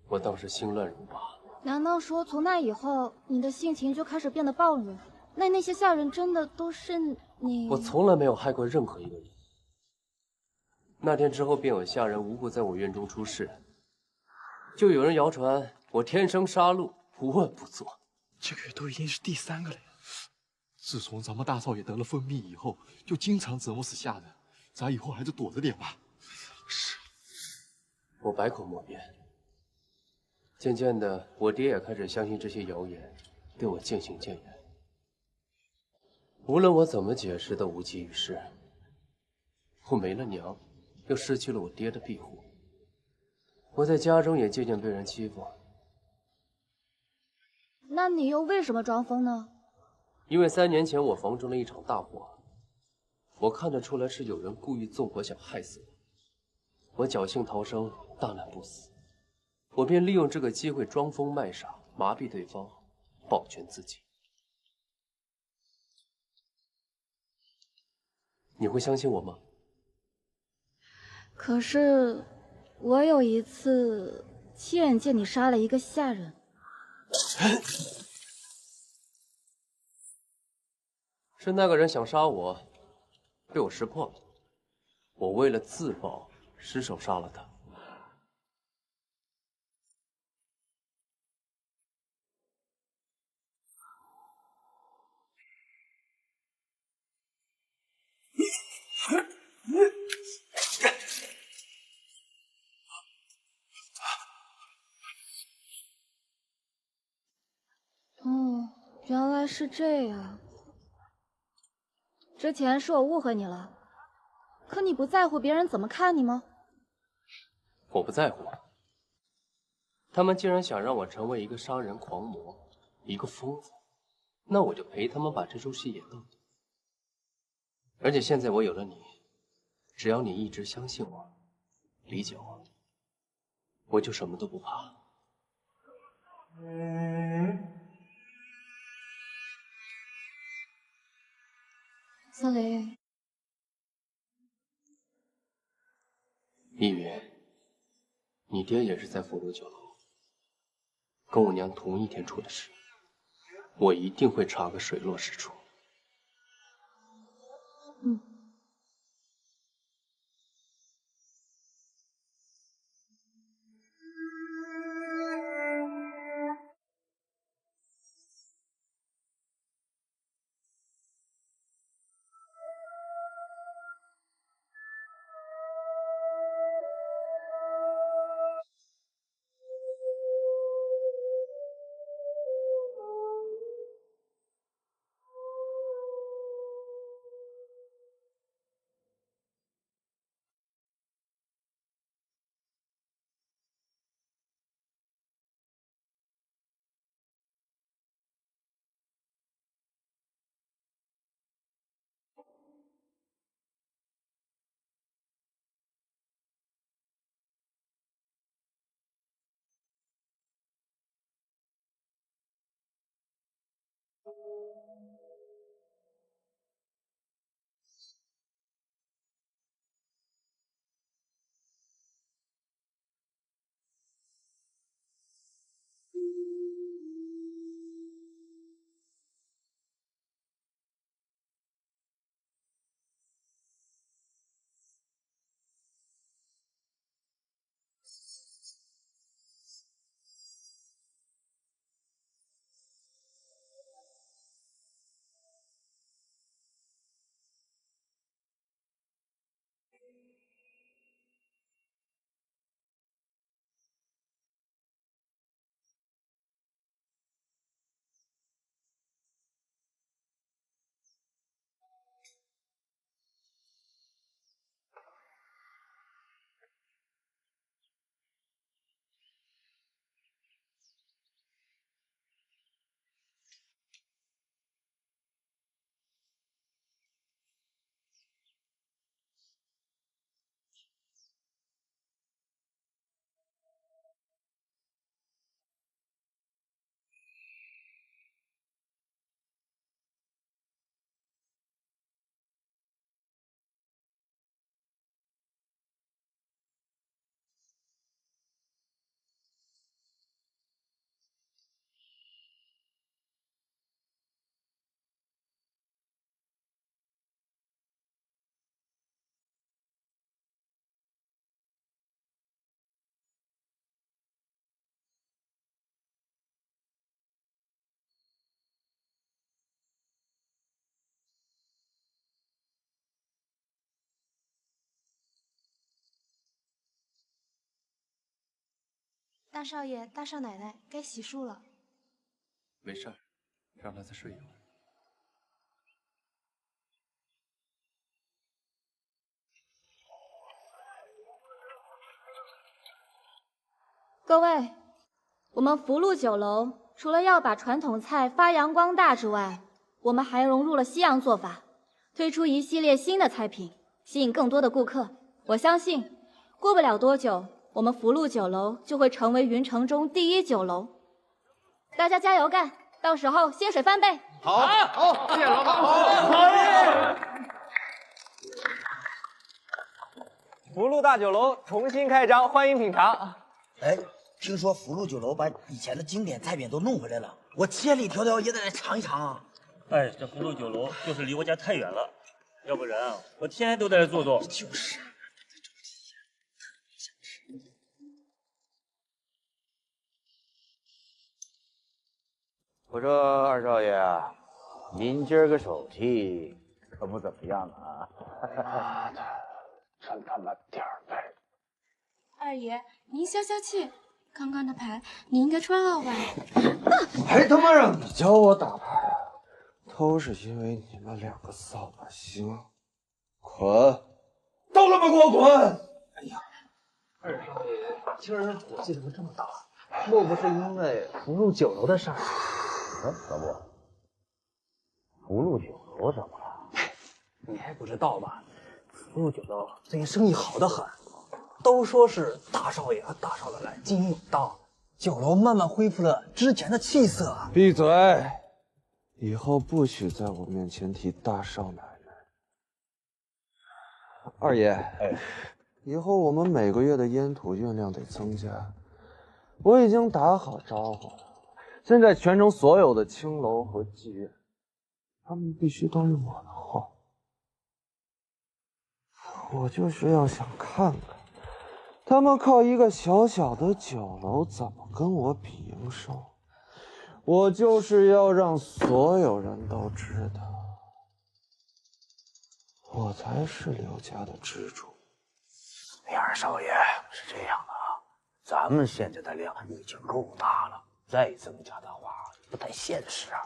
我当时心乱如麻。难道说从那以后，你的性情就开始变得暴虐？那些下人真的都是你？我从来没有害过任何一个人。那天之后，便有下人无故在我院中出事，就有人谣传我天生杀戮，无恶不作。这个月都已经是第3个了呀。自从咱们大少爷得了疯病以后，就经常折磨死下人，咱以后还是躲着点吧。是。我百口莫辩。渐渐的，我爹也开始相信这些谣言，对我渐行渐远。无论我怎么解释，都无济于事。我没了娘，又失去了我爹的庇护，我在家中也渐渐被人欺负。那你又为什么装疯呢？因为3年前我房中了一场大火，我看得出来是有人故意纵火想害死我，我侥幸逃生，大难不死。我便利用这个机会装疯卖傻，麻痹对方，保全自己。你会相信我吗？可是，我有一次亲眼见你杀了一个下人。是那个人想杀我，被我识破了。我为了自保，失手杀了他。哦，原来是这样。之前是我误会你了，可你不在乎别人怎么看你吗？我不在乎。他们既然想让我成为一个杀人狂魔，一个疯子，那我就陪他们把这出戏演到底。而且现在我有了你，只要你一直相信我，理解我，我就什么都不怕。森林，依云，你爹也是在福禄酒楼，跟我娘同一天出的事，我一定会查个水落石出。嗯。大少爷、大少奶奶，该洗漱了。没事儿，让他再睡一会儿。各位，我们福禄酒楼除了要把传统菜发扬光大之外，我们还融入了西洋做法，推出一系列新的菜品，吸引更多的顾客。我相信，过不了多久，我们福禄酒楼就会成为云城中第一酒楼。大家加油干，到时候薪水翻倍。好，好，谢谢老板。好。福禄大酒楼重新开张，欢迎品尝。哎，听说福禄酒楼把以前的经典菜品都弄回来了，我千里迢迢也得来尝一尝啊！哎，这福禄酒楼就是离我家太远了，要不然我天天都在这坐坐。就是。我说二少爷，您今儿个手气可不怎么样啊！妈的，真他妈点儿背！二爷，您消消气，刚刚的牌你应该穿2万。还他妈让你教我打牌啊！都是因为你们2个扫把星，滚！都他妈给我滚！哎呀，二少爷，今儿火气怎么这么大？莫不是因为福禄酒楼的事儿？老伯，福禄酒楼怎么了？你还不知道吧？福禄酒楼最近生意好得很，都说是大少爷和大少奶奶经营有道，酒楼慢慢恢复了之前的气色。闭嘴！以后不许在我面前提大少奶奶。二爷，以后我们每个月的烟土运量得增加，我已经打好招呼了。现在全城所有的青楼和妓院，他们必须都用我的号。我就是要想看看，他们靠一个小小的酒楼怎么跟我比营收。我就是要让所有人都知道，我才是刘家的支柱。二少爷，是这样的啊，咱们现在的量已经够大了。再增加的话不太现实啊！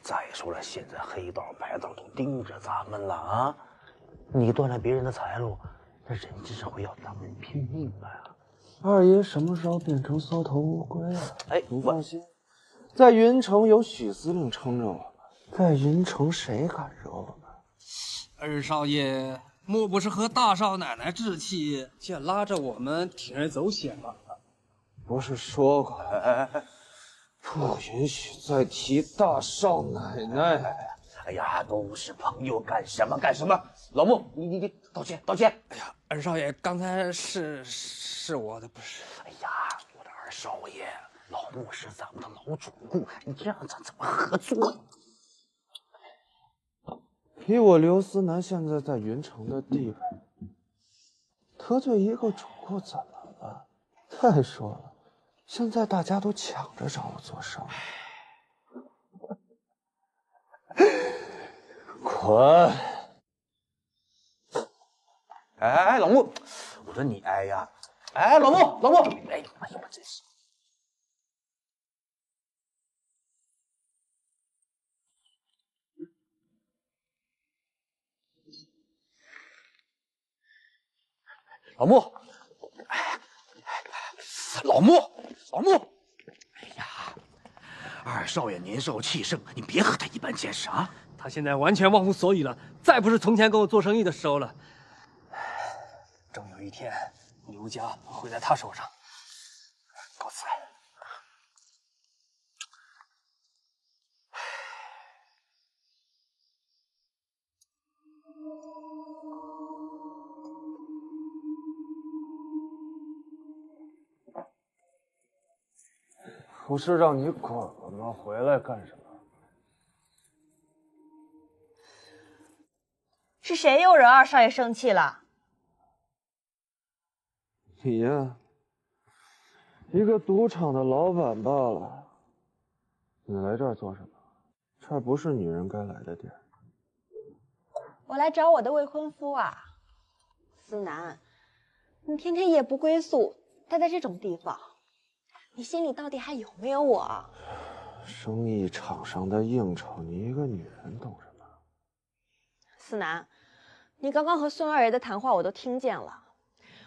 再说了，现在黑道白道都盯着咱们了啊！你断了别人的财路，那人家是会要咱们拼命的呀！二爷什么时候变成缩头乌龟了？哎，你放心，在云城有许司令撑着我们，在云城谁敢惹我们？二少爷莫不是和大少奶奶置气，竟拉着我们铤而走险了？不是说过？不允许再提大少奶奶！哎呀，都是朋友，干什么干什么？老穆，你道歉道歉！哎呀，二少爷，刚才是我的不是。哎呀，我的二少爷，老穆是咱们的老主顾，你这样咱怎么合作？以我刘思南现在在云城的地位，得罪一个主顾怎么了？再说了。现在大家都抢着找我做生意，滚！哎，老穆，我说你哎呀，哎，老穆，哎呀，我真是。老穆，老穆，哎呀，二少爷年少气盛，你别和他一般见识啊！他现在完全忘乎所以了，再不是从前跟我做生意的时候了。终有一天，刘家会在他手上。告辞。不是让你滚了吗？回来干什么？是谁又惹二少爷生气了？你呀，一个赌场的老板罢了。你来这儿做什么？这儿不是女人该来的地儿。我来找我的未婚夫啊，思南，你天天夜不归宿，待在这种地方，你心里到底还有没有我？生意场上的应酬，你一个女人懂什么？思南，你刚刚和孙二爷的谈话我都听见了。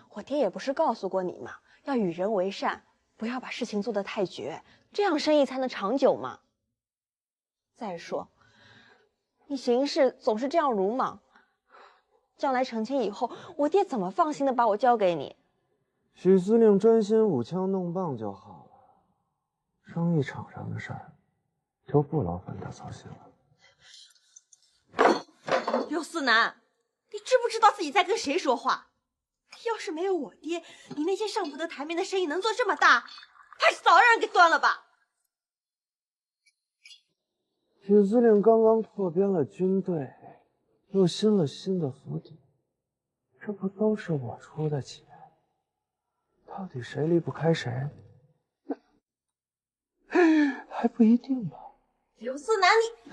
我爹也不是告诉过你吗？要与人为善，不要把事情做得太绝，这样生意才能长久嘛。再说，你行事总是这样鲁莽，将来成亲以后，我爹怎么放心的把我交给你？许司令专心舞枪弄棒就好了，生意场上的事儿就不劳烦他操心了。刘思南，你知不知道自己在跟谁说话？要是没有我爹，你那些上不得台面的生意能做这么大，还是早让人给端了吧。许司令刚刚扩编了军队，又新了新的府邸，这不都是我出的钱？到底谁离不开谁？还不一定吧。刘思南，你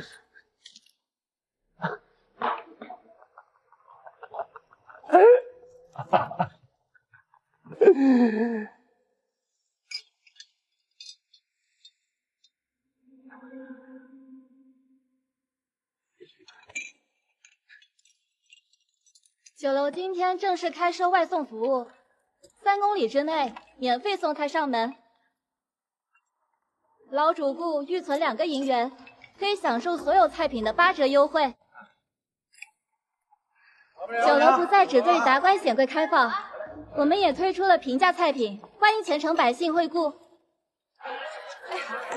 酒楼今天正式开设外送服务，3公里之内免费送菜上门。老主顾预存2个银元，可以享受所有菜品的8折优惠。酒楼不再只对达官显贵开放，我们也推出了平价菜品，欢迎虔诚百姓惠顾。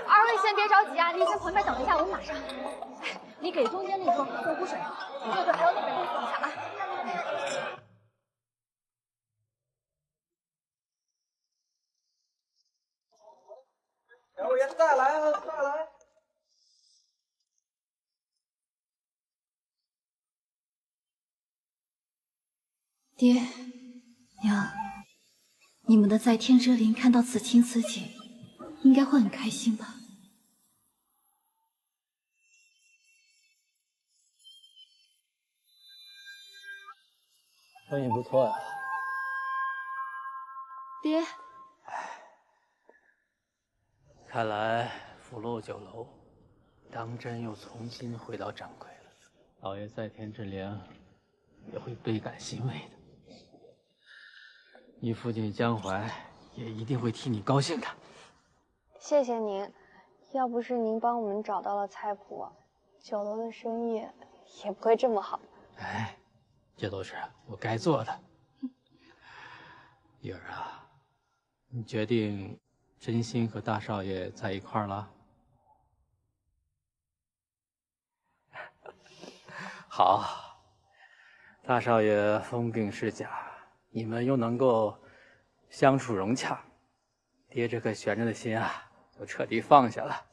二位先别着急啊，您先旁边等一下，我们马上。你给中间那桌送壶水，对，还有那边送一下啊。小五爷，再来啊，再来！爹娘，你们的在天之灵看到此情此景，应该会很开心吧？生意不错呀。爹，看来福禄酒楼当真又重新回到正轨了。老爷在天之灵也会倍感欣慰的。你父亲江淮也一定会替你高兴的。谢谢您，要不是您帮我们找到了菜谱，酒楼的生意也不会这么好。哎，这都是我该做的。玉儿啊，你决定真心和大少爷在一块儿了？好，大少爷疯病是假，你们又能够相处融洽，爹这颗悬着的心啊，就彻底放下了。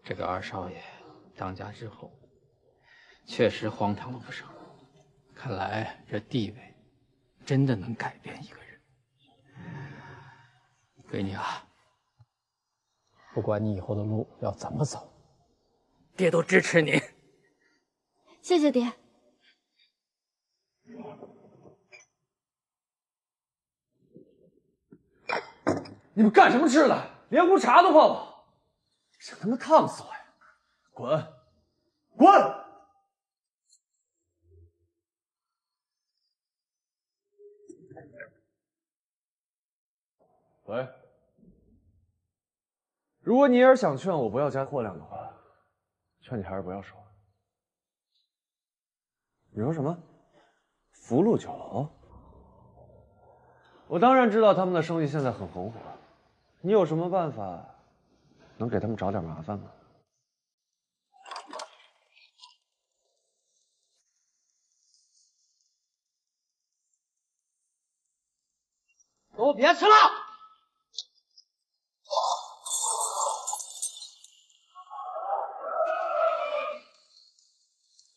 这个二少爷当家之后，确实荒唐了不少。看来这地位真的能改变一个人。闺女啊，不管你以后的路要怎么走，爹都支持你。谢谢爹。你们干什么吃的？连壶茶都泡不好，想他妈烫死我呀！滚！滚！喂，如果你也是想劝我不要加货量的话，劝你还是不要说。你说什么？福禄酒楼？我当然知道他们的生意现在很红火，你有什么办法能给他们找点麻烦吗？都别吃了！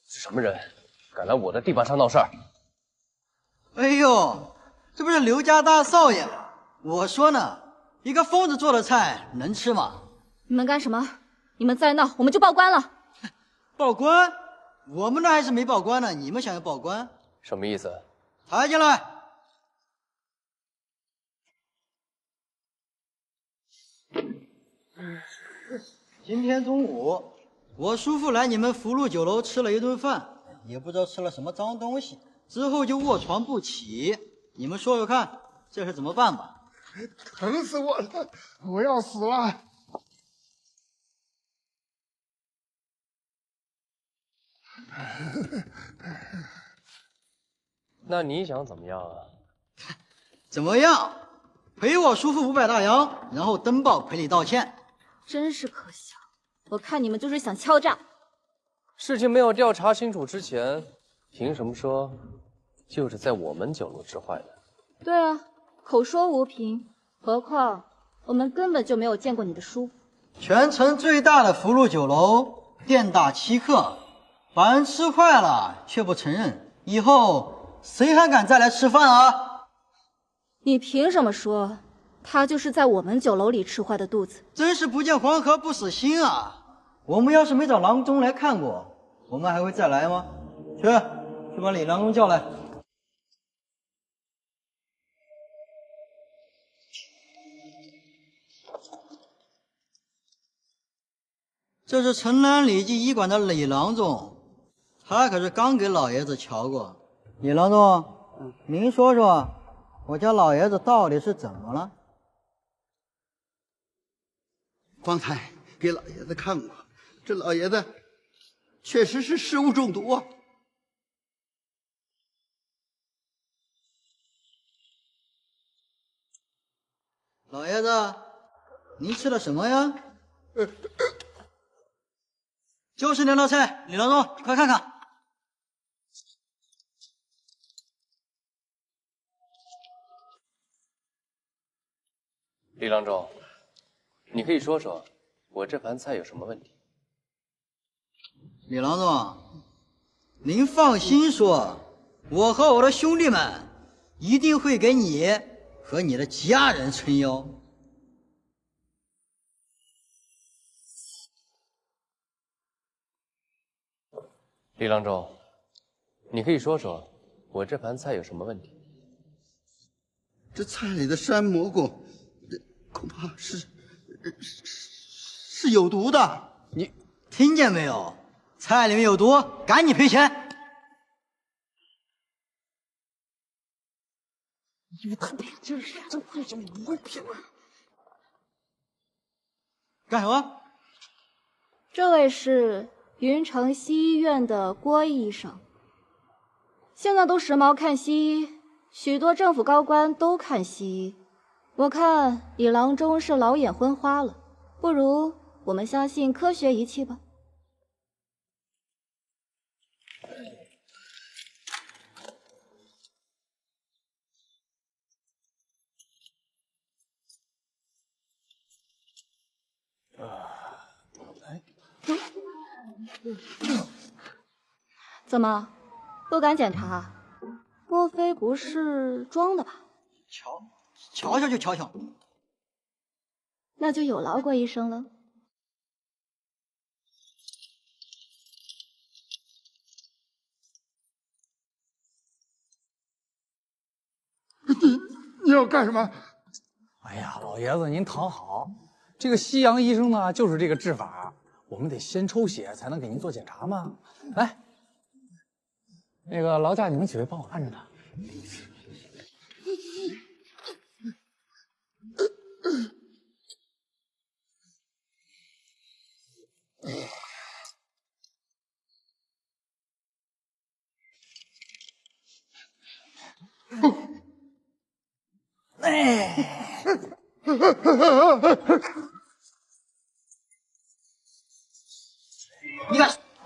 是什么人，敢来我的地盘上闹事儿？哎呦，这不是刘家大少爷吗？我说呢，一个疯子做的菜能吃吗？你们干什么？你们再闹，我们就报官了。报官？我们那还是没报官呢，你们想要报官？什么意思？抬进来。今天中午，我叔父来你们福禄酒楼吃了一顿饭，也不知道吃了什么脏东西，之后就卧床不起。你们说说看，这是怎么办吧？疼死我了，我要死了！那你想怎么样啊？怎么样？赔我叔父500大洋，然后登报赔礼道歉。真是可笑，我看你们就是想敲诈。事情没有调查清楚之前，凭什么说就是在我们酒楼吃坏的？对啊，口说无凭，何况我们根本就没有见过你的叔父。全城最大的福禄酒楼，店大欺客，把人吃坏了却不承认，以后谁还敢再来吃饭啊？你凭什么说他就是在我们酒楼里吃坏的肚子？真是不见黄河不死心啊！我们要是没找郎中来看过，我们还会再来吗？去把李郎中叫来。这是城南礼记医馆的李郎中，他可是刚给老爷子瞧过。李郎中，您说说，我家老爷子到底是怎么了？方才给老爷子看过，这老爷子确实是食物中毒啊。老爷子，您吃了什么呀？就是那道菜，李郎中，快看看。李郎中，你可以说说我这盘菜有什么问题？李郎中，您放心说，我和我的兄弟们一定会给你和你的家人撑腰。李郎中，你可以说说我这盘菜有什么问题？这菜里的山蘑菇，恐怕是有毒的。你听见没有？菜里面有毒，赶紧赔钱！你他妈这是真会讲不会骗人！干什么？这位是云城西医院的郭医生。现在都时髦看西医，许多政府高官都看西医。我看李郎中是老眼昏花了，不如我们相信科学仪器吧。怎么，不敢检查？莫非不是装的吧？瞧瞧就瞧瞧。那就有劳郭医生了。你要干什么？哎呀，老爷子您躺好，这个西洋医生呢就是这个治法，我们得先抽血才能给您做检查嘛。来，那个劳驾，你们几位帮我看着他。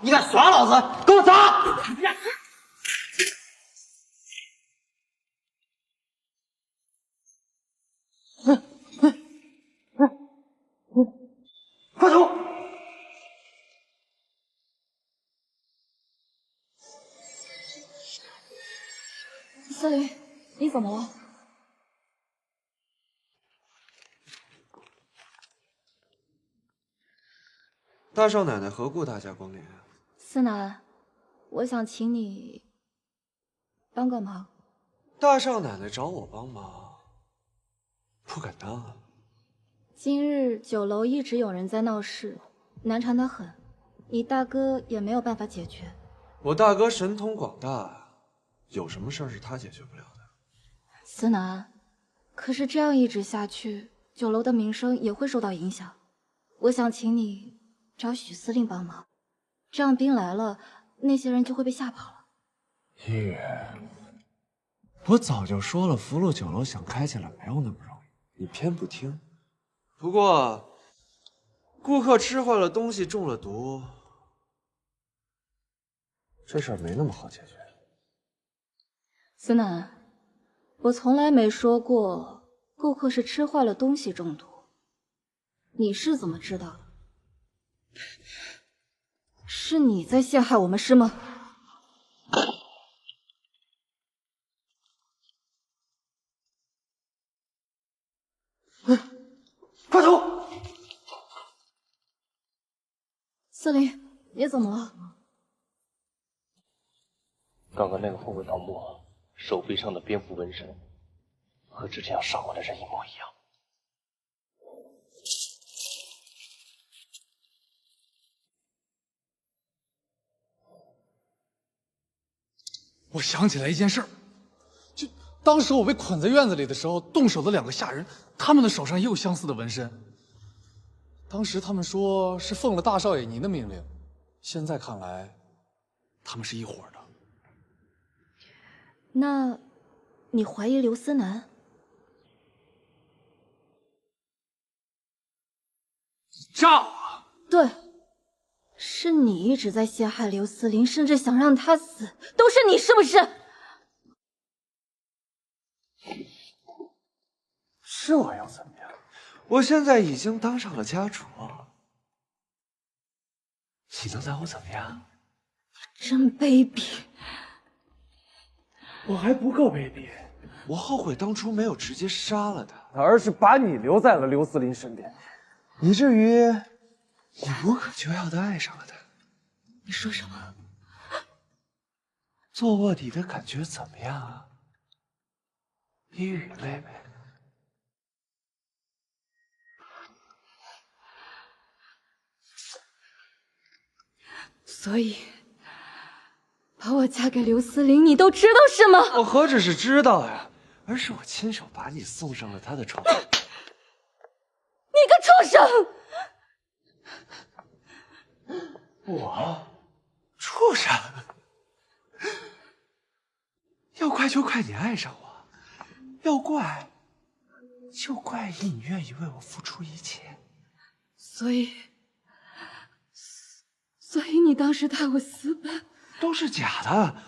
你敢耍老子，给我走！快走！司令，你怎么了？大少奶奶何故大驾光临啊？思南，我想请你帮个忙。大少奶奶找我帮忙，不敢当啊。今日酒楼一直有人在闹事，难缠得很，你大哥也没有办法解决。我大哥神通广大，有什么事儿是他解决不了的？思南，可是这样一直下去，酒楼的名声也会受到影响。我想请你找许司令帮忙，这样兵来了，那些人就会被吓跑了。一雨，我早就说了，福禄酒楼想开起来没有那么容易，你偏不听。不过，顾客吃坏了东西中了毒，这事儿没那么好解决。思南，我从来没说过顾客是吃坏了东西中毒，你是怎么知道的？是你在陷害我们是吗？快走！司令，你怎么了？刚刚那个后尾盗墓，手臂上的蝙蝠纹身，和之前要杀我的人一模一样。我想起来一件事儿，就当时我被捆在院子里的时候，动手的2个下人，他们的手上也有相似的纹身。当时他们说是奉了大少爷您的命令，现在看来，他们是一伙的。那，你怀疑刘思南？炸我！对，是你一直在陷害刘思林，甚至想让他死，都是你，是不是？是我又怎么样？我现在已经当上了家主，你能拿我怎么样？真卑鄙！我还不够卑鄙，我后悔当初没有直接杀了他，而是把你留在了刘思林身边，以至于你无可救药的爱上了他。你说什么？做卧底的感觉怎么样啊，一雨妹妹？所以，把我嫁给刘思林，你都知道是吗？我何止是知道呀，而是我亲手把你送上了他的床。你个畜生！我畜生？要怪就怪你爱上我，要怪就怪你愿意为我付出一切。所以你当时带我私奔，都是假的，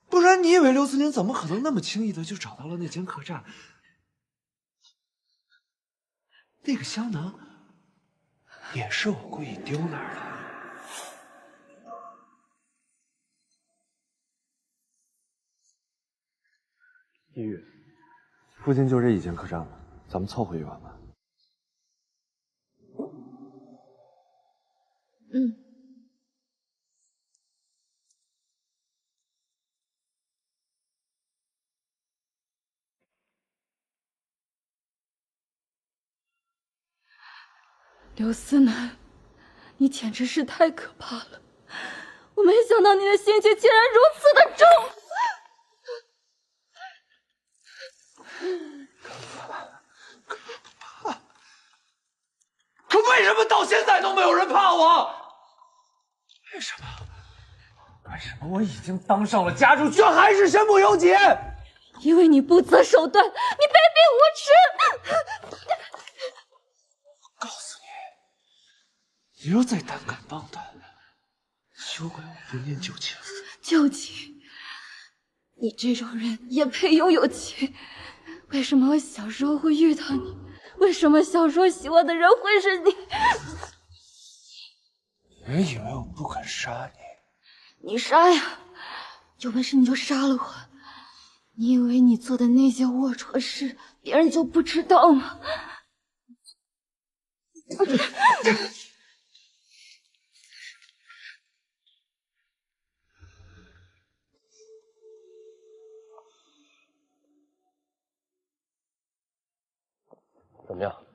不然你以为刘思林怎么可能那么轻易的就找到了那间客栈？那个香囊也是我故意丢那儿的。一雨，附近就这一间客栈了，咱们凑合一晚吧。嗯。刘思南，你简直是太可怕了！我没想到你的心机竟然如此的重。可为什么到现在都没有人怕我？为什么？为什么我已经当上了家主，却还是身不由己？因为你不择手段，你卑鄙无耻！告诉你，你若再胆敢妄断，休怪我不念旧情。旧情？你这种人也配拥有情？为什么我小时候会遇到你？为什么小时候喜欢的人会是你？别以为我不肯杀你。你杀呀！有本事你就杀了我！你以为你做的那些龌龊事，别人就不知道吗？怎么样？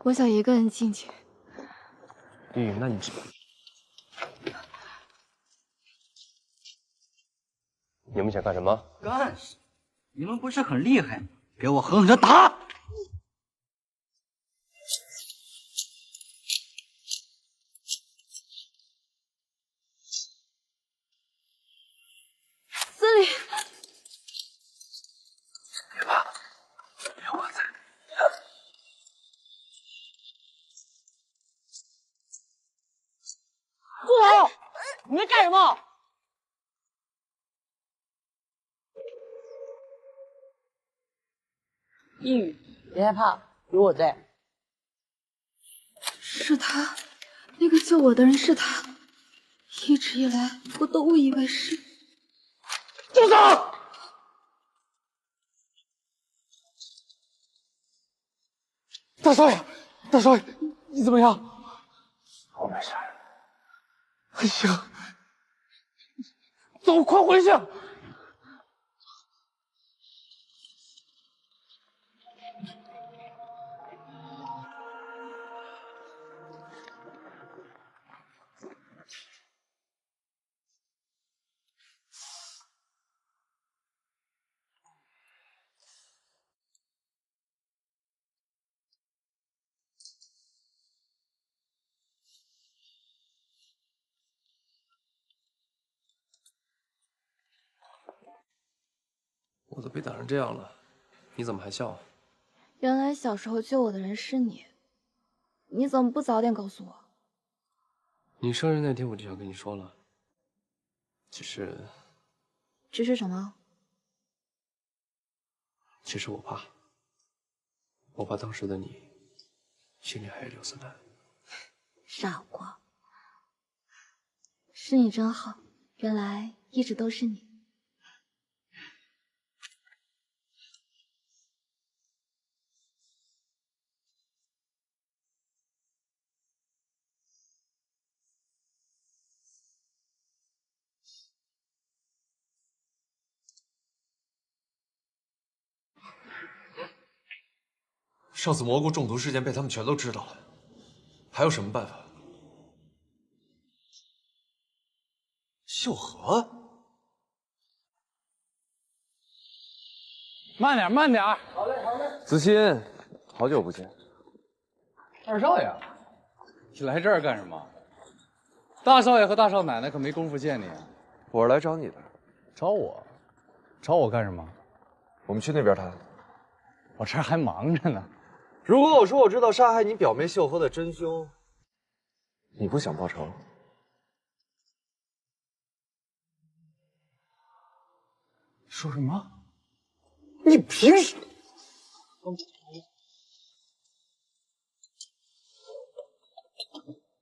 我想一个人进去。那你你们想干什么？干什么？你们不是很厉害吗？给我狠狠的打！司令，别怕，有我在。住手！你们干什么？一宇，别害怕，有我在。是他，那个救我的人是他。一直以来，我都误以为是。住手！大少爷，大少爷，你怎么样？我没事。哎呀，走，快回去！我都被打成这样了，你怎么还笑？原来小时候救我的人是你，你怎么不早点告诉我？你生日那天我就想跟你说了，只是什么？其实我怕当时的你心里还有刘思南。傻瓜，是你真好，原来一直都是你。上次蘑菇中毒事件被他们全都知道了，还有什么办法？秀禾，慢点，慢点。好嘞，好嘞。子欣，好久不见。二少爷，你来这儿干什么？大少爷和大少奶奶可没工夫见你啊。我是来找你的。找我？找我干什么？我们去那边谈。我这儿还忙着呢。如果我说我知道杀害你表妹秀禾的真凶，你不想报仇？说什么？你凭什么？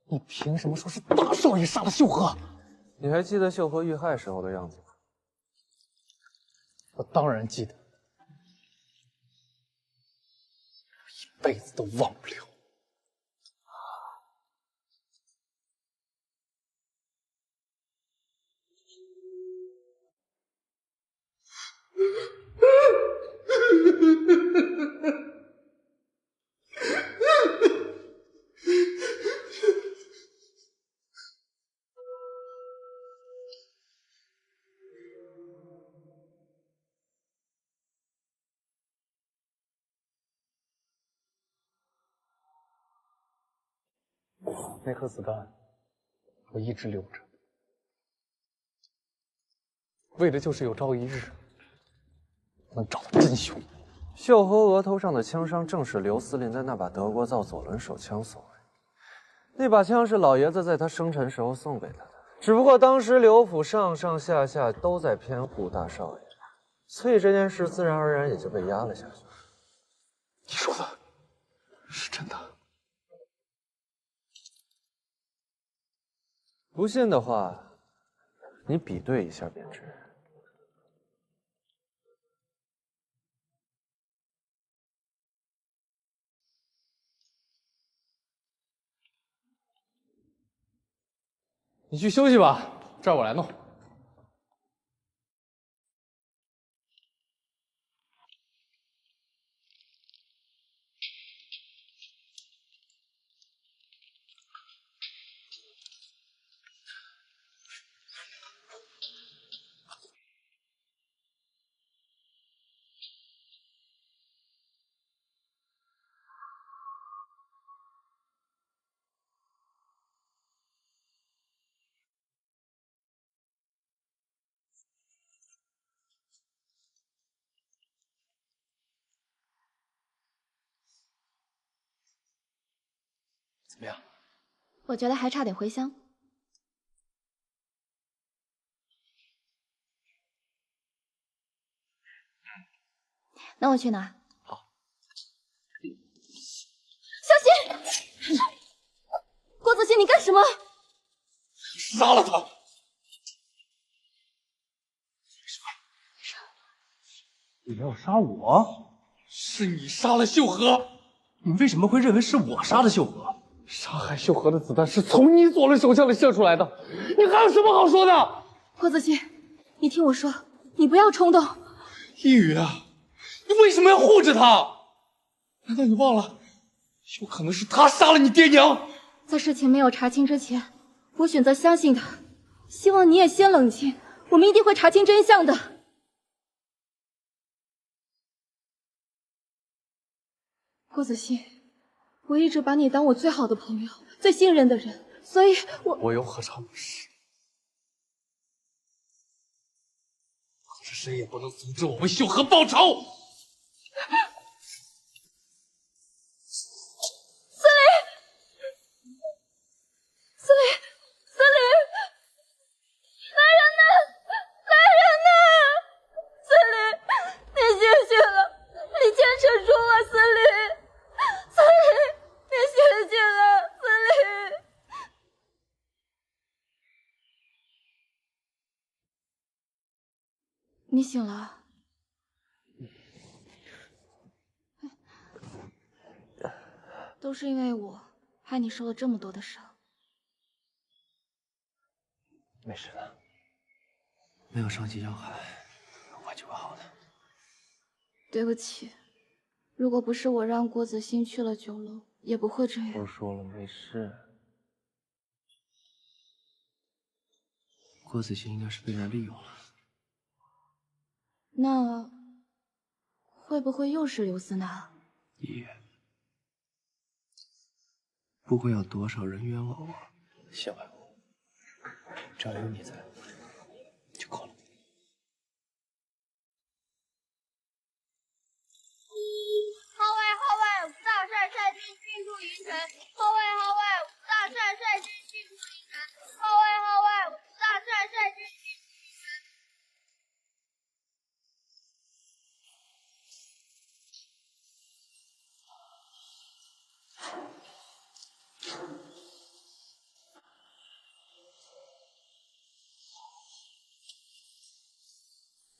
你凭什么说是大少爷杀了秀禾？你还记得秀禾遇害时候的样子吗？我当然记得，一辈子都忘不了。那颗子弹，我一直留着，为的就是有朝一日能找到真凶。秀禾额头上的枪伤正是刘司令在那把德国造左轮手枪所为。那把枪是老爷子在他生辰时候送给他的，只不过当时刘府上上下下都在偏护大少爷，所以这件事自然而然也就被压了下去。你说的是真的？不信的话，你比对一下便知。你去休息吧，这儿我来弄。怎么样？我觉得还差点茴香。那我去拿。好。小心！郭子欣，你干什么？杀了他！你要杀我？是你杀了秀禾。你为什么会认为是我杀的秀禾？杀害秀禾的子弹是从你左轮手枪里射出来的，你还有什么好说的？郭子欣，你听我说，你不要冲动。一宇啊，你为什么要护着他？难道你忘了，有可能是他杀了你爹娘？在事情没有查清之前，我选择相信他。希望你也先冷静，我们一定会查清真相的。郭子欣，我一直把你当我最好的朋友，最信任的人，所以我又何尝不是？可是谁也不能阻止我为秀禾报仇。你醒了。都是因为我，害你受了这么多的伤。没事的，没有伤及要害，很快就会好的。对不起，如果不是我让郭子欣去了酒楼，也不会这样。都说了没事。郭子欣应该是被人利用了。那会不会又是刘思南？也不会有多少人冤枉我。小白狐，只要有你在，就够了。号外！吴大帅率军进驻银城。号外！吴大帅率军进驻银城。号外！吴大帅率军进驻银城。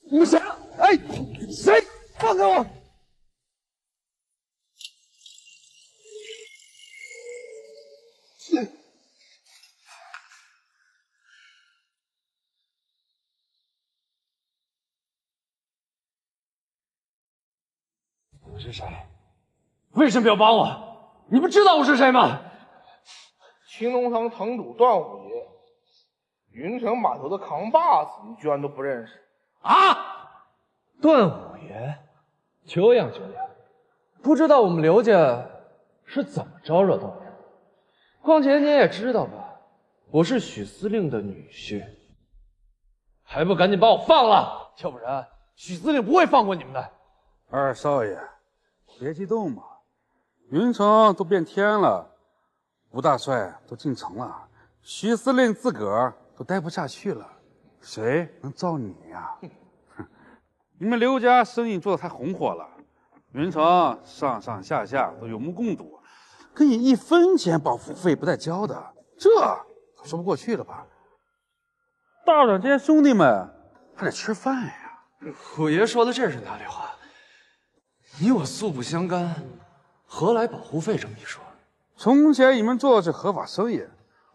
你们谁啊？哎，谁？放开我！你是谁？为什么要帮我？你不知道我是谁吗？青龙堂堂主段虎爷，云城码头的扛把子，你居然都不认识啊！段虎爷，久仰久仰，不知道我们刘家是怎么招惹到你的。况且你也知道吧，我是许司令的女婿，还不赶紧把我放了，要不然许司令不会放过你们的。二少爷，别激动嘛，云城都变天了，吴大帅都进城了，徐司令自个儿都待不下去了，谁能罩你呀？你们刘家生意做得太红火了，云城上上下下都有目共睹，跟你一分钱保护费不带交的，这可说不过去了吧？大长这些兄弟们还得吃饭呀。虎爷说的这是哪里话？你我素不相干，何来保护费这么一说？从前你们做的是合法生意，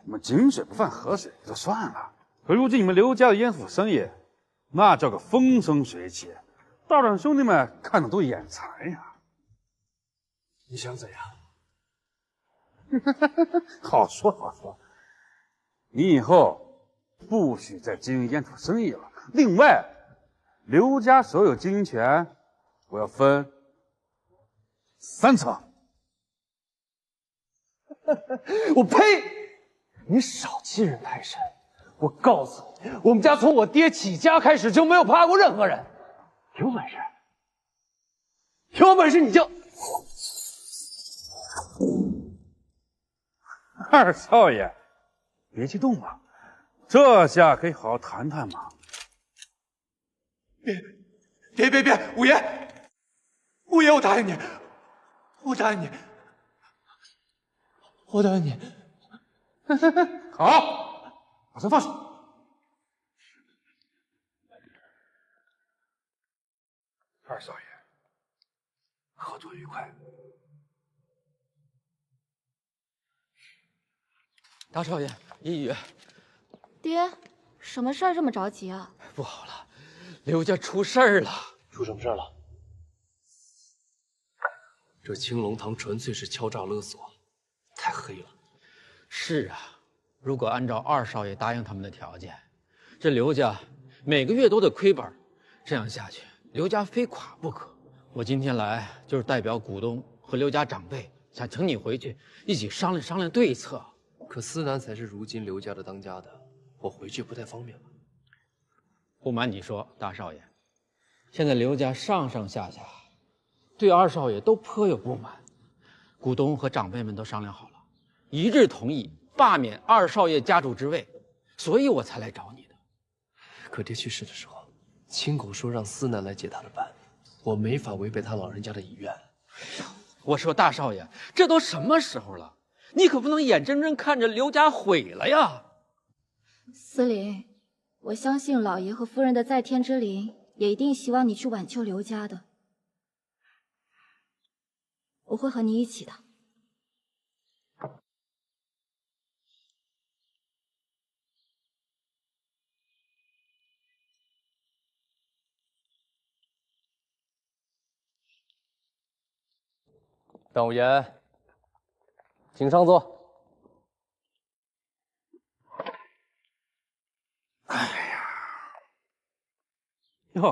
我们井水不犯河水也就算了，可如今你们刘家的烟府生意，那叫个风生水起，道长兄弟们看的都眼馋呀。你想怎样？好说好说，你以后不许再经营烟土生意了。另外，刘家所有经营权，我要分3成。我呸！你少欺人太甚！我告诉你，我们家从我爹起家开始就没有怕过任何人。有本事你就……二少爷，别激动嘛，这下可以好好谈谈嘛。别，五爷，我答应你，我答应你，我答应你。好，马上放手。二少爷，合作愉快。大少爷，一语。爹，什么事儿这么着急啊？不好了，刘家出事儿了。出什么事儿了？这青龙堂纯粹是敲诈勒索，太黑了。是啊，如果按照二少爷答应他们的条件，这刘家每个月都得亏本，这样下去，刘家非垮不可。我今天来就是代表股东和刘家长辈，想请你回去一起商量商量对策。可思南才是如今刘家的当家的，我回去不太方便吧？不瞒你说，大少爷，现在刘家上上下下对二少爷都颇有不满，股东和长辈们都商量好了，一致同意罢免二少爷家主之位，所以我才来找你的。可爹去世的时候，亲口说让思南来接他的班，我没法违背他老人家的遗愿。我说大少爷，这都什么时候了，你可不能眼睁睁看着刘家毁了呀！思林，我相信老爷和夫人的在天之灵也一定希望你去挽救刘家的，我会和你一起的。段无言，请上座。哟，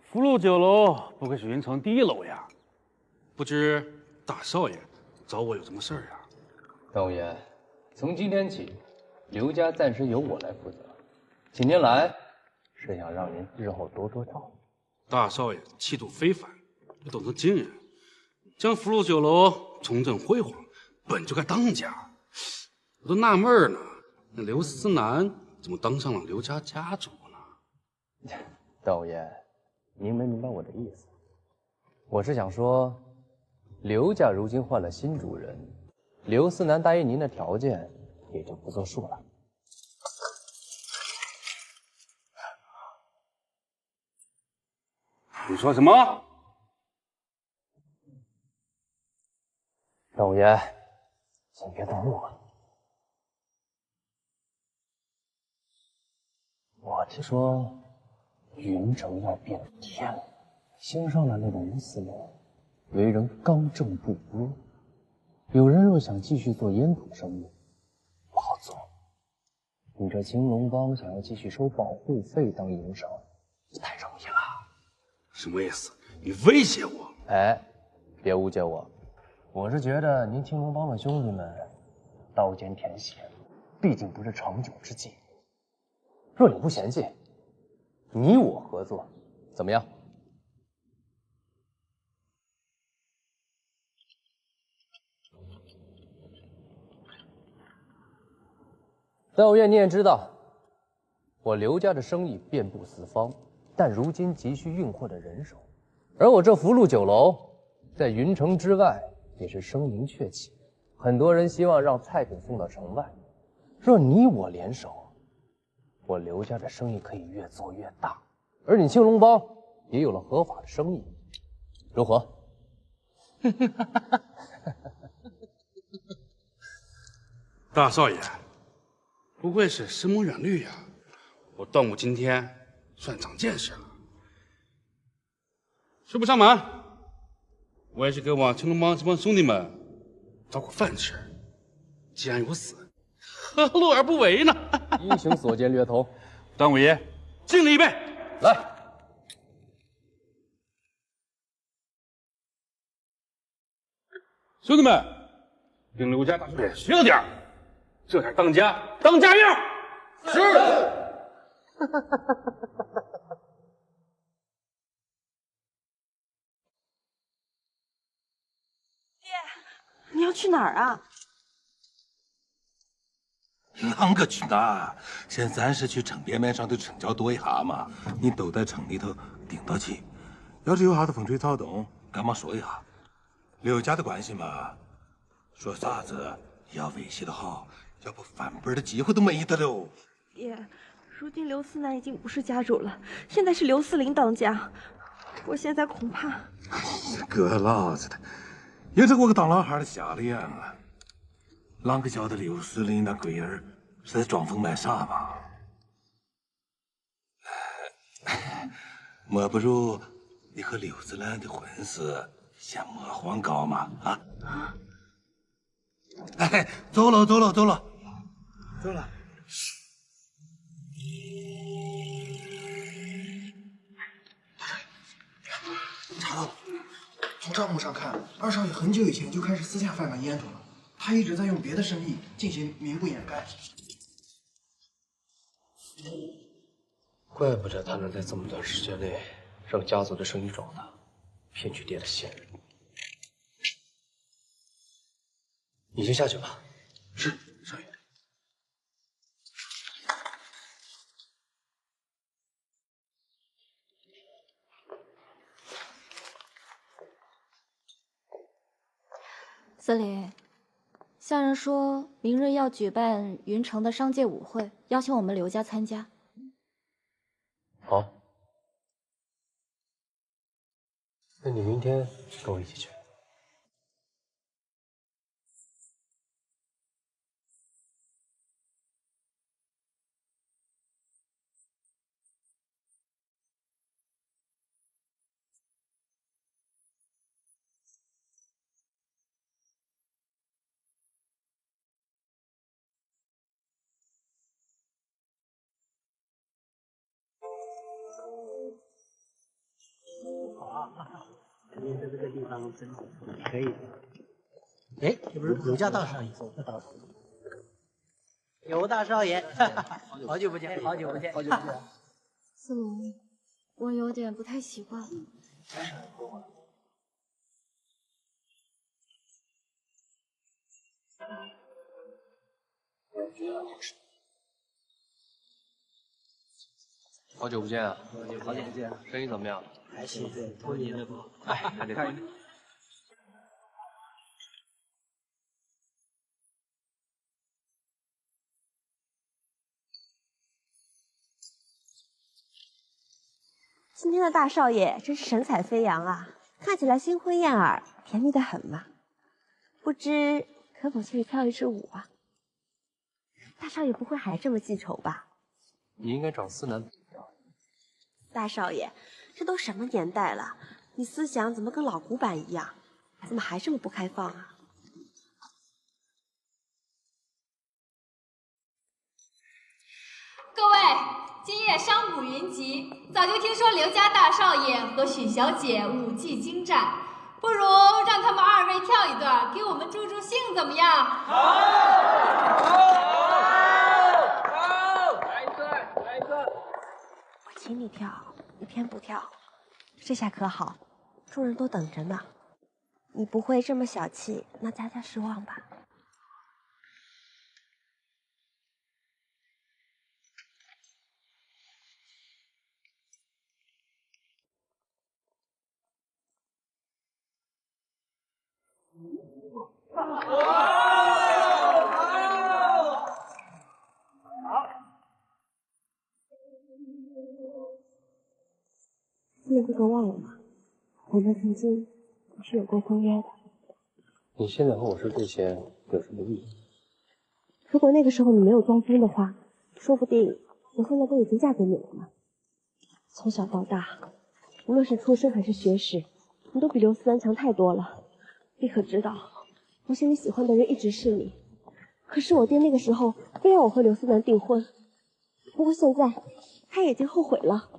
福禄酒楼不愧是云城第一楼呀！不知大少爷找我有什么事儿呀？段无言，从今天起，刘家暂时由我来负责，请您来是想让您日后多多照顾。大少爷气度非凡，又懂得惊人，将福禄酒楼重振辉煌，本就该当家。我都纳闷呢，那刘思南怎么当上了刘家家主呢？段无言，您没明白我的意思。我是想说，刘家如今换了新主人，刘思南答应您的条件也就不作数了。你说什么？段无言，请别动怒了。我听说云城要变天了，新上来那个吴思龙，为人刚正不阿。有人若想继续做烟土生意，不好做。你这青龙帮想要继续收保护费当营生，这太容易了。什么意思？你威胁我？哎，别误解我，我是觉得您青龙帮的兄弟们刀尖舔血，毕竟不是长久之计。若你不嫌弃，你我合作，怎么样？段无言，你也知道，我刘家的生意遍布四方，但如今急需运货的人手，而我这福禄酒楼在云城之外也是声名鹊起，很多人希望让菜品送到城外。若你我联手，我刘家的生意可以越做越大，而你青龙帮也有了合法的生意，如何？大少爷，不愧是深谋远虑呀！我段武今天算长见识了。实不相瞒，我也是给我青龙帮这帮兄弟们找口饭吃。既然如此，何乐而不为呢？英雄所见略同。段武爷，敬你一杯。来。兄弟们，跟刘家大少爷学了点儿，这才当家样。是。你要去哪儿啊？啷个去拿？先暂时去城边面上的城郊躲一下嘛。你都在城里头顶到起，要是有啥子风吹草动，赶忙说一下。刘家的关系嘛，说啥子也要维系得好，要不翻本的机会都没得喽。爹，如今刘思南已经不是家主了，现在是刘思林当家，我现在恐怕……哥老子的，也是我个当老汉的瞎了眼了。啷个晓得刘司令那龟儿是在装疯卖傻嘛？莫不如你和刘子兰的婚事先莫慌搞嘛？啊！哎，走了，走了，走了，走了。查到了，从账目上看，二少爷很久以前就开始私下贩卖烟土了。他一直在用别的生意进行名不掩盖。怪不得他能在这么短时间内让家族的生意壮大，骗取爹的信任。你先下去吧。是，少爷。司令，下人说明日要举办云城的商界舞会，邀请我们刘家参加。好，那你明天跟我一起去。今天在这个地方真可以。哎，这不是刘家大少爷？刘大少爷，好久不见，好久不见，好久不见。司令，我有点不太习惯。好久不见啊！好久不见，生意怎么样？还行，托您了不？哎，还得托你。今天的大少爷真是神采飞扬啊，看起来新婚燕尔，甜蜜的很嘛。不知可否去跳一支舞啊？大少爷不会还这么记仇吧？你应该找思南。大少爷，这都什么年代了，你思想怎么跟老古板一样？怎么还这么不开放啊？各位，今夜商贾云集，早就听说刘家大少爷和许小姐舞技精湛，不如让他们二位跳一段，给我们助助兴，怎么样？好，来一段，来一段。我请你跳，你偏不跳，这下可好，众人都等着呢。你不会这么小气，让佳佳失望吧？你这个忘了吗？我们曾经不是有过婚约的。你现在和我说这些有什么意义？如果那个时候你没有装疯的话，说不定我现在都已经嫁给你了呢。从小到大，无论是出身还是学识，你都比刘思南强太多了。你可知道，我心里喜欢的人一直是你，可是我爹那个时候非要我和刘思南订婚，不过现在他已经后悔了。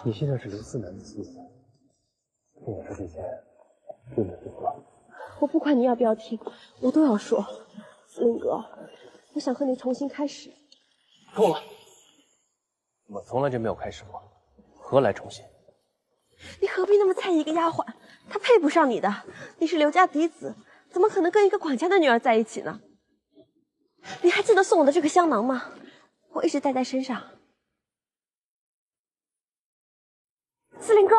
你现在是刘思南的妻子，跟我说这些，对不对？我不管你要不要听，我都要说。司令哥，我想和你重新开始。够了，我从来就没有开始过。何来重信？你何必那么在意一个丫鬟？她配不上你的。你是刘家嫡子，怎么可能跟一个管家的女儿在一起呢？你还记得送我的这个香囊吗？我一直带在身上。司令哥，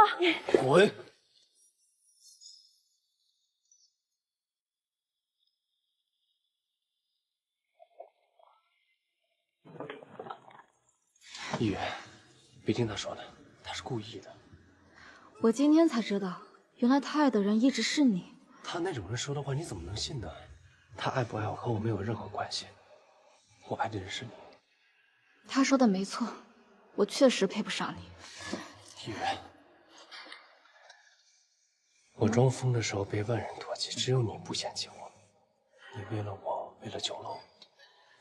滚！一语，别听他说的，他是故意的。我今天才知道，原来他爱的人一直是你。他那种人说的话，你怎么能信呢？他爱不爱我和我没有任何关系，我爱的人是你。他说的没错，我确实配不上你。一语，我装疯的时候被万人唾弃，只有你不嫌弃我。你为了我，为了酒楼，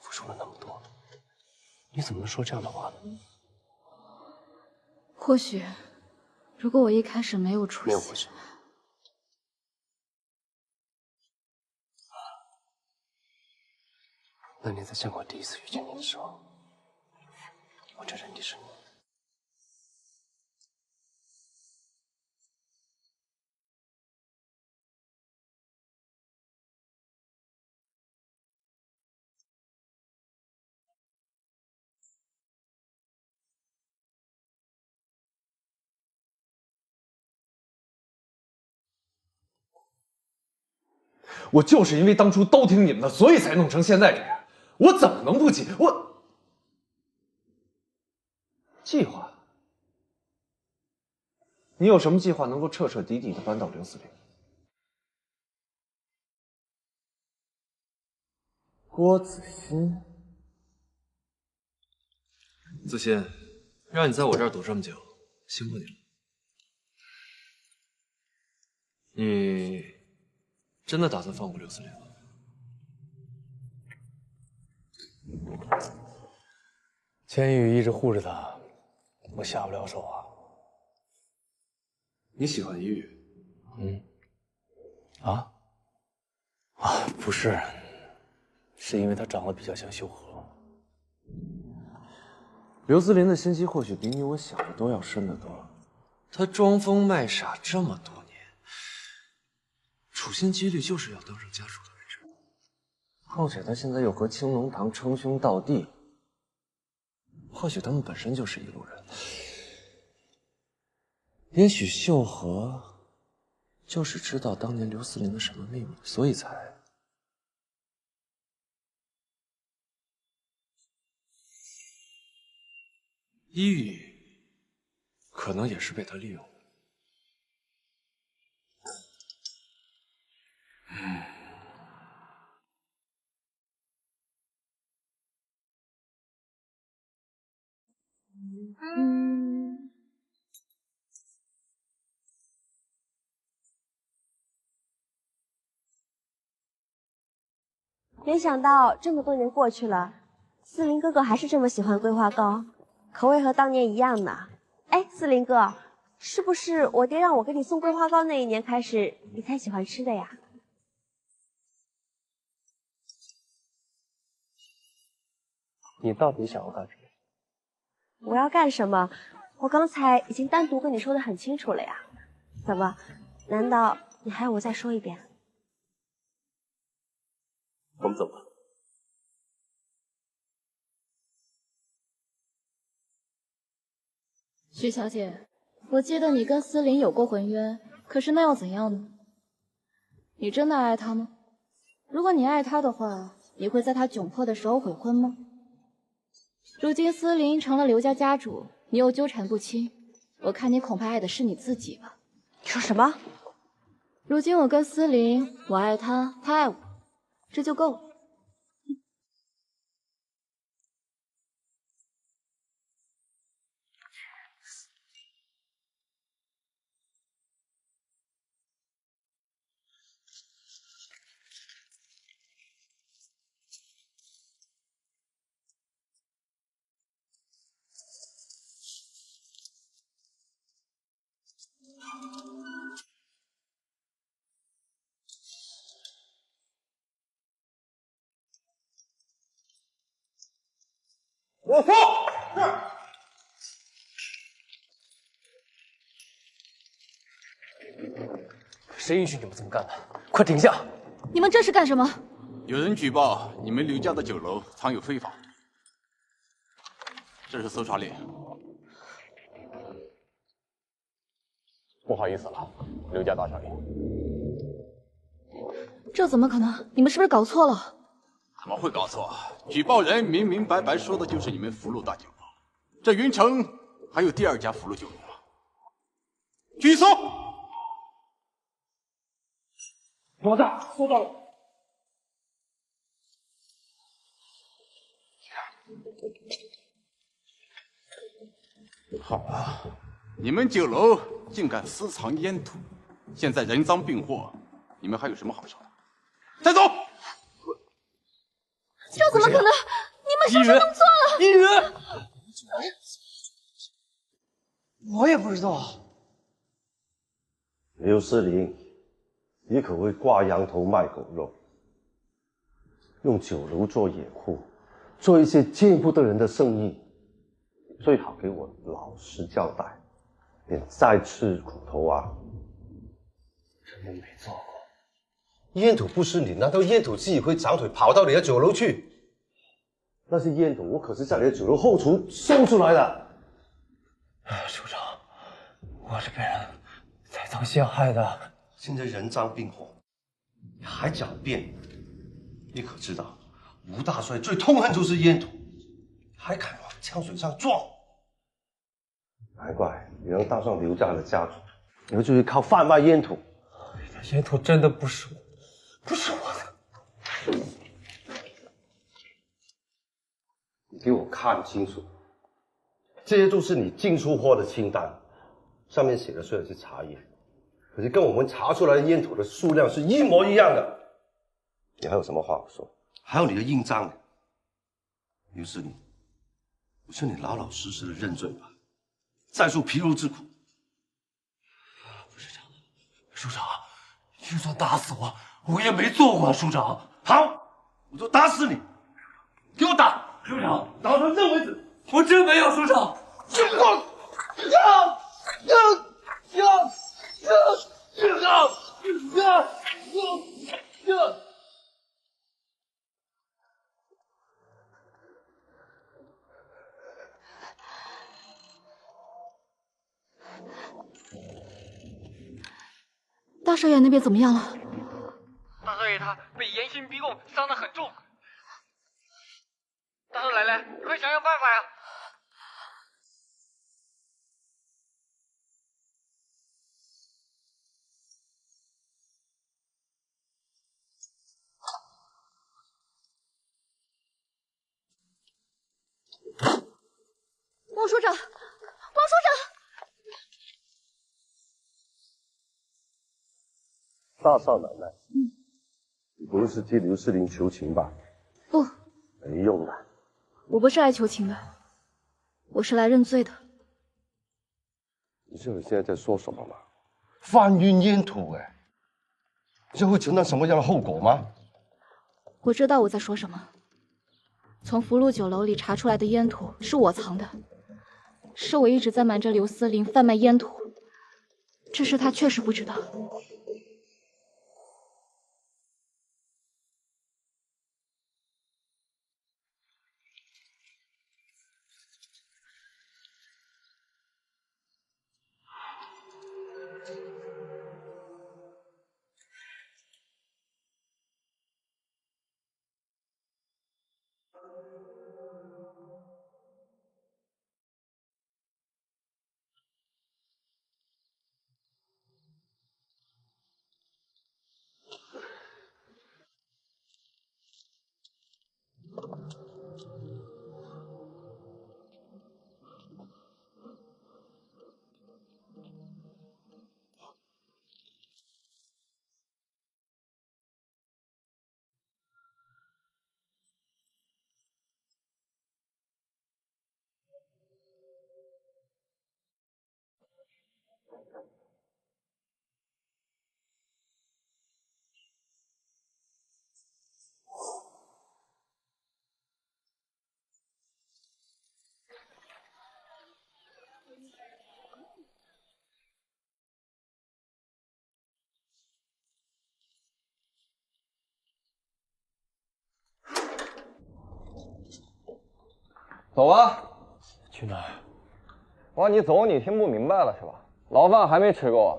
付出了那么多，你怎么能说这样的话呢？或许，如果我一开始没有出息，没有或许。那你在见过第一次遇见你的时候，我这人就是你。我就是因为当初都听你们的，所以才弄成现在这样。我怎么能不急？我计划？你有什么计划能够彻彻底底的扳倒刘司令？郭子欣，子欣，让你在我这儿躲这么久，辛苦你了。你真的打算放过刘司令吗？千羽一直护着他，我下不了手啊。你喜欢一羽？不是，是因为他长得比较像秀禾。刘思林的心机或许比你我想的都要深得多。他装疯卖傻这么多年，处心积虑就是要登上家主的位置。况且他现在又和青龙堂称兄道弟，或许他们本身就是一路人。也许秀禾就是知道当年刘思林的什么秘密，所以才……一羽可能也是被他利用的。没想到这么多年过去了，思林哥哥还是这么喜欢桂花糕，口味和当年一样呢。哎，思林哥，是不是我爹让我给你送桂花糕那一年开始，你才喜欢吃的呀？你到底想要干什么？我要干什么？我刚才已经单独跟你说的很清楚了呀。怎么？难道你还要我再说一遍？我们走吧。徐小姐，我记得你跟思林有过婚约，可是那又怎样呢？你真的爱他吗？如果你爱他的话，你会在他窘迫的时候悔婚吗？如今思林成了刘家家主，你又纠缠不清，我看你恐怕爱的是你自己吧。你说什么？如今我跟思林，我爱他，他爱我，这就够了。我放。谁允许你们这么干的？快停下！你们这是干什么？有人举报你们刘家的酒楼藏有非法，这是搜查令。不好意思了，刘家大少爷。这怎么可能？你们是不是搞错了？怎么会搞错？举报人明明白白说的就是你们福禄大酒楼，这云城还有第2家福禄酒楼吗？举搜！老大，搜到了。好啊，你们酒楼竟敢私藏烟土，现在人赃并获，你们还有什么好说的？带走！这怎么可能？你们是不是弄错了？一人，我也不知道。刘思林，你可会挂羊头卖狗肉，用酒楼做掩护，做一些见不得人的生意，最好给我老实交代，别再吃苦头啊！真的没做过。烟土不是你，难道烟土自己会长腿跑到你的酒楼去？那些烟土我可是在你的酒楼后厨搜出来的。署长，我是被人栽赃陷害的。现在人赃并获，你还狡辩？你可知道，吴大帅最痛恨就是烟土，还敢往江水上撞？难怪你能当上刘家的家主，你们就是靠贩卖烟土。烟土真的不是我的。你给我看清楚，这些都是你进出货的清单，上面写的虽然是茶叶，可是跟我们查出来的烟土的数量是一模一样的。你还有什么话好说？还有你的印章呢？刘司令，我劝你老老实实的认罪吧，再受皮肉之苦。署长，就算打死我，我也没做过。署长，好，我就打死你！给我打！署长，打到认为止。我真没有，署长。大少爷那边怎么样了？大少爷他被严刑逼供，伤得很重。大少奶奶，快想想办法呀！王署长，王署长！大少奶奶，你不是替刘世林求情吧？不，没用的。我不是来求情的，我是来认罪的。你知道你现在在说什么吗？贩运烟土，你知道会承担什么样的后果吗？我知道我在说什么。从福禄酒楼里查出来的烟土是我藏的，是我一直在瞒着刘思林贩卖烟土，这事他确实不知道。走吧。去哪儿？我让你走，你听不明白了是吧？牢饭还没吃够啊？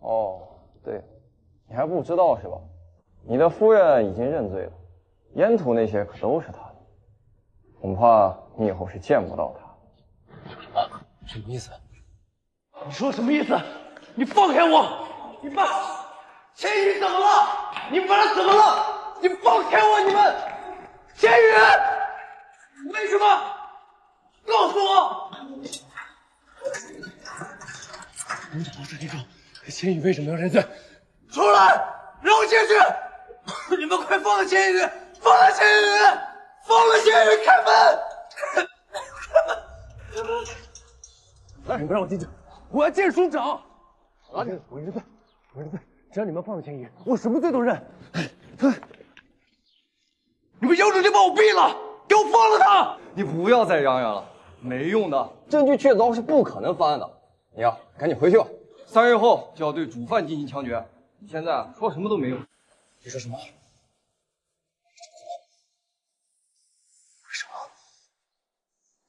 哦，对，你还不知道是吧？你的夫人已经认罪了，烟土那些可都是她的，恐怕你以后是见不到她。说什么？什么意思？你说什么意思？你放开我！你把千羽怎么了？你把他怎么了？你放开我！你们，千羽，为什么？告诉我！能找到这地方，千羽为什么要认罪？出来，让我进去！你们快放了千羽！放了千羽！放了千羽！开门！开门！来，你们让我进去！我要见署长。我认罪，我认罪！只要你们放了千羽，我什么罪都认。你们有种就把我毙了，给我放了他！你不要再嚷嚷了，没用的，证据确凿是不可能翻案的。你呀，赶紧回去吧，3日后就要对主犯进行枪决。你现在说什么都没用。你说什么？为什么？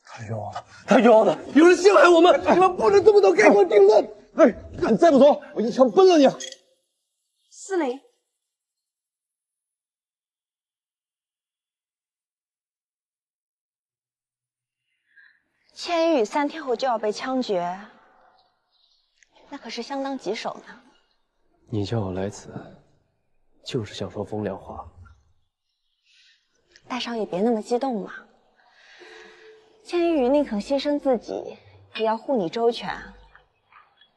他冤枉的，他冤枉的！有人陷害我们，你们不能这么早盖棺定论！哎，你再不走，我一枪崩了你！司令，千羽3天后就要被枪决，那可是相当棘手呢。你叫我来此，就是想说风凉话。大少爷别那么激动嘛，千羽宁肯牺牲自己，也要护你周全，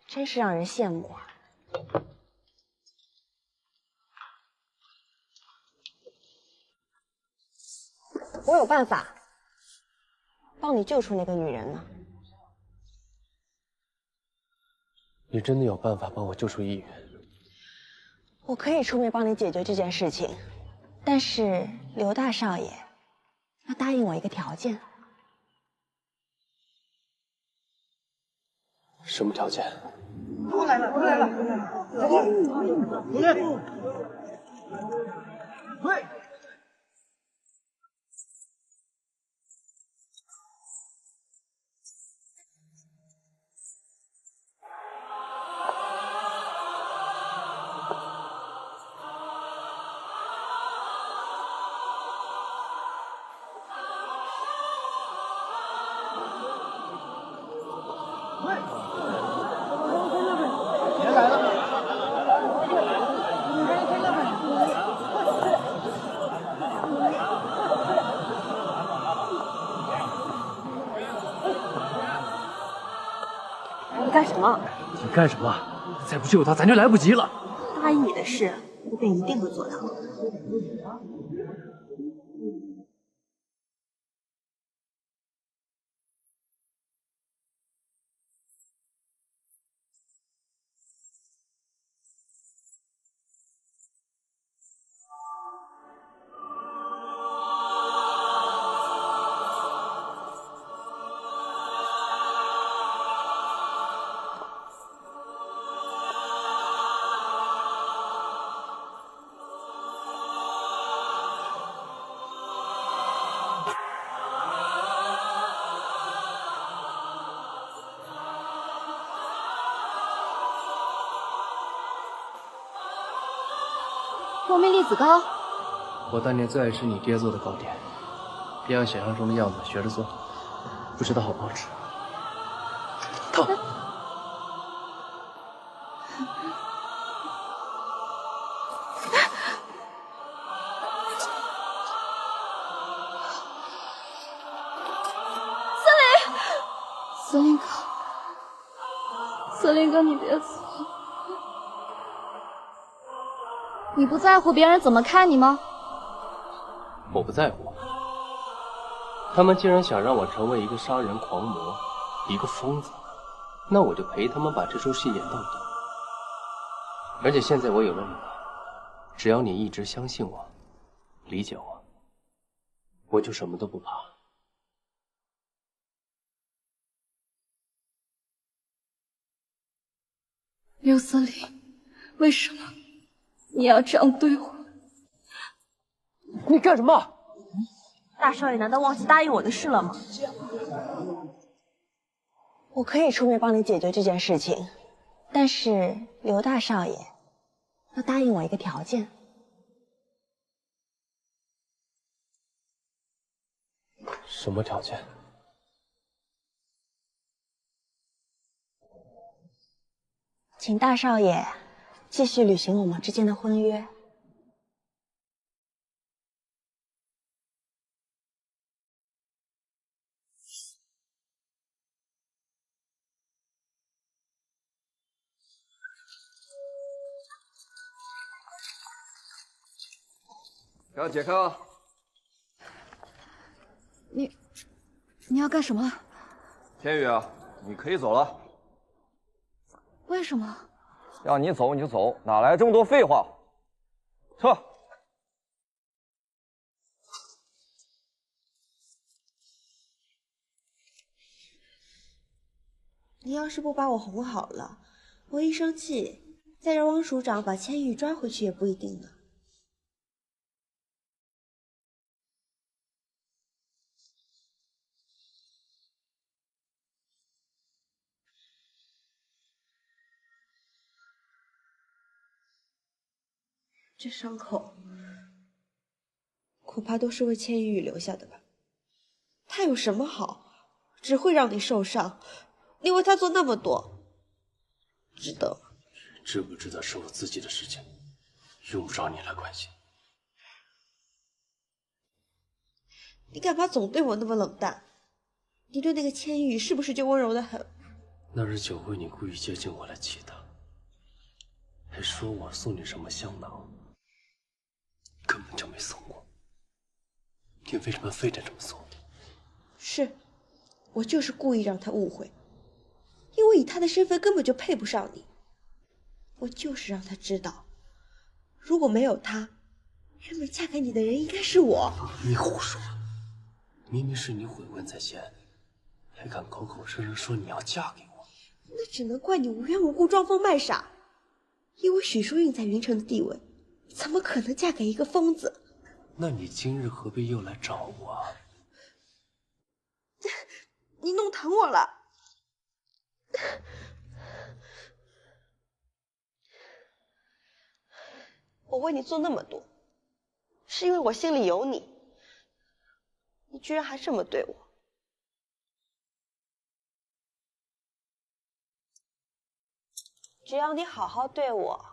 真是让人羡慕啊。我有办法帮你救出那个女人呢。你真的有办法帮我救出易云？我可以出面帮你解决这件事情，但是刘大少爷要答应我一个条件。什么条件？我来了，我来了！走，来！喂！你干什么？你干什么？再不救他，咱就来不及了。答应你的事，我便一定会做到。蜂蜜栗子糕，我当年最爱吃你爹做的糕点，别按想象中的样子学着做，不知道好不好吃。烫。司令哥，司令哥，你别死！你不在乎别人怎么看你吗？我不在乎。他们既然想让我成为一个杀人狂魔，一个疯子，那我就陪他们把这出戏演到底。而且现在我有了你，只要你一直相信我，理解我，我就什么都不怕。刘司令，为什么你要这样对我？你干什么？大少爷难道忘记答应我的事了吗？我可以出面帮你解决这件事情，但是刘大少爷要答应我一个条件。什么条件？请大少爷继续履行我们之间的婚约。让解开啊！你要干什么？天宇啊，你可以走了。为什么？让你走你就走，哪来这么多废话？撤！你要是不把我哄好了，我一生气，再让汪署长把千玉抓回去也不一定呢。这伤口恐怕都是为千羽留下的吧？他有什么好？只会让你受伤。你为他做那么多，值得吗？值不值得是我自己的事情，用不着你来关心。你干嘛总对我那么冷淡？你对那个千羽是不是就温柔的很？那日酒会你故意接近我来气他，还说我送你什么香囊。根本就没送过，你为什么非得这么送？是，我就是故意让他误会，因为以他的身份根本就配不上你。我就是让他知道，如果没有他，原本嫁给你的人应该是我。你胡说！明明是你悔婚在先，还敢口口声声说你要嫁给我。那只能怪你无缘无故装疯卖傻。因为许淑韵在云城的地位，怎么可能嫁给一个疯子？那你今日何必又来找我？你弄疼我了。我为你做那么多，是因为我心里有你。你居然还这么对我。只要你好好对我，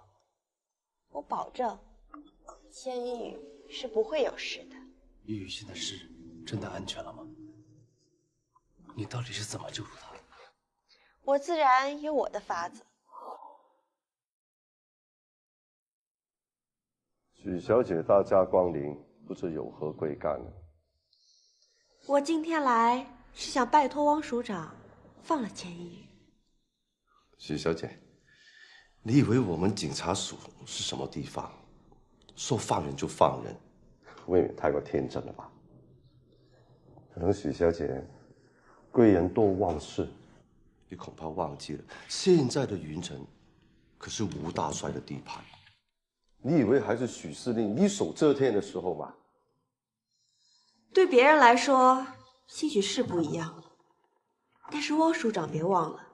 我保证千羽是不会有事的。玉宇现在是真的安全了吗？你到底是怎么救助他的？我自然有我的法子。许小姐大驾光临，不知有何贵干呢？我今天来是想拜托汪署长放了千羽。许小姐，你以为我们警察署是什么地方？说放人就放人，未免太过天真了吧？可能许小姐贵人多忘事，你恐怕忘记了，现在的云城可是吴大帅的地盘。你以为还是许司令一手遮天的时候吗？对别人来说，兴许是不一样，但是汪署长别忘了，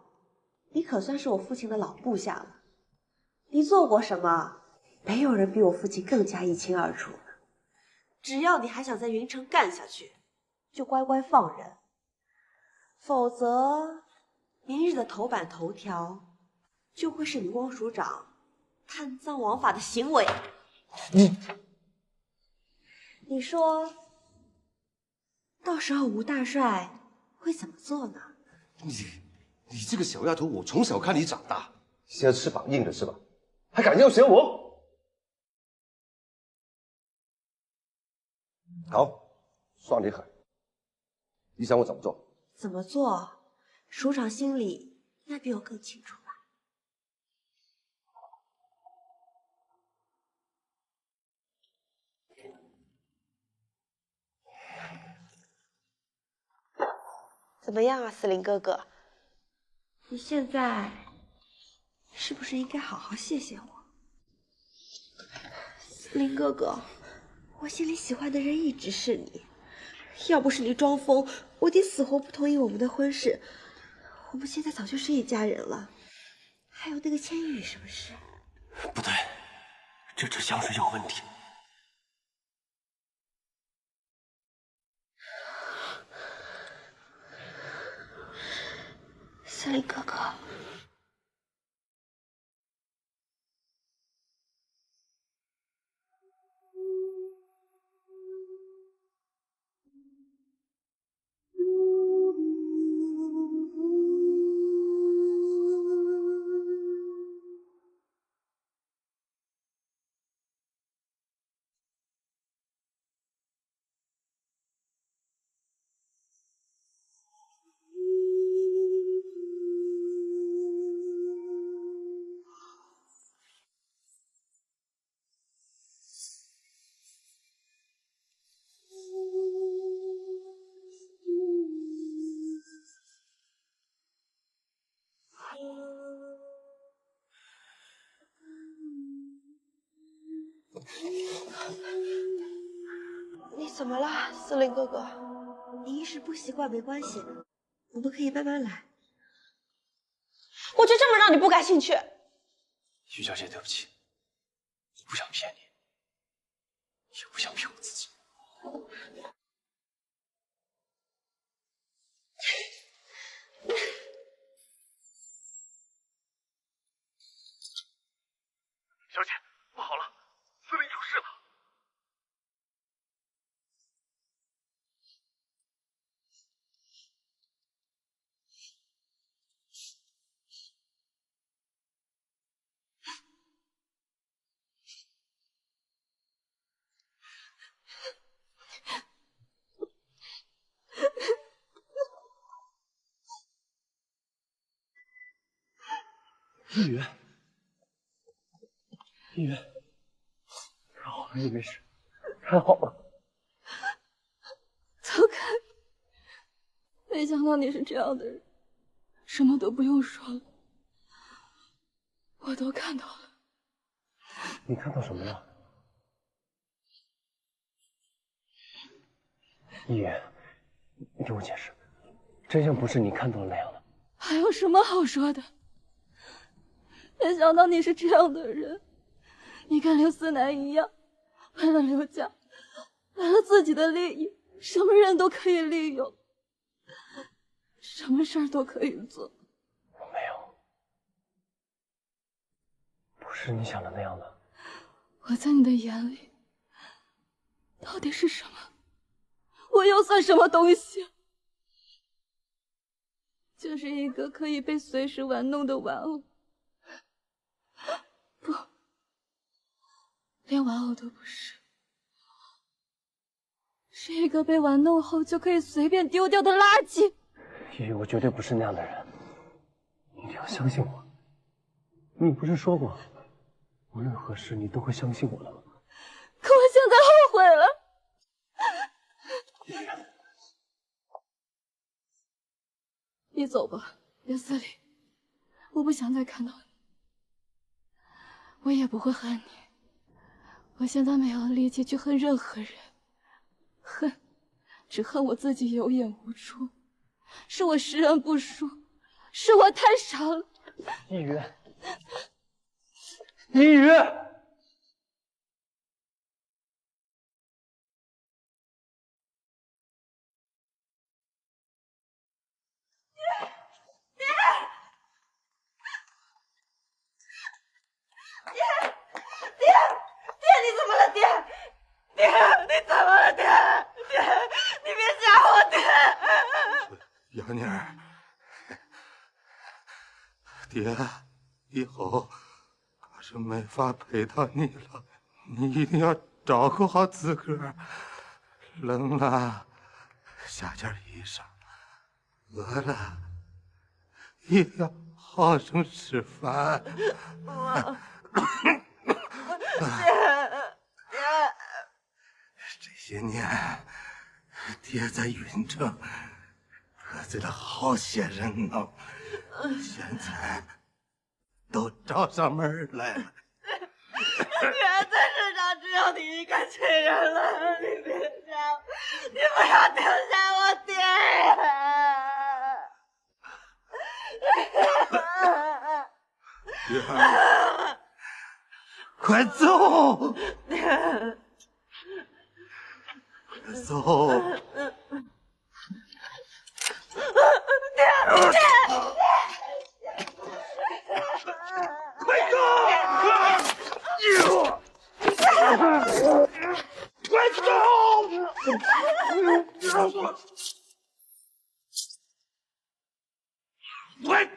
你可算是我父亲的老部下了。你做过什么，没有人比我父亲更加一清二楚呢。只要你还想在云城干下去，就乖乖放人，否则明日的头版头条就会是你汪署长贪赃枉法的行为。你说，到时候吴大帅会怎么做呢？你这个小丫头，我从小看你长大，现在翅膀硬了是吧？还敢要挟我？好，算你狠。你想我怎么做？怎么做？署长心里应该比我更清楚吧。怎么样啊，司令哥哥？你现在是不是应该好好谢谢我？司令哥哥，我心里喜欢的人一直是你，要不是你装疯，我爹死活不同意我们的婚事，我们现在早就是一家人了。还有那个千羽什么事？不对，这支香水有问题。司令哥哥。你怎么了，司令哥哥？你一时不习惯没关系，我们可以慢慢来。我就这么让你不感兴趣？徐小姐，对不起，我不想骗你，也不想骗我自己。小姐，不好了，司令有事了。一语，一语，太好了，你没事，太好了。走开！没想到你是这样的人，什么都不用说了，我都看到了。你看到什么了？一语，你给我解释，真相不是你看到的那样的。还有什么好说的？没想到你是这样的人，你跟刘思南一样，为了刘家，为了自己的利益，什么人都可以利用，什么事儿都可以做。我没有，不是你想的那样的。我在你的眼里，到底是什么？我又算什么东西？就是一个可以被随时玩弄的玩偶。不，连玩偶都不是，是一个被玩弄后就可以随便丢掉的垃圾。依依，我绝对不是那样的人，你一定要相信我。你不是说过，无论何时你都会相信我的吗？可我现在后悔了。你走吧，刘思礼，我不想再看到你。我也不会恨你，我现在没有力气去恨任何人，恨，只恨我自己有眼无珠，是我识人不淑，是我太傻了。一语，一语，爹，你怎么了？爹，你怎么了？爹，你别吓我，爹。杨妮儿，爹，以后可是没法陪到你了，你一定要照顾好自个儿。冷了，下件衣裳；饿了，也要好生吃饭。爹，这些年，爹在云城得罪了好些人呢，现在都找上门来了。原来在世上只有你一个亲人了，你别笑，你不要丢下我爹呀！女儿，快走！快走！快走！快走！快走！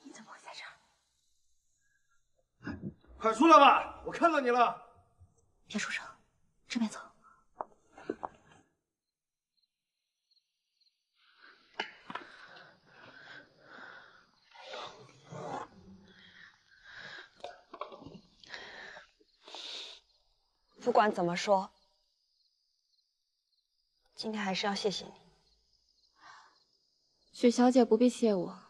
你怎么会在这儿？快出来吧，我看到你了。别出声，这边走。不管怎么说，今天还是要谢谢你。许小姐不必谢我，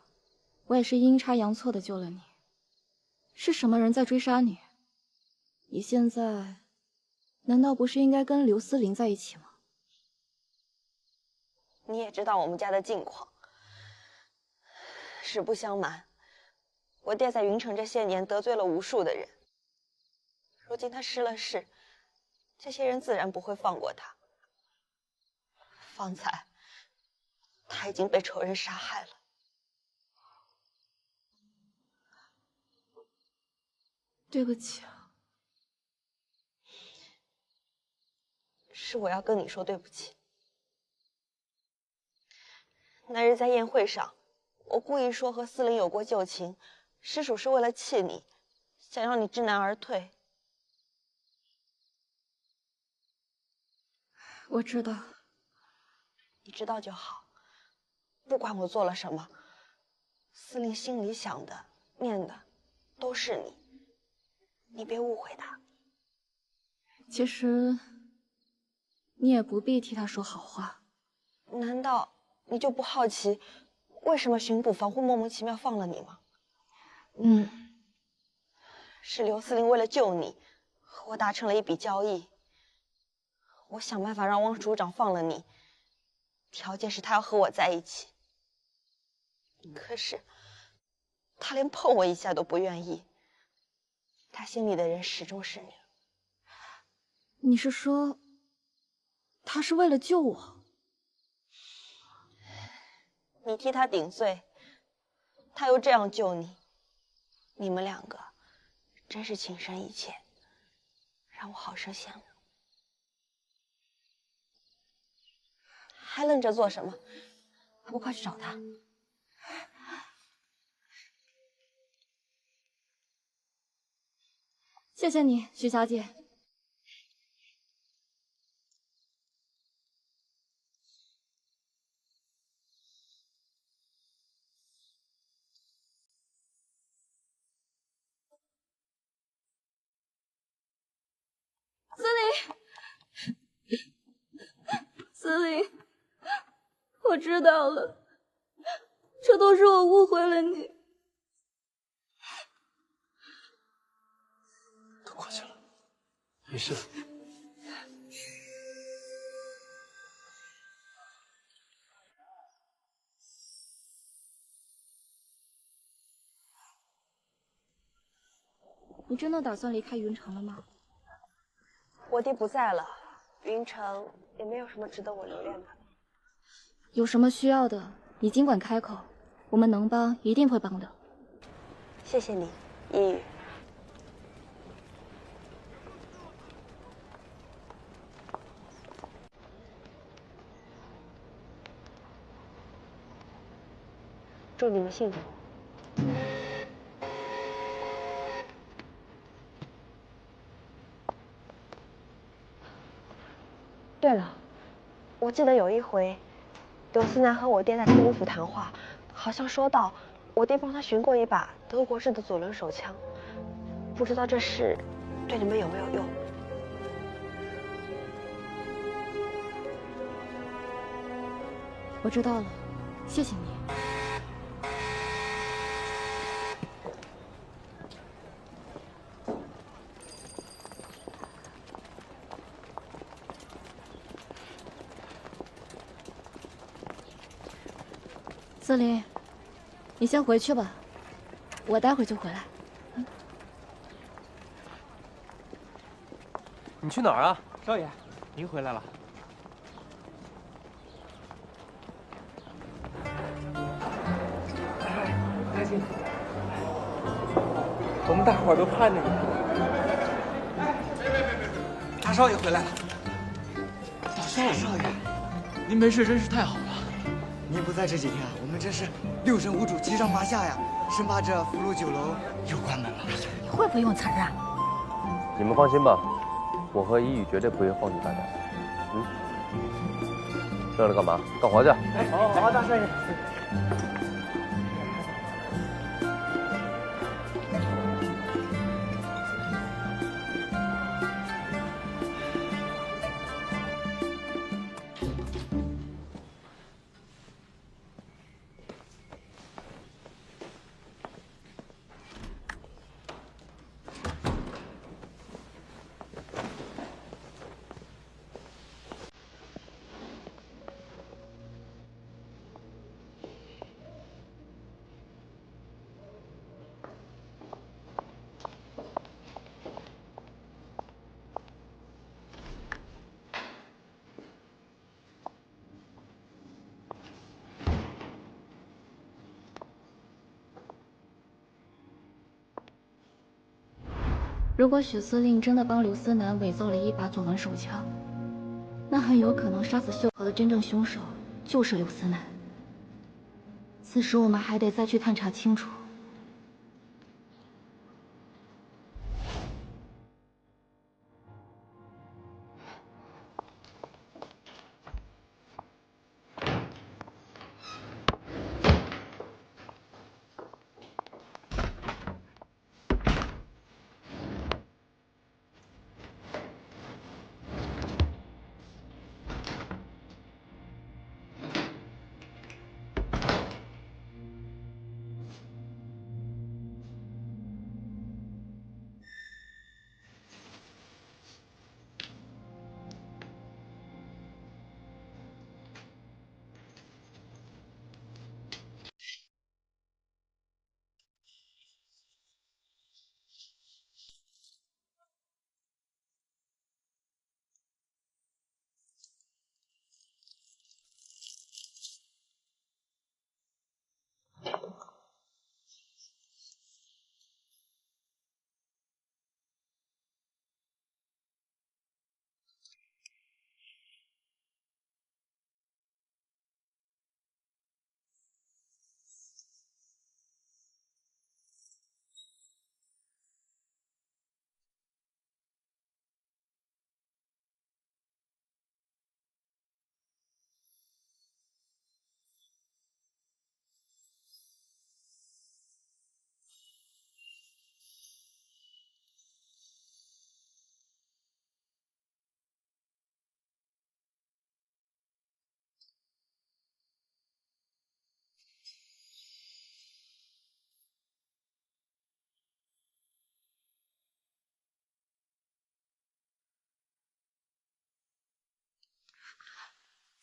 我也是阴差阳错的救了你。是什么人在追杀你？你现在难道不是应该跟刘思玲在一起吗？你也知道我们家的近况。实不相瞒，我爹在云城这些年得罪了无数的人，如今他失了势，这些人自然不会放过他。方才他已经被仇人杀害了。对不起啊。是我要跟你说对不起。那日在宴会上，我故意说和司灵有过旧情，实属是为了气你，想让你知难而退。我知道。你知道就好。不管我做了什么，司令心里想的、念的都是你，你别误会他。其实你也不必替他说好话。难道你就不好奇，为什么巡捕房会莫名其妙放了你吗？是刘司令为了救你，和我达成了一笔交易。我想办法让汪署长放了你，条件是他要和我在一起。可是他连碰我一下都不愿意，他心里的人始终是你。你是说，他是为了救我？你替他顶罪，他又这样救你，你们两个真是情深意切，让我好生羡慕。还愣着做什么？还不快去找他！谢谢你，许小姐。司令，司令，我知道了，这都是我误会了你。都过去了，没事。你真的打算离开云城了吗？我爹不在了，云城也没有什么值得我留恋的。有什么需要的，你尽管开口，我们能帮一定会帮的。谢谢你，依雨。祝你们幸福。对了，我记得有一回，刘思南和我爹在司令府谈话，好像说到我爹帮他寻过一把德国制的左轮手枪，不知道这事对你们有没有用？我知道了，谢谢你。司令，你先回去吧，我待会儿就回来。你去哪儿啊，少爷？您回来了。开心，我们大伙儿都盼着你。大少爷回来了。大少爷，您没事真是太好了。您不在这几天啊，我们真是六神无主，七上八下呀，生怕这福禄酒楼又关门了。你会不会用词儿啊？你们放心吧，我和一宇绝对不会放弃大家。这来干嘛？干活去。哎，好，大少爷。如果许司令真的帮刘思南伪造了一把左轮手枪，那很有可能杀死秀豪的真正凶手就是刘思南。此时我们还得再去探查清楚。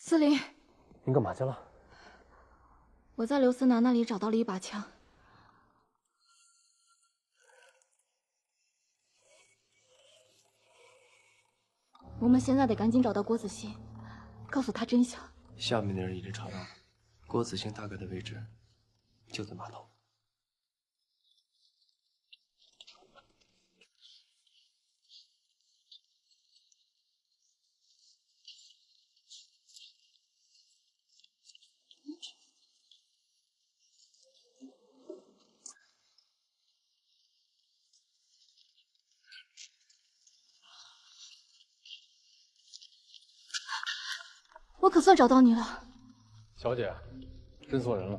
司令，您干嘛去了？我在刘思南那里找到了一把枪。我们现在得赶紧找到郭子欣，告诉他真相。下面的人已经查到了，郭子兴大概的位置就在码头。我可算找到你了。小姐，认错人了。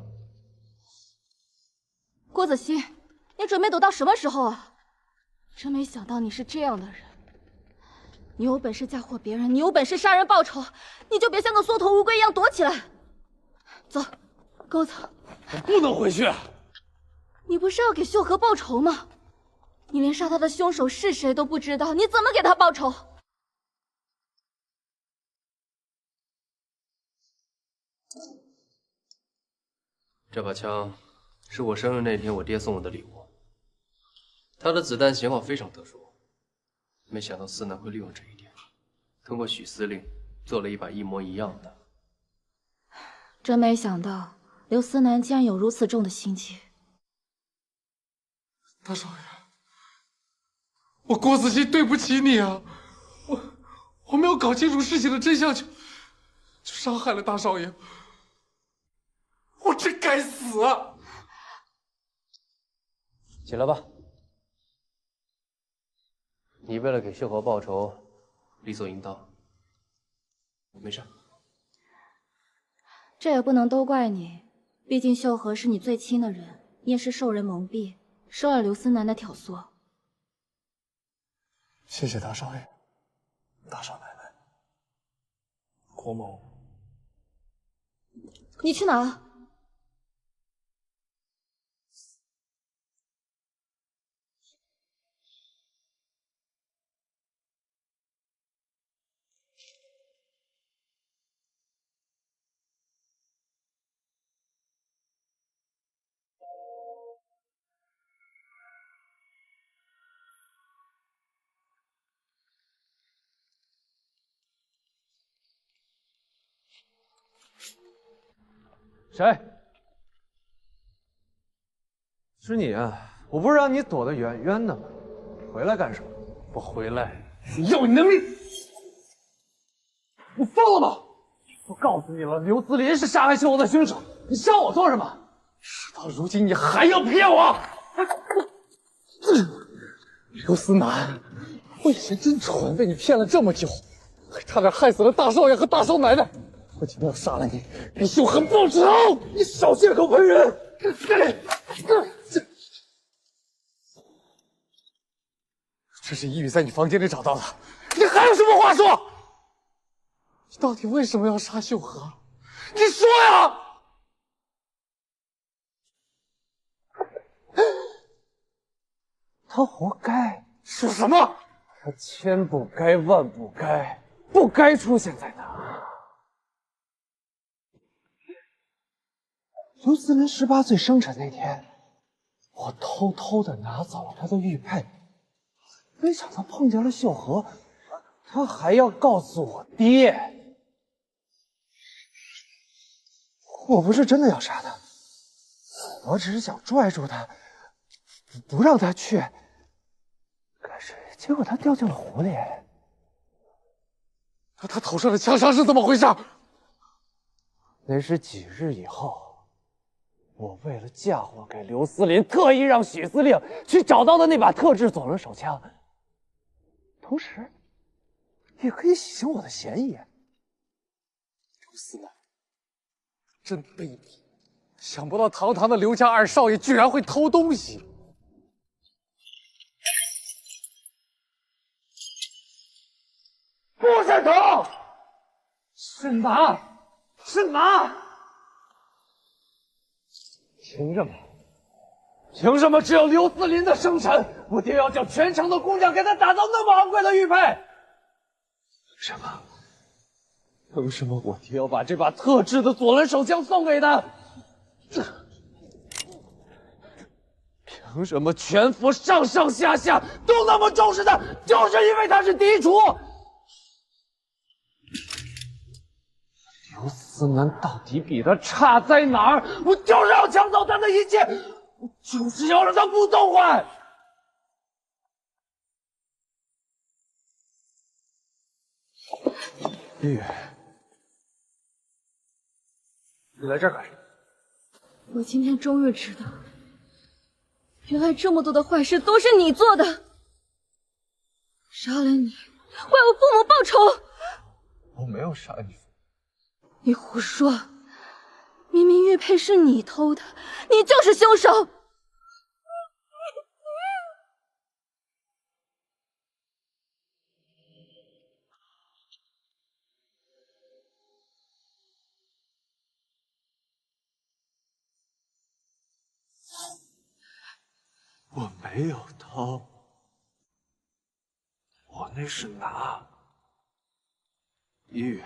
郭子熙，你准备躲到什么时候啊？真没想到你是这样的人。你有本事嫁祸别人，你有本事杀人报仇，你就别像个缩头乌龟一样躲起来。走，跟我走。我不能回去。你不是要给秀禾报仇吗？你连杀他的凶手是谁都不知道，你怎么给他报仇？这把枪是我生日那天我爹送我的礼物，它的子弹型号非常特殊，没想到司南会利用这一点，通过许司令做了一把一模一样的。真没想到刘思南竟然有如此重的心机。大少爷，我郭子熙对不起你啊！我没有搞清楚事情的真相就伤害了大少爷，我真该死啊！起来吧，你为了给秀禾报仇，理所应当。没事。这也不能都怪你，毕竟秀禾是你最亲的人，你也是受人蒙蔽，受了刘思南的挑唆。谢谢大少爷，大少奶奶，郭某。你去哪了？谁？是你啊！我不是让你躲得远远的吗？回来干什么？不回来，你要你的命！你疯了吗？我告诉你了，刘思林是杀害秀禾的凶手，你杀我做什么？事到如今，你还要骗我？刘思南，我以前真蠢，被你骗了这么久，还差点害死了大少爷和大少奶奶。我今天要杀了你，给秀禾报仇！你少血口喷人！这是一宇在你房间里找到的，你还有什么话说？你到底为什么要杀秀禾？你说呀！他活该。说什么？他千不该万不该，不该出现在那。刘思林18岁生辰那天，我偷偷的拿走了他的玉佩，没想到碰见了秀禾，他还要告诉我爹。我不是真的要杀他，我只是想拽住他，不让他去。可是结果他掉进了湖里。他头上的枪伤是怎么回事？那是几日以后。我为了嫁祸给刘思林，特意让许司令去找到的那把特制左轮手枪，同时也可以洗清我的嫌疑。刘思南真卑鄙，想不到堂堂的刘家二少爷居然会偷东西。不是偷，是拿，是拿。凭什么？凭什么只有刘思林的生辰，我爹要叫全城的工匠给他打造那么昂贵的玉佩？凭什么我爹要把这把特制的左轮手枪送给他？凭什么全府上上下下都那么重视他，就是因为他是嫡出？刘思南到底比他差在哪儿？我就是要抢走他的一切，我就是要让他不痛快。玉，你来这儿干什么？我今天终于知道，原来这么多的坏事都是你做的，杀了你，为我父母报仇。我没有杀你。你胡说！明明玉佩是你偷的，你就是凶手！我没有偷，我那是拿。玉，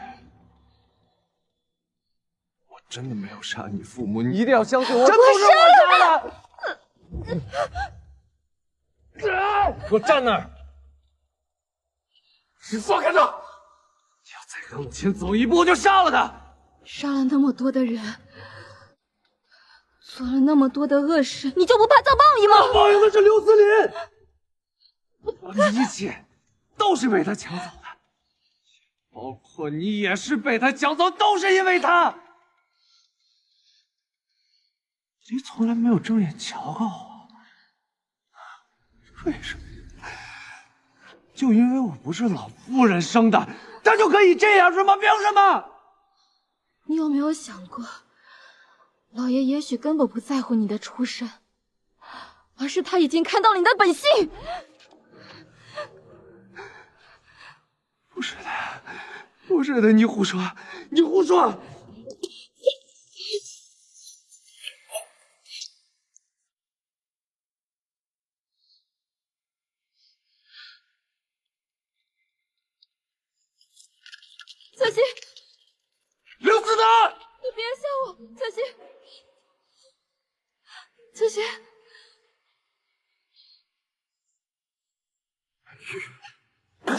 我真的没有杀你父母，你一定要相信我，真不是我杀的！给我站那儿！你放开他！你要再跟我前走一步，我就杀了他！杀了那么多的人，做了那么多的恶事，你就不怕遭报应吗？报应的是刘思林，我的一切都是被他抢走的。包括你也是被他抢走，都是因为他。你从来没有正眼瞧过我，为什么？就因为我不是老夫人生的，他就可以这样是吗？凭什么？你有没有想过，老爷也许根本不在乎你的出身，而是他已经看到了你的本性。不是的。不是的，你胡说，你胡说！侧心，刘思南，你别吓我，侧心，侧心。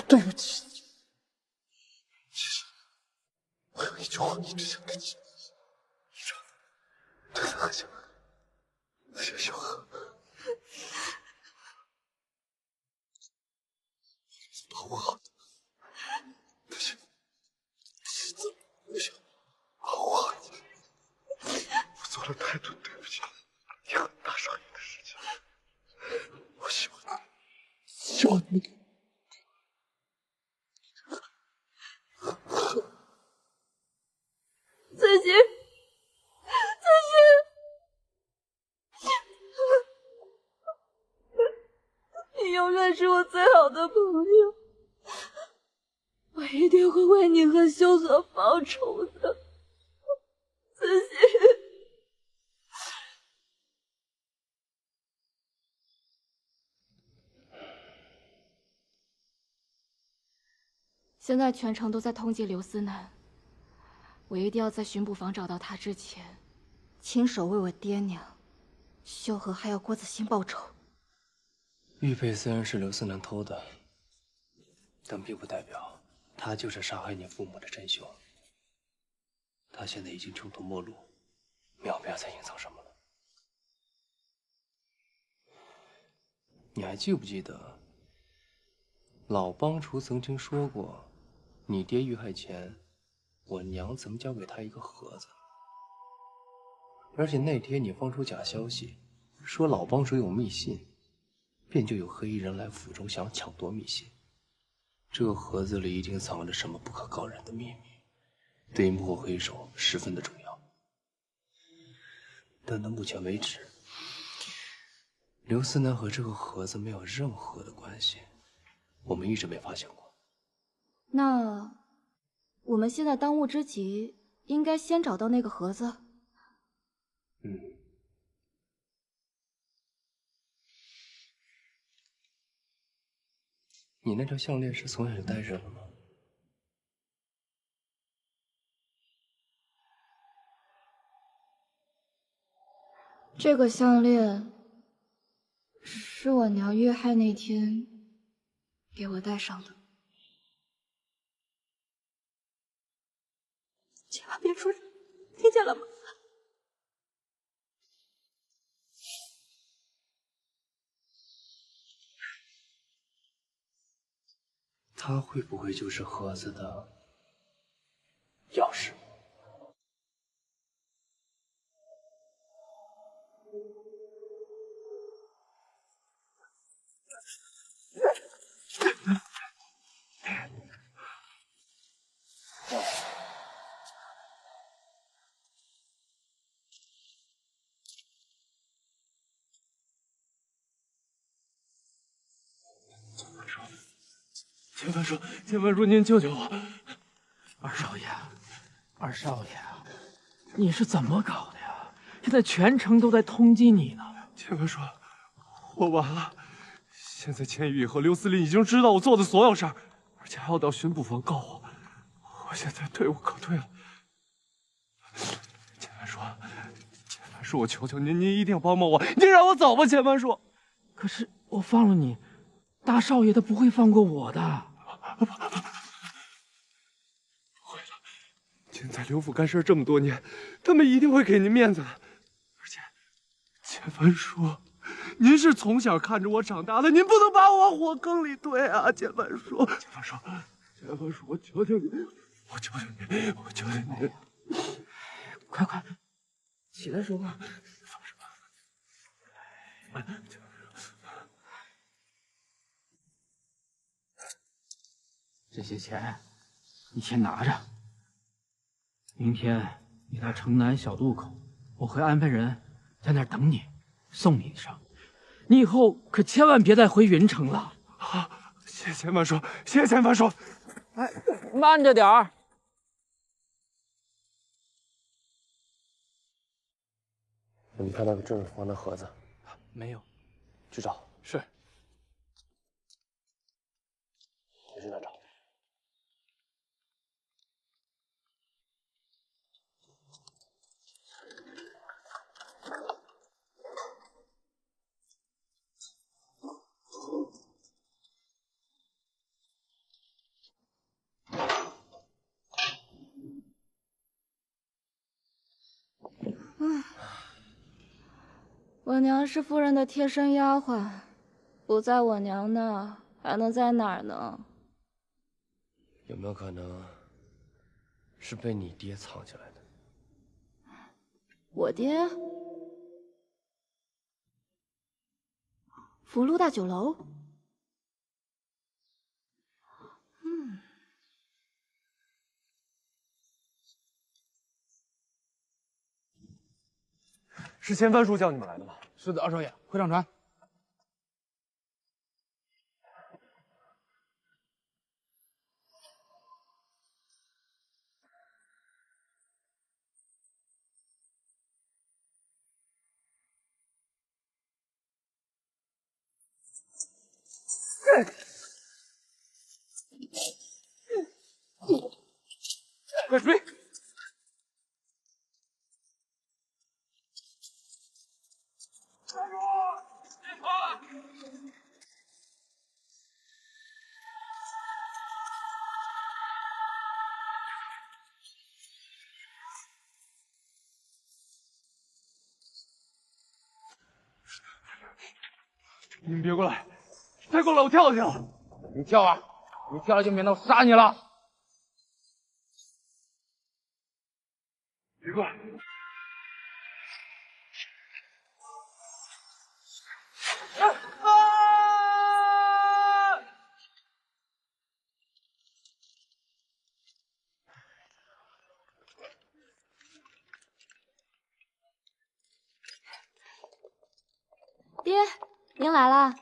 对不起。我有一句话一直想跟你说，真的很想小何，保护好他，不行，不行，保护好你。我做了太多对不起你和大少爷的事情，我希望你。侧心，侧心，你永远是我最好的朋友，我一定会为你和修和报仇的，侧心。现在全城都在通缉刘思南。我一定要在巡捕房找到他之前，亲手为我爹娘、秀禾还有郭子兴报仇。玉佩虽然是刘思南偷的，但并不代表他就是杀害你父母的真凶。他现在已经穷途末路，没有必要再隐藏什么了。你还记不记得，老帮厨曾经说过，你爹遇害前，我娘曾交给他一个盒子，而且那天你放出假消息，说老帮主有密信，便就有黑衣人来府中想抢夺密信。这个盒子里一定藏着什么不可告人的秘密，对幕后黑手十分的重要。但到目前为止，刘思南和这个盒子没有任何的关系，我们一直没发现过。那我们现在当务之急，应该先找到那个盒子。你那条项链是从小就戴着了吗？这个项链是我娘遇害那天给我戴上的。千万别说，听见了吗？它会不会就是盒子的钥匙？千帆叔，千帆叔，您救救我！二少爷，二少爷，你是怎么搞的呀？现在全城都在通缉你呢。千帆叔，我完了。现在千羽和刘司令已经知道我做的所有事儿，而且还要到巡捕房告我。我现在退无可退了。千帆叔，千帆叔，我求求您，您一定要帮帮我，您让我走吧，千帆叔。可是我放了你，大少爷他不会放过我的。不会的，您在刘府干事这么多年，他们一定会给您面子的。而且，千帆叔，您是从小看着我长大的，您不能把我往火坑里推啊！千帆叔，千帆叔，千帆叔，我求求你，我求求你，我求求你，快，起来说话。这些钱你先拿着，明天你到城南小渡口，我会安排人在那儿等你，送你上。你以后可千万别再回云城了。好，谢谢千帆叔，谢谢千帆叔。哎，慢着点儿。有没有看到个郑水房的盒子？没有。去找。是。你去哪找？我娘是夫人的贴身丫鬟，不在我娘那，还能在哪儿呢？有没有可能是被你爹藏起来的？我爹？福禄大酒楼？是千帆叔叫你们来的吗？是的，二少爷，快上船。快追！你们别过来！再过来我跳下去了！你跳啊！你跳了就免得我杀你了！别过来！爹，您来啦！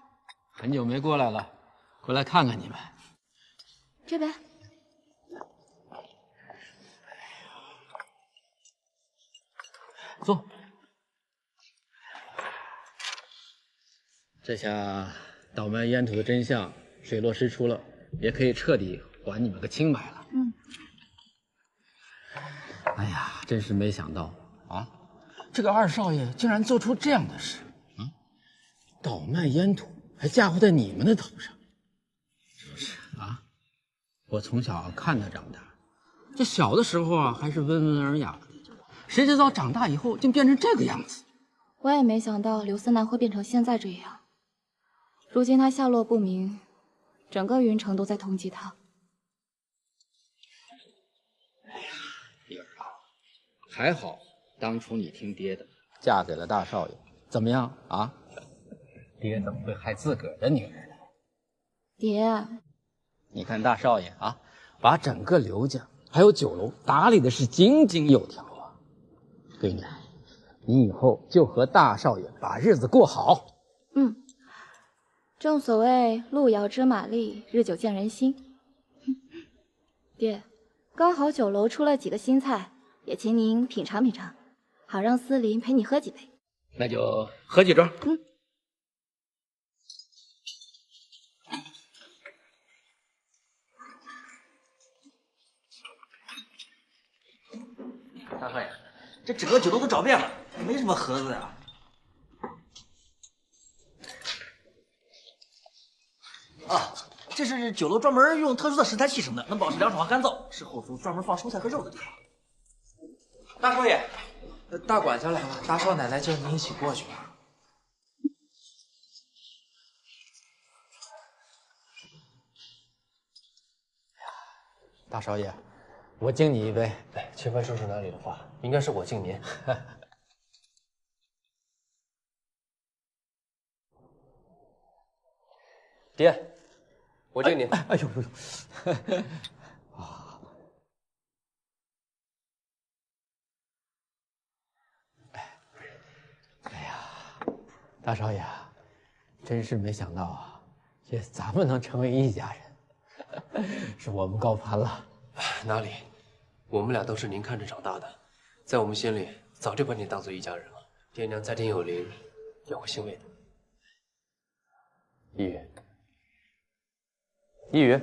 很久没过来了，过来看看你们。这边。坐。这下倒卖烟土的真相水落石出了，也可以彻底还你们个清白了。哎呀，真是没想到啊，这个二少爷竟然做出这样的事啊！倒卖烟土还嫁祸在你们的头上，是不是啊？我从小看他长大，这小的时候啊还是温文尔雅的，谁知道长大以后竟变成这个样子。我也没想到刘思南会变成现在这样。如今他下落不明，整个云城都在通缉他。丽儿啊，还好当初你听爹的，嫁给了大少爷，怎么样啊？爹怎么会害自个儿的女儿呢？爹，你看大少爷啊，把整个刘家还有酒楼打理的是井井有条啊。闺女，你以后就和大少爷把日子过好。正所谓路遥知马力，日久见人心。爹，刚好酒楼出了几个新菜，也请您品尝品尝，好让思琳陪你喝几杯。那就喝几盅。大少爷，这整个酒楼都找遍了，没什么盒子呀。啊，这是酒楼专门用特殊的食材砌成的，能保持凉爽和干燥，是后厨专门放蔬菜和肉的地方。大少爷，大管家来了，大少奶奶叫您一起过去。大少爷，我敬你一杯。哎，千帆说出哪里的话，应该是我敬您。爹，我敬您。哎呦呦！啊！哎呀，大少爷，真是没想到啊，咱们能成为一家人，是我们高攀了。哪里，我们俩都是您看着长大的，在我们心里早就把你当做一家人了。爹娘在天有灵，也会欣慰的。一语，一语。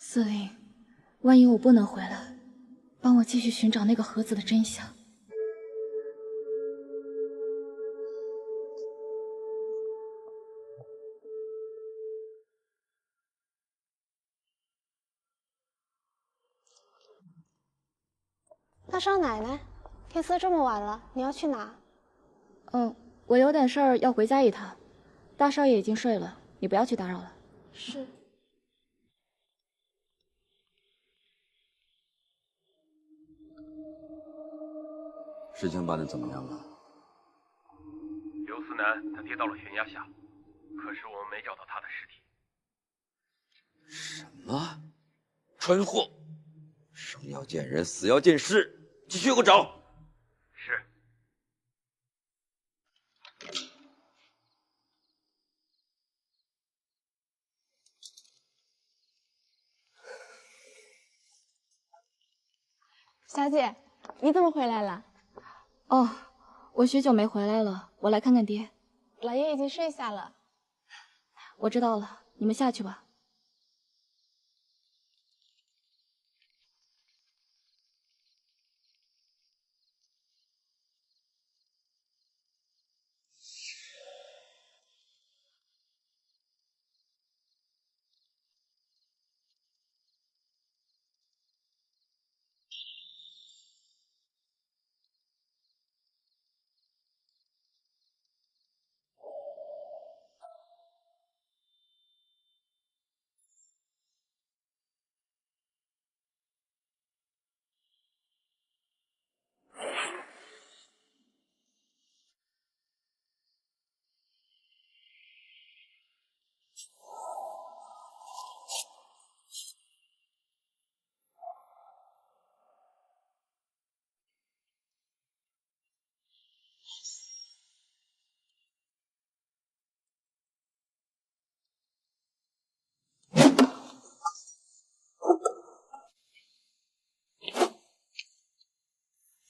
司令，万一我不能回来，帮我继续寻找那个盒子的真相。大少奶奶，天色这么晚了，你要去哪？我有点事儿要回家一趟。大少爷已经睡了，你不要去打扰了。是。事情办得怎么样了？刘思南他跌到了悬崖下，可是我们没找到他的尸体。什么？穿货！生要见人，死要见尸，继续给我找。是。小姐，你怎么回来了？哦，我许久没回来了，我来看看爹。老爷已经睡下了。我知道了，你们下去吧。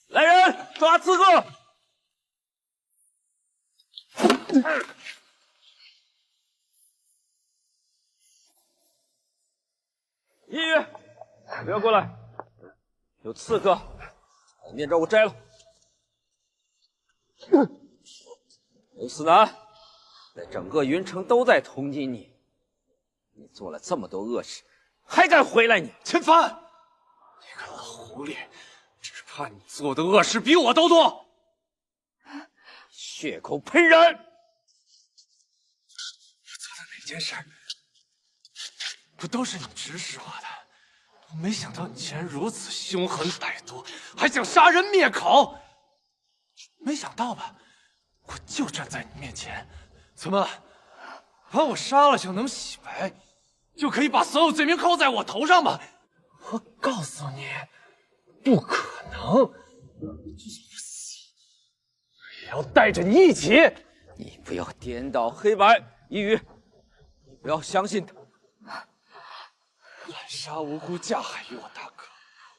来人，抓刺客！一语，不要过来！有刺客，把面罩给我摘了。刘思南，在整个云城都在通缉你，你做了这么多恶事，还敢回来你？千帆，你个老狐狸，怕你做的恶事比我都多，血口喷人。我做的那件事不都是你指使我的？我没想到你竟然如此凶狠歹毒，还想杀人灭口。没想到吧？我就站在你面前，怎么把我杀了就能洗白，就可以把所有罪名扣在我头上吗？我告诉你，不可能！就算我死，也要带着你一起。你不要颠倒黑白，一宇，你不要相信他。滥杀无辜，加害于我大哥，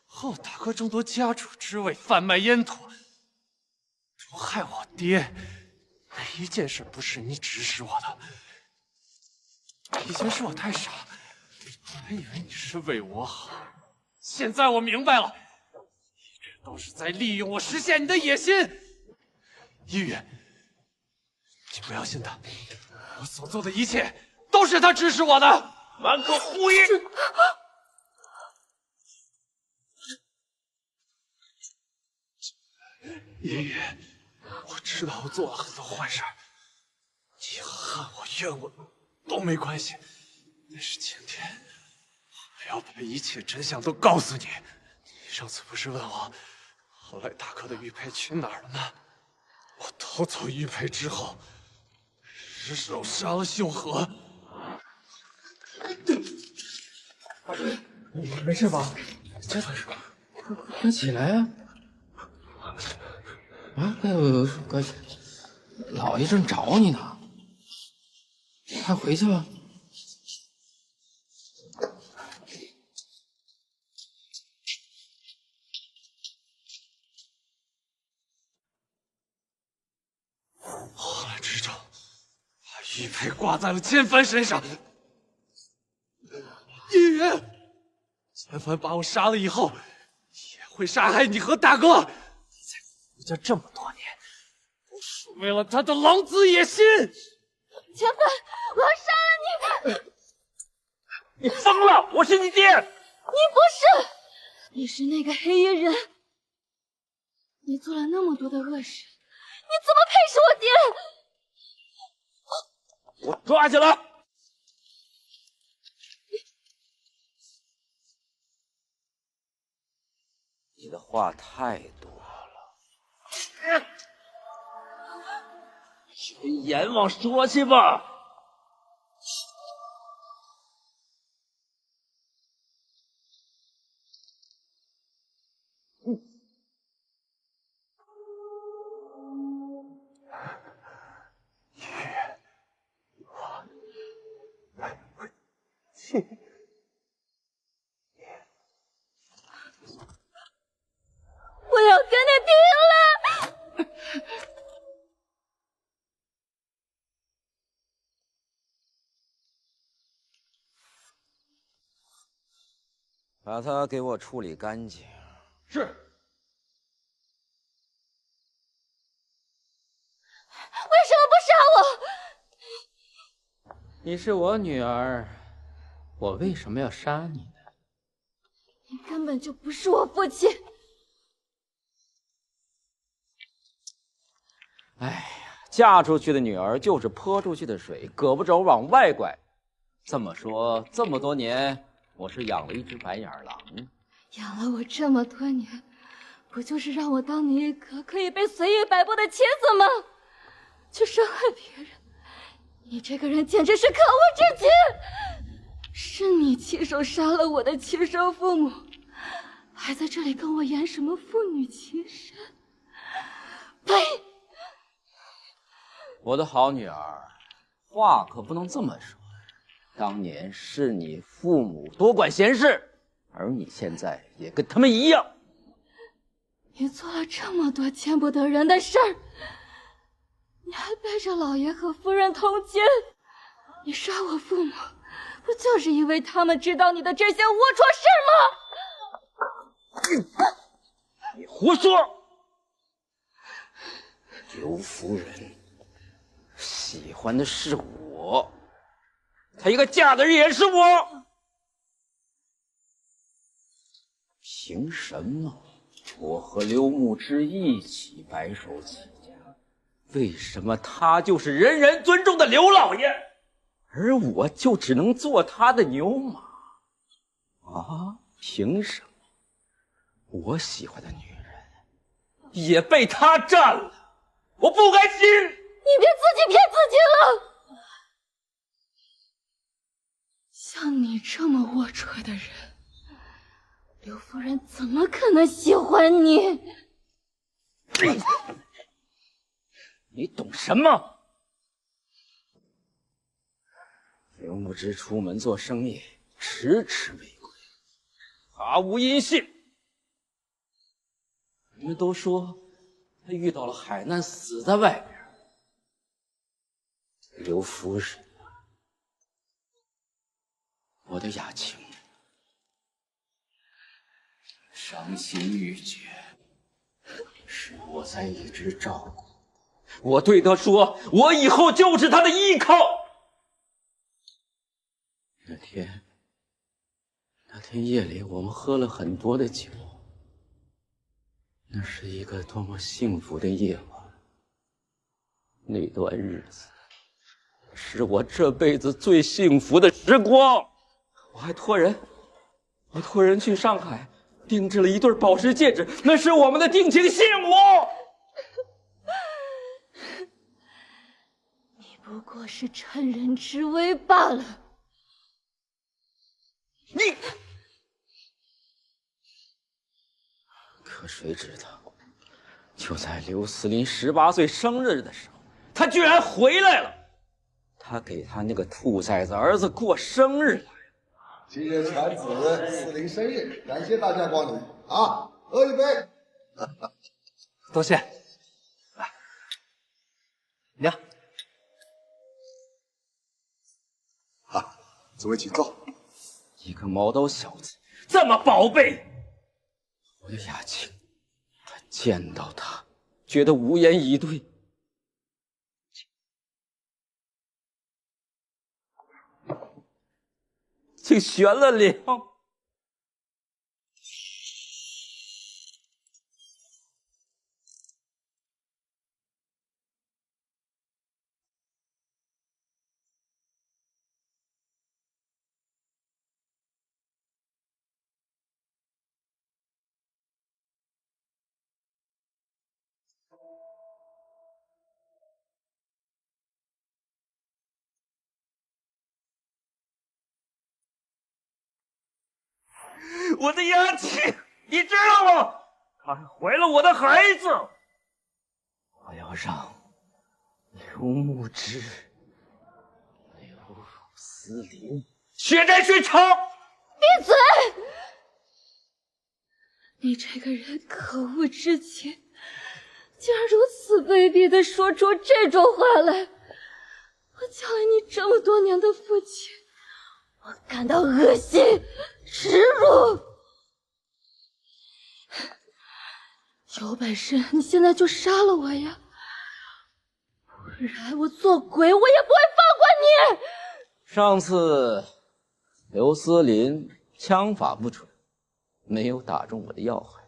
和我大哥争夺家主之位，贩卖烟土，毒害我爹，哪一件事不是你指使我的？以前是我太傻，我还以为你是为我好，现在我明白了，一直都是在利用我实现你的野心。一宇，你不要信他，我所做的一切都是他指使我的。满口胡言！爷爷，我知道我做了很多坏事，你恨我怨我都没关系，但是今天我要把一切真相都告诉你。你上次不是问我，后来大哥的玉佩去哪儿了吗？我偷走玉佩之后，失手杀了秀禾。你没事吧？这快起来啊！啊，快！老爷正找你呢，快回去吧。后来知道，把玉佩挂在了千帆身上。叶云，千帆把我杀了以后，也会杀害你和大哥。你在胡家这么多年，都是为了他的狼子野心。千帆，我要杀了你！你疯了！我是你爹。你不是，你是那个黑衣人。你做了那么多的恶事，你怎么配是我爹？我抓起来！你的话太多了，循阎王说去吧。我要跟你拼了！把他给我处理干净。是。为什么不杀我？你是我女儿，我为什么要杀你呢？你根本就不是我父亲。哎呀，嫁出去的女儿就是泼出去的水，胳膊肘往外拐。这么说，这么多年，我是养了一只白眼狼。养了我这么多年，不就是让我当你一个可以被随意摆布的妻子吗？去伤害别人，你这个人简直是可恶至极！是你亲手杀了我的亲生父母，还在这里跟我演什么父女情深？呸！我的好女儿，话可不能这么说。当年是你父母多管闲事，而你现在也跟他们一样。你做了这么多见不得人的事儿，你还背着老爷和夫人通奸，你杀我父母，不就是因为他们知道你的这些龌龊事吗？你胡说！刘夫人喜欢的是我，她应该嫁的人也是我，凭什么我和刘牧之一起白手起家，为什么他就是人人尊重的刘老爷，而我就只能做他的牛马？啊，凭什么我喜欢的女人也被他占了？我不甘心！你别自己骗自己了。像你这么龌龊的人，刘夫人怎么可能喜欢你？你懂什么？刘牧之出门做生意，迟迟未归，杳无音信。人们都说他遇到了海难，死在外边。刘夫人，我的雅晴，伤心欲绝，是我在一直照顾。我对他说，我以后就是他的依靠。那天夜里，我们喝了很多的酒，那是一个多么幸福的夜晚。那段日子是我这辈子最幸福的时光。我还托人去上海定制了一对宝石戒指，那是我们的定情信物。你不过是趁人之危罢了。你，可谁知道，就在刘思林18岁生日的时候，他居然回来了。他给他那个兔崽子儿子过生日了。今日犬子思林生日，感谢大家光临啊！喝一杯。多谢。来，娘。啊，诸位请坐。一个毛头小子这么宝贝，我的雅晴，他见到他觉得无言以对。竟悬了梁。我的雅晴，你知道吗？她还怀了我的孩子。我要让刘牧之、刘思林血债血偿。闭嘴！你这个人可恶至极，竟然如此卑鄙地说出这种话来！我教了你这么多年的父亲，我感到恶心、耻辱。有本事你现在就杀了我呀！不然我做鬼我也不会放过你！上次刘思林枪法不准，没有打中我的要害，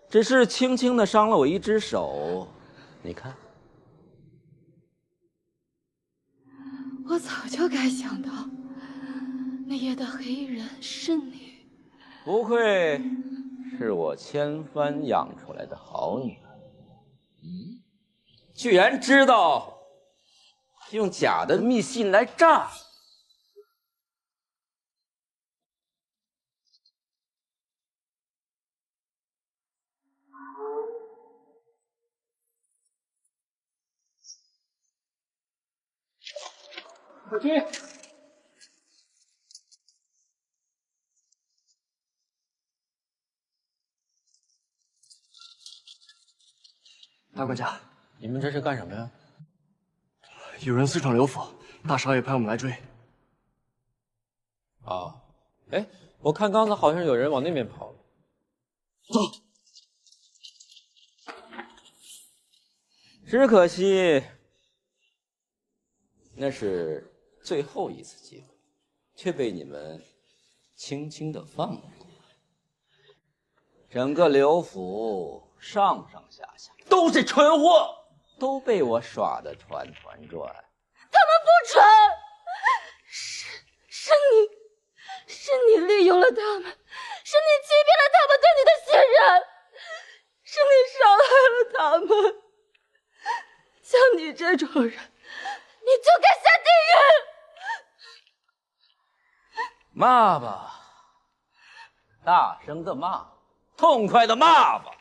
只是轻轻地伤了我一只手。你看，我早就该想到，那夜的黑衣人是你。不愧是我千帆养出来的好女儿，居然知道用假的密信来诈。快去！大管家，你们这是干什么呀？有人私闯刘府，大少爷派我们来追。啊，哎，我看刚才好像有人往那边跑。走。只可惜，那是最后一次机会，却被你们轻轻地放了过来。整个刘府上上下下都是蠢货，都被我耍得团团转。他们不蠢，是你利用了他们，是你欺骗了他们对你的信任，是你伤害了他们。像你这种人，你就该下地狱！骂吧，大声的骂，痛快的骂吧！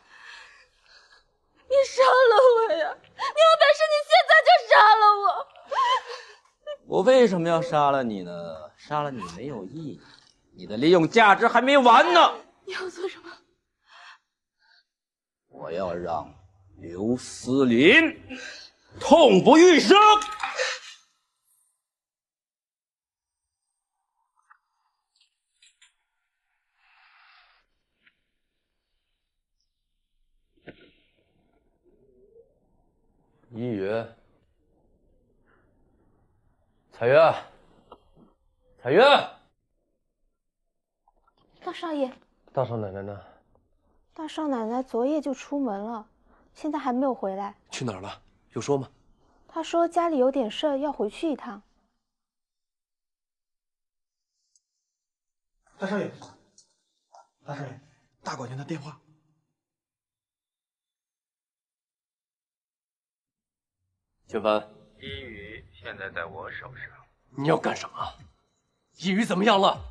你杀了我呀！你有本事你现在就杀了我！我为什么要杀了你呢？杀了你没有意义，你的利用价值还没完呢。你要做什么？我要让刘思林痛不欲生。依雨，彩月，彩月，大少爷，大少奶奶呢？大少奶奶昨夜就出门了，现在还没有回来。去哪儿了？有说吗？她说家里有点事，要回去一趟。大少爷，大少爷，大管家的电话。千帆，依雨现在在我手上。你要干什么？依雨怎么样了？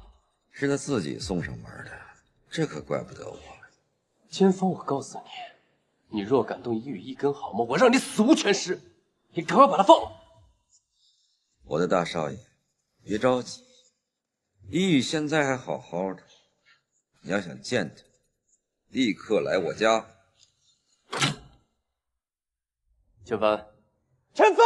是他自己送上门的，这可怪不得我。千帆，我告诉你，你若敢动依雨一根毫毛，我让你死无全尸！你赶快把他放了。我的大少爷，别着急，依雨现在还好好的，你要想见他，立刻来我家。千帆。千帆，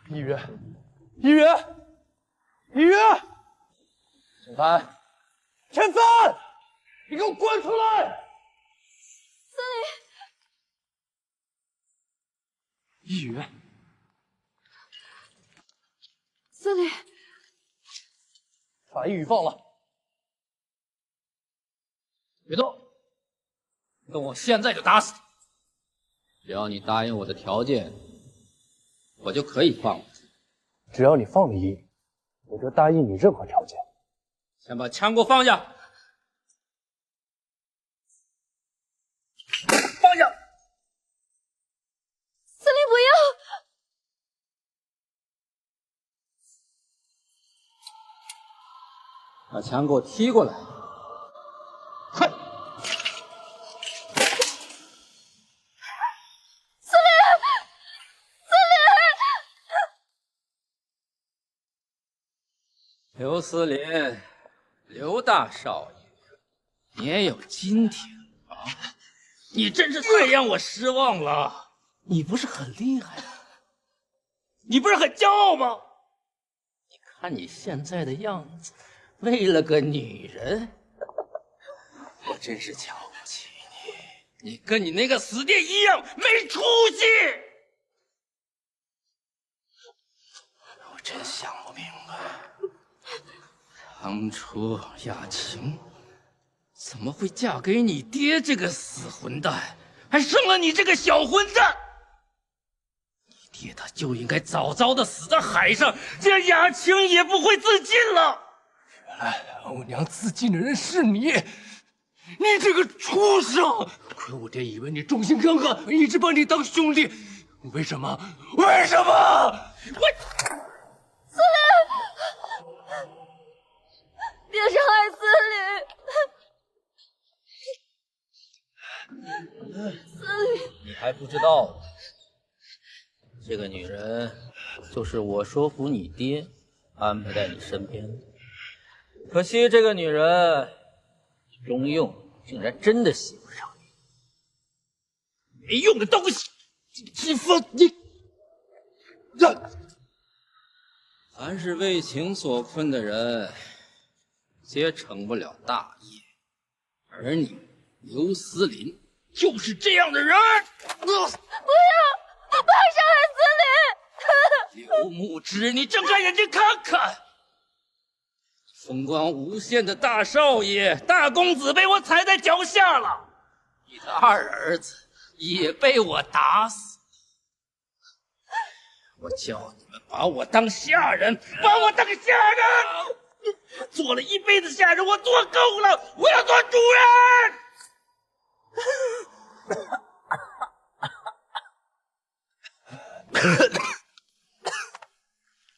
依雨，依雨，依雨，千帆，千帆，你给我滚出来！司令，依雨。司令，把依雨放了，别动，动我现在就打死你！只要你答应我的条件，我就可以放了。只要你放了依雨，我就答应你任何条件。先把枪给我放下！放下！司令不要！把枪给我踢过来！快！司令，司令！刘思林，刘大少爷，你也有今天啊！你真是太让我失望了！你不是很厉害吗？你不是很骄傲吗？你看你现在的样子。为了个女人，我真是瞧不起你！你跟你那个死爹一样没出息！我真想不明白，当初雅晴怎么会嫁给你爹这个死混蛋，还生了你这个小混蛋？你爹他就应该早早的死在海上，这样雅晴也不会自尽了。原来欧娘自尽的人是你，你这个畜生！亏我爹以为你忠心耿耿，一直把你当兄弟，为什么？为什么？我司令，别伤害司令！司令，你还不知道，这个女人就是我说服你爹安排在你身边的。可惜这个女人钟用竟然真的喜欢上你，没用的东西！欺负你！凡是为情所困的人，皆成不了大业，而你刘思林就是这样的人。不要伤害刘牧之，你睁开眼睛看看，风光无限的大少爷、大公子被我踩在脚下了，你的二儿子也被我打死。我叫你们把我当下人，把我当下人！做了一辈子下人，我做够了，我要做主人！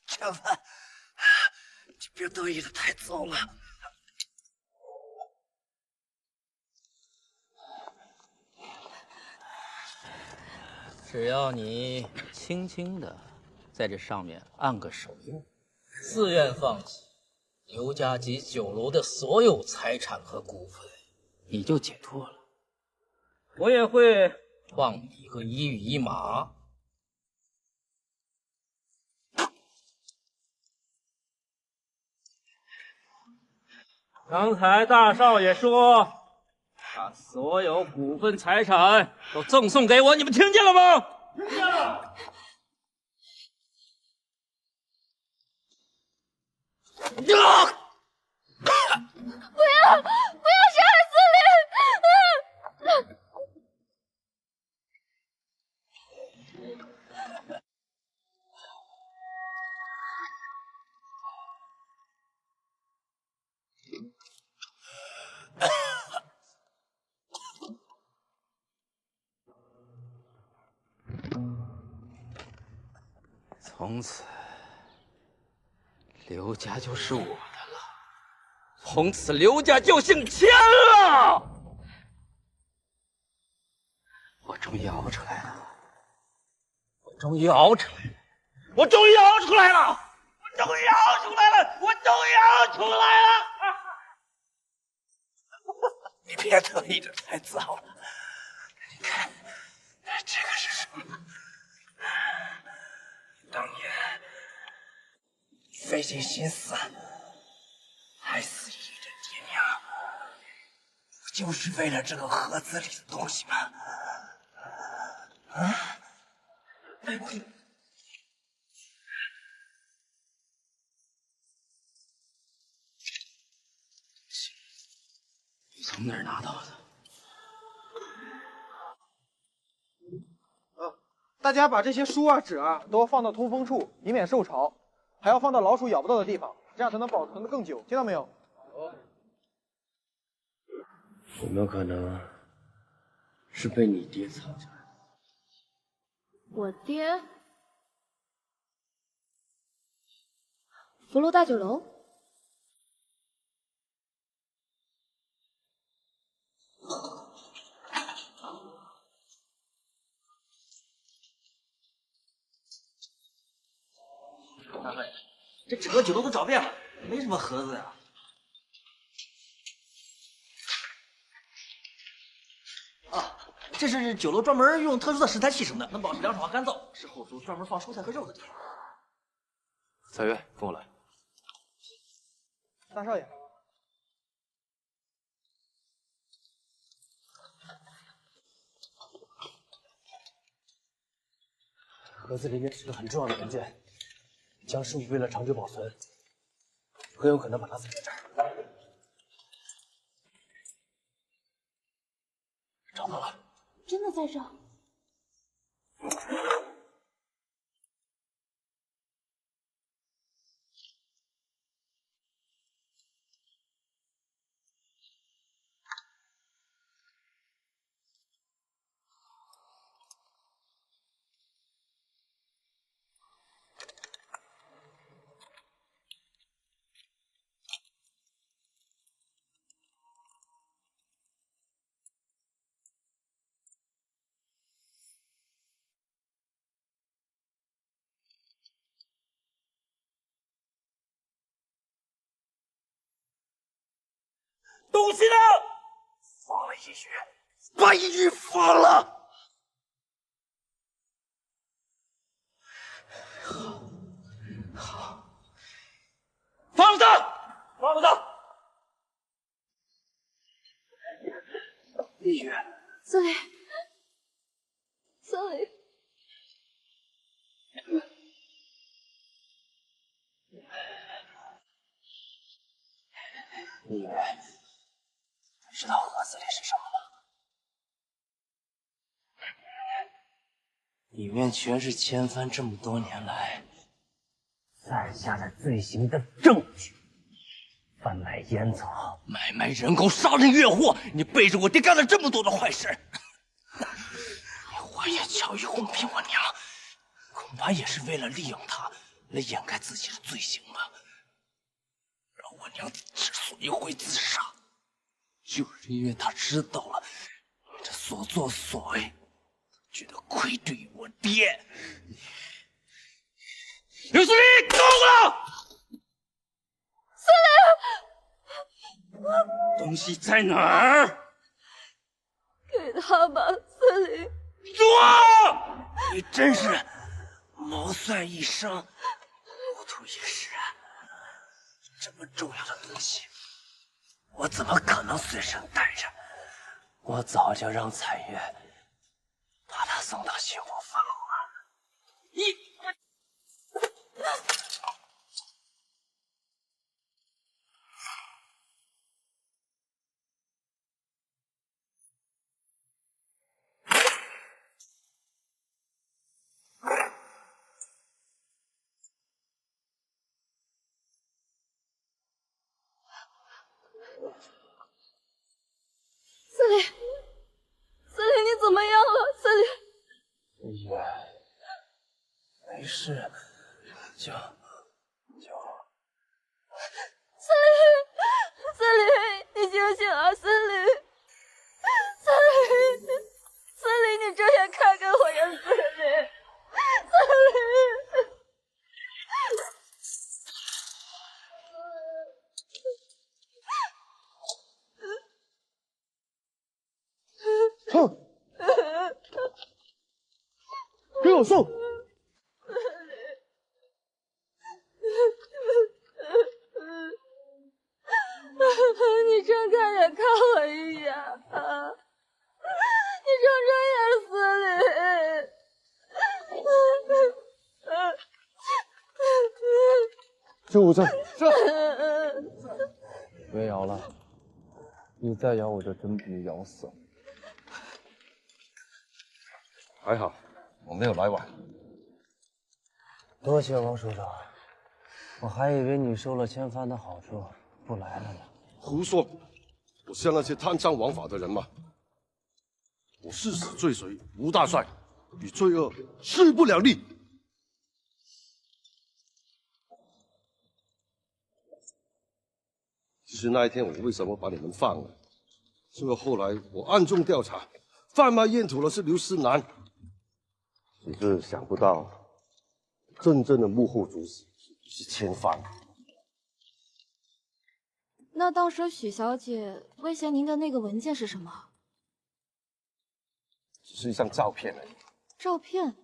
千帆，你别得意的太早了。只要你轻轻的在这上面按个手印，自愿放弃刘家及酒楼的所有财产和股份，你就解脱了。我也会放你一个一羽一马。刚才大少爷说，把所有股份财产都赠送给我，你们听见了吗？听见了。不要杀害司令！从此，刘家就是我的了。从此，刘家就姓钱了。我终于熬出来了！我终于熬出来了！我终于熬出来了！我终于熬出来了！我终于熬出来了！你别得意的太早了。你看，这个是什么？当年费尽心思害死一人爹娘，不就是为了这个盒子里的东西吗？啊！你从哪儿拿到的？大家把这些书啊、纸啊都要放到通风处，以免受潮，还要放到老鼠咬不到的地方，这样才能保存得更久。听到没有？有没有可能是被你爹藏起来的？我爹，福禄大酒楼。大少爷，这整个酒楼都找遍了，没什么盒子呀。啊，这是酒楼专门用特殊的食材砌成的，能保持凉爽和干燥，是后厨专门放蔬菜和肉的地方。彩月，跟我来。大少爷，盒子里面是个很重要的文件。江师傅为了长久保存，很有可能把它藏在这儿。找到了，真的在这？东西呢？放了一羽，把一羽放了。好，放了他，放了他。一羽，司令，司令。子里是什么了？里面全是千帆这么多年来攒下的罪行的证据。贩卖烟草、买卖人口、杀人越货，你背着我爹干了这么多的坏事，你花言巧语哄骗我娘，恐怕也是为了利用她来掩盖自己的罪行吧。让我娘之所以会自杀，就是因为她知道了你的所作所为，觉得愧对于我爹。刘司令，够了！司令，东西在哪儿？给他吧，司令。说，你真是毛算一生，糊涂一世啊！这么重要的东西，我怎么可能随身带着？我早就让彩月把他送到新火房了。你。司令，司令，你怎么样了？司令，没事，就司令，司令，你醒醒啊！司令，司令，司令，你睁眼看看我呀！司令，司令。哼！给我送！你睁开眼看我一眼啊！你睁眼，司令！救护车！别摇了，你再摇我就真把你咬死了。还好，我没有来晚。多谢王署长，我还以为你收了千帆的好处不来了呢。胡说！我像那些贪赃枉法的人吗？我誓死追随吴大帅，与罪恶势不两立。其实那一天我为什么把你们放了？是因为后来我暗中调查，贩卖烟土的是刘思南，只是想不到真正的幕后主使是千帆。那当时许小姐威胁您的那个文件是什么？只是一张照片而已。照片？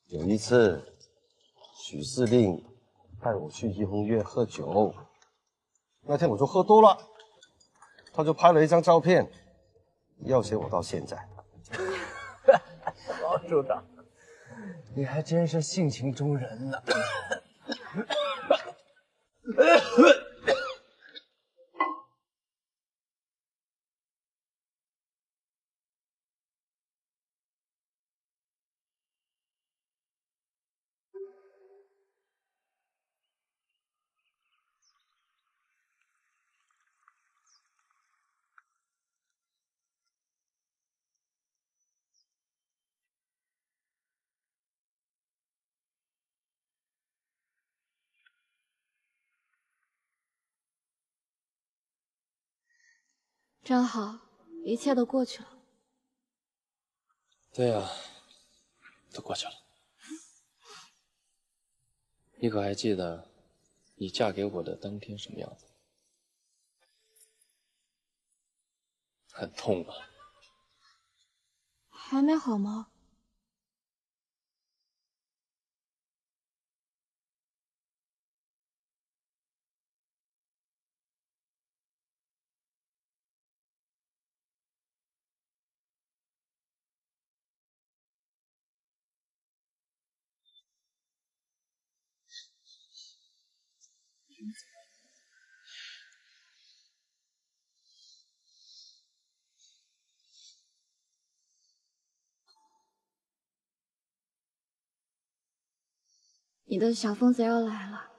有一次，许司令带我去怡红院喝酒，那天我就喝多了，他就拍了一张照片，要挟我到现在。王署长，你还真是性情中人呢。真好，一切都过去了。对呀，都过去了。你可还记得你嫁给我的当天什么样子？很痛吧？还没好吗？你的小疯子要来了。